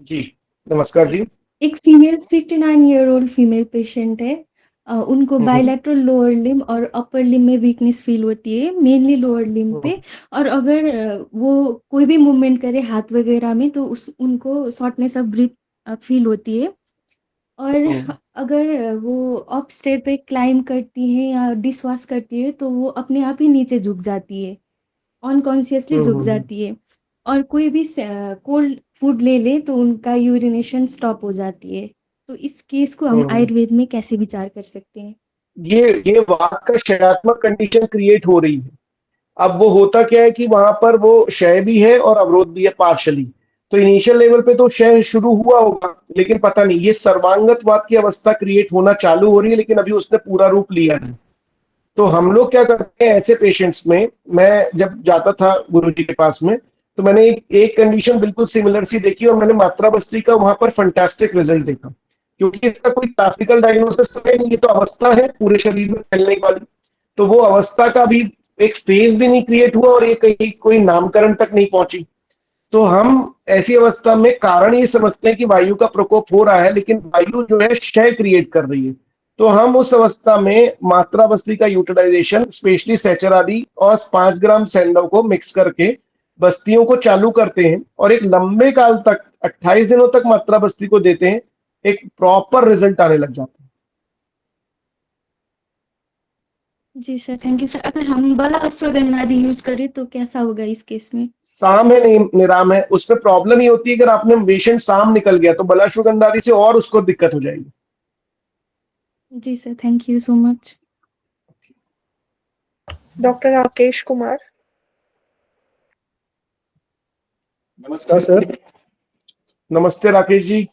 जी नमस्कार जी। एक फीमेल 59-year-old फीमेल पेशेंट है। उनको बायलैटरल लोअर लिम्ब और अपर लिम्ब में वीकनेस फील होती है, मेनली लोअर लिम्ब पे। और अगर वो कोई भी मूवमेंट करे हाथ वगैरह में तो उनको शॉर्टनेस ऑफ ब्रीथ फील होती है। और अगर वो अप स्टेयर पे क्लाइंब करती है या डिशवॉश करती है तो वो अपने आप ही नीचे झुक जाती है, अनकॉन्शियसली झुक जाती है। और कोई भी कोल्ड फूड ले ले तो उनका यूरिनेशन स्टॉप हो जाती है। तो इस केस को हम आयुर्वेद में कैसे विचार कर सकते हैं? ये वात का क्षयात्मक कंडीशन क्रिएट हो रही है। अब वो होता क्या है कि वहां पर वो क्षय भी है और अवरोध भी है पार्शली। तो इनिशियल लेवल पे तो क्षय शुरू हुआ होगा, लेकिन पता नहीं ये सर्वांगत वात की अवस्था क्रिएट होना चालू हो रही है, लेकिन अभी उसने पूरा रूप लिया है। तो हम लोग क्या करते हैं ऐसे पेशेंट्स में, मैं जब जाता था गुरुजी के पास में तो मैंने एक कंडीशन बिल्कुल सिमिलर सी देखी और मैंने मात्रा बस्ती का वहां पर फंटास्टिक रिजल्ट देखा, क्योंकि इसका कोई क्लासिकल डायग्नोसिस तो है नहीं, ये तो अवस्था है पूरे शरीर में फैलने वाली। तो वो अवस्था का भी एक फेज भी नहीं क्रिएट हुआ और ये कहीं कोई नामकरण तक नहीं पहुंची। तो हम ऐसी अवस्था में कारण ये समझते हैं कि वायु का प्रकोप हो रहा है, लेकिन वायु जो है क्षय क्रिएट कर रही है। तो हम उस अवस्था में मात्रा बस्ती का यूटिलाइजेशन स्पेशली सैचर आदि और 5 ग्राम सैंडव को मिक्स करके बस्तियों को चालू करते हैं और एक लंबे काल तक 28 दिनों तक मात्रा बस्ती को देते हैं, एक प्रॉपर रिजल्ट आने लग जाता है। जी सर, थैंक यू सर। अगर हम बला अश्वगंधा यूज करें तो कैसा होगा इस केस में? साम है निराम है, उसमें प्रॉब्लम ये होती है अगर आपने पेशेंट साम निकल गया तो बलाश्वगंधादि से और उसको दिक्कत हो जाएगी। जी sir, thank you so much. Doctor Rakesh Kumar. नमस्कार सर। नमस्ते राकेश जी।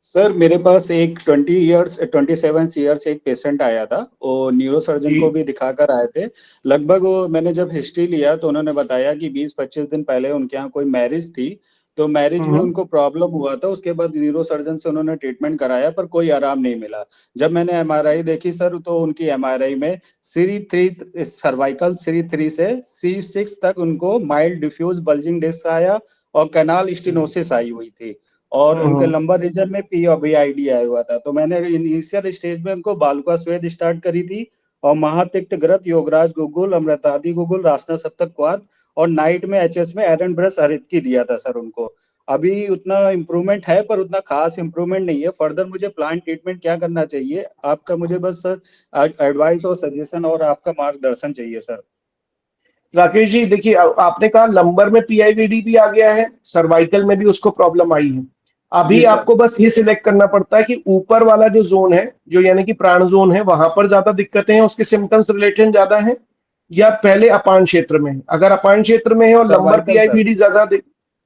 सर मेरे पास एक 27 ईयर्स एक पेशेंट आया था, वो न्यूरो सर्जन को भी दिखाकर आए थे। लगभग वो मैंने जब हिस्ट्री लिया तो उन्होंने बताया कि 20-25 दिन पहले उनके यहाँ कोई मैरिज थी, तो मैरिज में उनको प्रॉब्लम हुआ था। उसके बाद न्यूरो सर्जन से उन्होंने ट्रीटमेंट कराया पर कोई आराम नहीं मिला। जब मैंने एमआरआई देखी सर तो उनकी एमआरआई में C3 सर्वाइकल C3 से C6 तक उनको माइल्ड डिफ्यूज बल्जिंग डिस्क आया और कैनाल स्टेनोसिस आई हुई थी और उनके लंबर रीजन में POVID आया हुआ था। तो मैंने इनिशियल स्टेज में उनको बालुका स्वेद स्टार्ट करी थी और महातिक्त ग्रत, योगराज गुगुल, अमृतादि गुगुल, रासना सप्तक क्वाद और नाइट में HS में एरन ब्रश हरित की दिया था सर उनको। अभी उतना इम्प्रूवमेंट है पर उतना खास इम्प्रूवमेंट नहीं है। फर्दर मुझे प्लान ट्रीटमेंट क्या करना चाहिए? आपका मुझे बस एडवाइस और सजेशन और आपका मार्गदर्शन चाहिए सर। राकेश जी देखिए, आपने कहा लंबर में PIVD भी आ गया है, सर्वाइकल में भी उसको प्रॉब्लम आई है। अभी आपको बस ये सिलेक्ट करना पड़ता है कि ऊपर वाला जो जोन है, जो यानी कि प्राण जोन है, वहां पर ज्यादा दिक्कतें हैं, उसके सिम्टम्स रिलेटेड ज्यादा है, या पहले अपान क्षेत्र में है। अगर अपान क्षेत्र में है और लंबर PIVD ज्यादा,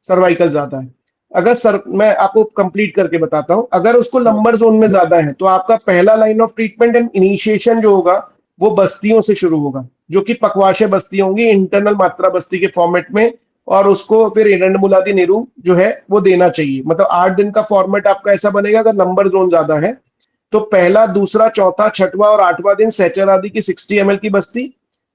सर्वाइकल ज्यादा है। अगर मैं आपको कंप्लीट करके बताता हूं, अगर उसको लंबर जोन में ज्यादा है तो आपका पहला line of treatment and initiation जो होगा वो बस्तियों से शुरू होगा, जो कि पक्वाशय बस्ती होंगी इंटरनल मात्रा बस्ती के फॉर्मेट में, और उसको फिर एरंड मूलादि निरू जो है वो देना चाहिए। मतलब 8 दिन का फॉर्मेट आपका ऐसा बनेगा अगर नंबर जोन ज्यादा है तो पहला, दूसरा, चौथा, छठवां और 8वां दिन सैचर आदि की 60 ml की बस्ती,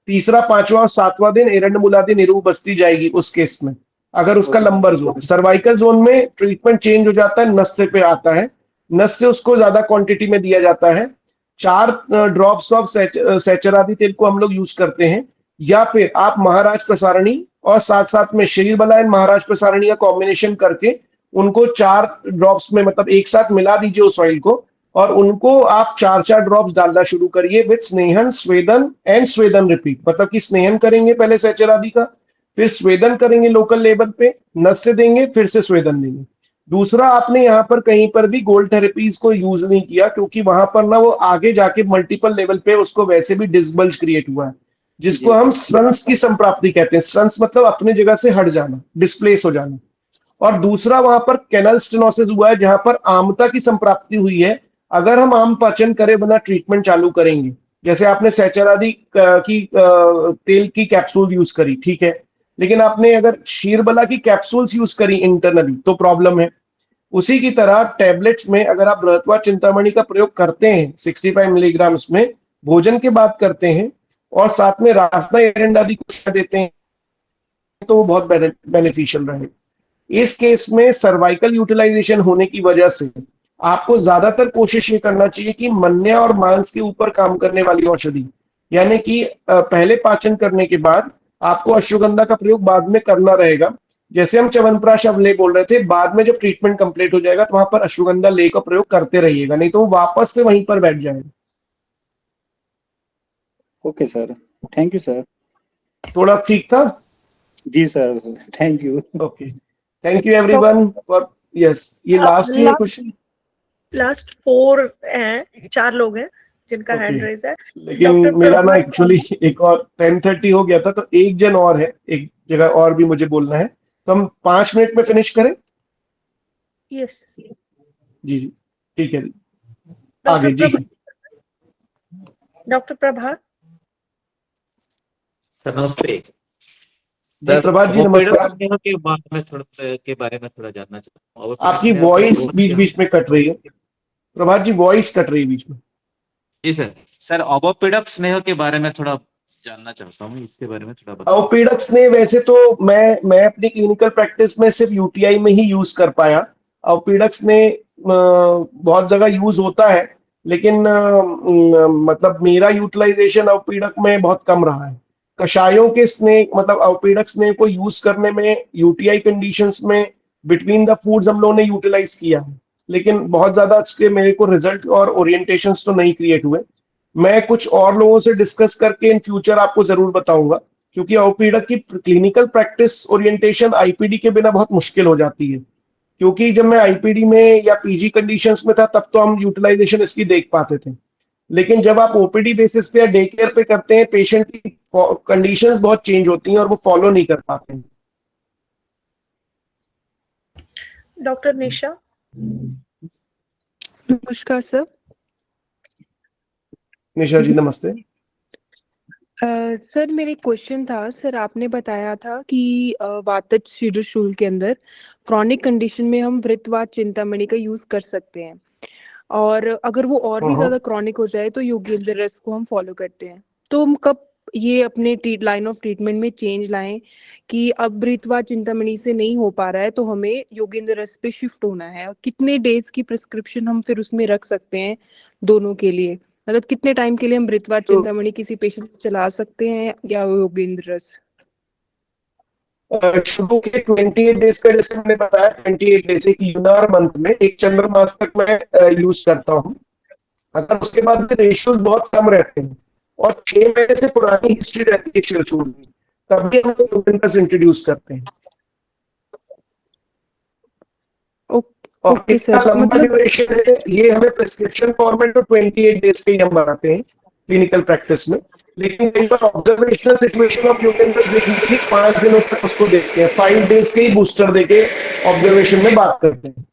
तीसरा, 5वां और 7वां दिन एरंड मूलादि निरू बस्ती जाएगी उस केस में। अगर उसका लंबर जोन है। सर्वाइकल जोन में ट्रीटमेंट चेंज हो जाता है, नस से पे आता है, नस से उसको ज्यादा क्वांटिटी में दिया जाता है। 4 ड्रॉप्स ऑफ सैचरादी तेल को हम लोग यूज करते हैं, या फिर आप महाराज प्रसारणी और साथ साथ में शरीर बला एंड महाराज प्रसारणी का कॉम्बिनेशन करके उनको 4 ड्रॉप्स में मतलब एक साथ मिला दीजिए उस ऑयल को, और उनको आप 4-4 ड्रॉप्स डालना शुरू करिए विद स्नेहन, स्वेदन एंड स्वेदन रिपीट। मतलब कि स्नेहन करेंगे पहले सैचरादी का, फिर स्वेदन करेंगे लोकल लेवल पे, नस से देंगे, फिर से स्वेदन देंगे। दूसरा, आपने यहाँ पर कहीं पर भी गोल्ड थेरेपीज को यूज नहीं किया, क्योंकि वहां पर ना वो आगे जाके मल्टीपल लेवल पे उसको वैसे भी डिसबल्ज क्रिएट हुआ है, जिसको हम स्ट्रंस की संप्राप्ति कहते हैं। स्ट्रंस मतलब अपने जगह से हट जाना, डिस्प्लेस हो जाना। और दूसरा, वहां पर कैनल स्टेनोसिस हुआ है, जहां पर आमता की संप्राप्ति हुई है। अगर हम आम पाचन करे बिना ट्रीटमेंट चालू करेंगे, जैसे आपने सैचरादी की तेल की कैप्सूल यूज करी, ठीक है, लेकिन आपने अगर शीरबला की कैप्सूल्स यूज करी इंटरनली, तो प्रॉब्लम है। उसी की तरह टैबलेट्स में अगर आप बृहत्वा चिंतामणि का प्रयोग करते हैं 65 मिलीग्राम में, भोजन के बाद करते हैं, और साथ में रासना एरेंडादी को देते हैं, तो वो बहुत बेनिफिशियल रहे। इस केस में सर्वाइकल यूटिलाइजेशन होने की वजह से आपको ज्यादातर कोशिश ये करना चाहिए कि मन्या और मांस के ऊपर काम करने वाली औषधि, यानी कि पहले पाचन करने के बाद आपको अश्वगंधा का प्रयोग बाद में करना रहेगा। जैसे हम च्यवनप्राश अवलेह बोल रहे थे, बाद में जब ट्रीटमेंट कंप्लीट हो जाएगा तो वहां पर अश्वगंधा लेह का प्रयोग करते रहिएगा, नहीं तो वो वापस से वहीं पर बैठ जाएगा। Okay sir, thank you sir. थोड़ा ठीक था? जी sir, thank you. Okay, thank you everyone for, yes, ये लास्ट ही क्वेश्चन। लास्ट 4 हैं, 4 लोग हैं जिनका हैंड रेज है। लेकिन मेरा ना एक्चुअली एक और 10:30 हो गया था, तो एक जन और है, एक जगह और भी मुझे बोलना है, तो हम 5 मिनट में फिनिश करें। यस जी जी, ठीक है, आगे जी। डॉक्टर प्रभात सर नमस्ते। प्रभात जी नमस्कार। के बारे में थोड़ा जानना चाहता हूँ। आपकी वॉइस बीच बीच में कट रही है प्रभात जी, वॉइस कट रही है बीच में। जी सर, सर अवोपेडक स्नेह के बारे में थोड़ा जानना चाहता हूँ, इसके बारे में थोड़ा बताओ। अवोपेडक स्नेह वैसे तो मैं अपनी क्लिनिकल प्रैक्टिस में सिर्फ यूटीआई में ही यूज कर पाया। अवोपेडक स्नेह बहुत जगह यूज होता है, लेकिन मतलब मेरा यूटिलाइजेशन अवोपेडक में बहुत कम रहा है। कषायों के स्नेह मतलब अवोपेडक स्नेह को यूज करने में यूटीआई कंडीशंस में बिटवीन द फूड्स हम लोगों ने यूटिलाइज किया है, लेकिन बहुत ज्यादा इसके मेरे को रिजल्ट और ओरिएंटेशंस तो नहीं क्रिएट हुए। मैं कुछ और लोगों से डिस्कस करके इन फ्यूचर आपको जरूर बताऊंगा, क्योंकि अवोपेडक की क्लिनिकल प्रैक्टिस ओरिएंटेशन आईपीडी के बिना बहुत मुश्किल हो जाती है। क्योंकि जब मैं आईपीडी में या पीजी कंडीशंस में था, तब तो हम यूटिलाइजेशन इसकी देख पाते थे, लेकिन जब आप ओपीडी बेसिस पे या डे केयर पे करते हैं, पेशेंट की कंडीशंस बहुत चेंज होती हैं और वो फॉलो नहीं कर पाते हैं। डॉक्टर निशा। नमस्कार सर। निशा जी नमस्ते। सर मेरा एक क्वेश्चन था। सर आपने बताया था कि वातज शिरोशूल के अंदर क्रॉनिक कंडीशन में हम वृत्तवात चिंतामणि का यूज कर सकते हैं, और अगर वो और भी ज्यादा क्रॉनिक हो जाए तो योगेंद्र रस को हम फॉलो करते हैं। तो हम कब ये अपने लाइन ऑफ ट्रीटमेंट में चेंज लाएं कि अब वृत्तवात चिंतामणि से नहीं हो पा रहा है तो हमें योगेंद्र रस पे शिफ्ट होना है? और कितने डेज की प्रिस्क्रिप्शन हम फिर उसमें रख सकते हैं दोनों के लिए? मतलब कितने टाइम के लिए हम वृत्तवात चिंतामणि किसी पेशेंट को चला सकते हैं या योगेंद्र रस? शुरू के 28 डेज का, जैसे मैंने बताया 28 डेज एक यूनार मंथ में एक चंद्रमास तक मैं यूज करता हूँ। अगर उसके बाद रेशियोज बहुत कम रहते हैं और 6 महीने से पुरानी हिस्ट्री रहती है शिरोशूल की, तभी हम योगेंद्र इंट्रोड्यूस करते हैं। और कितना लंबा ड्यूरेशन है ये हमें प्रिस्क्रिप्शन फॉर्मेट तो 28 डेज के ही हम बनाते हैं क्लिनिकल प्रैक्टिस में, लेकिन कई बार ऑब्जर्वेशनल सिचुएशन ऑफ योगेंद्र देखने के लिए 5 दिनों तक उसको देखते हैं, 5 डेज के ही बूस्टर देके ऑब्जर्वेशन में बात करते हैं।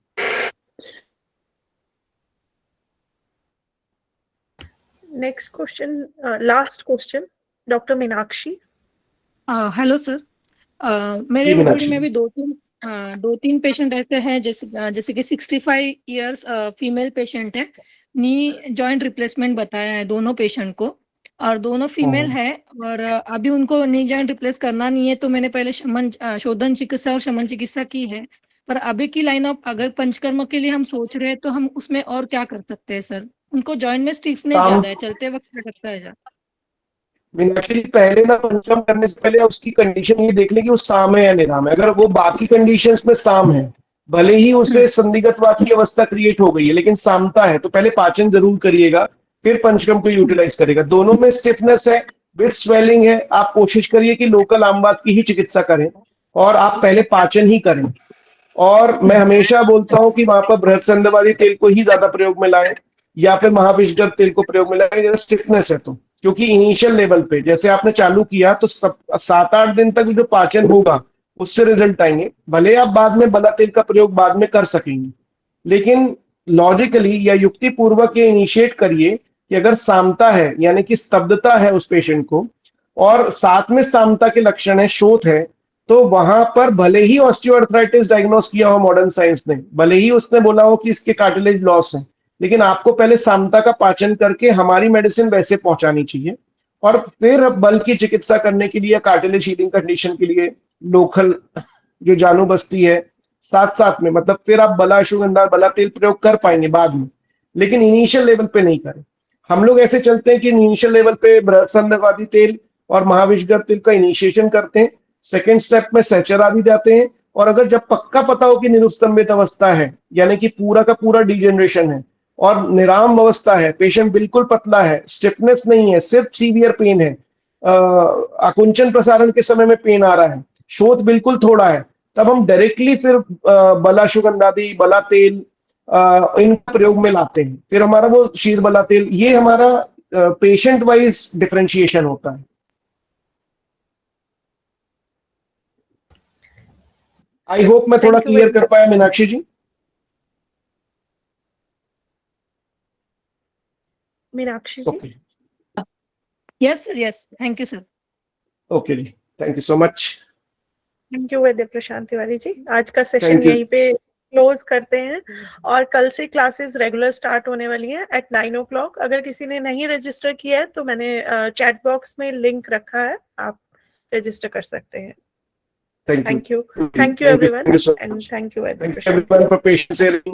Next question, last question, doctor Meenakshi. Hello sir, मेरे ओपीडी में भी 2-3 पेशेंट ऐसे हैं जैसे कि 65 इयर्स फीमेल पेशेंट है, नी जॉइंट रिप्लेसमेंट बताया है दोनों पेशेंट को, और दोनों फीमेल है और अभी उनको नी जॉइंट रिप्लेस करना नहीं है, तो मैंने पहले शोधन चिकित्सा और शमन चिकित्सा की है। पर अभी की लाइन ऑफ अगर पंचकर्म के लिए हम सोच रहे हैं तो हम उसमें और क्या कर सकते हैं सर? उनको जॉइंट में स्टिफनेस ज्यादा है, चलते वक्त लटकता है ज्यादा। मीनाक्षी जी, पहले ना पंचकर्म करने से पहले उसकी कंडीशन ये देख लें कि वो साम है या निराम है। अगर वो बाकी कंडीशंस में साम है, भले ही उसे संदिग्धवाद की अवस्था क्रिएट हो गई है, लेकिन सामता है, तो पहले पाचन जरूर करिएगा, फिर पंचकर्म को यूटिलाइज करेगा। दोनों में स्टिफनेस है, विथ स्वेलिंग है, आप कोशिश करिए कि लोकल आमवात की ही चिकित्सा करें और आप पहले पाचन ही करें। और मैं हमेशा बोलता हूं कि वहां पर बृहत्संधिवादी तेल को ही ज्यादा प्रयोग में लाएं या फिर महाविषगत तेल को प्रयोग में लाएं अगर स्टिफनेस है तो, क्योंकि इनिशियल लेवल पे जैसे आपने चालू किया तो 7-8 दिन तक जो पाचन होगा उससे रिजल्ट आएंगे। भले आप बाद में बला तेल का प्रयोग बाद में कर सकेंगे, लेकिन लॉजिकली या युक्ति पूर्वक ये इनिशिएट करिए कि अगर सामता है यानी कि स्तब्धता है उस पेशेंट को और साथ में सामता के लक्षण है, शोथ है, तो वहां पर भले ही ऑस्टियोआर्थराइटिस डायग्नोस किया हो मॉडर्न साइंस ने, भले ही उसने बोला हो कि इसके कार्टिलेज लॉस है, लेकिन आपको पहले सामता का पाचन करके हमारी मेडिसिन वैसे पहुंचानी चाहिए और फिर बल की चिकित्सा करने के लिए, कार्टिलेज हीलिंग कंडीशन के लिए लोकल जो जानू बस्ती है साथ साथ में, मतलब फिर आप बला अश्वगंधा बला तेल प्रयोग कर पाएंगे बाद में, लेकिन इनिशियल लेवल पे नहीं करें। हम लोग ऐसे चलते हैं कि इनिशियल लेवल पे बृहत्संधिवादी तेल और महाविषगत तेल का इनिशिएशन करते हैं, सेकेंड स्टेप में सहचर आदि जाते हैं, और अगर जब पक्का पता हो कि निरुस्तंभित अवस्था है यानी कि पूरा का पूरा डिजेनरेशन है और निराम अवस्था है, पेशेंट बिल्कुल पतला है, स्टिफनेस नहीं है, सिर्फ सीवियर पेन है, आकुंचन प्रसारण के समय में पेन आ रहा है, शोथ बिल्कुल थोड़ा है, तब हम डायरेक्टली फिर बला अश्वगंधादि बला तेल इन प्रयोग में लाते हैं। फिर हमारा वो शीर बला तेल, ये हमारा पेशेंट वाइज डिफरेंशिएशन होता है। आई होप मैं थोड़ा क्लियर कर पाया Meenakshi ji. Meenakshi ji, yes sir, yes, thank you sir. Okay जी, thank you so much. Thank you Vaidya Prashant Tiwari ji. आज का सेशन Thank you. यहीं पे क्लोज करते हैं और कल से क्लासेस रेगुलर स्टार्ट होने वाली हैं एट 9 o'clock। अगर किसी ने नहीं रजिस्टर किया है तो मैंने चैट बॉक्स में लिंक रखा है, आप रजिस्टर कर सकते हैं। Thank you. Thank you. Thank you. Thank you Thank you. everyone Thank you so and much. thank you Vaidya Thank you Prashant. everyone for patience.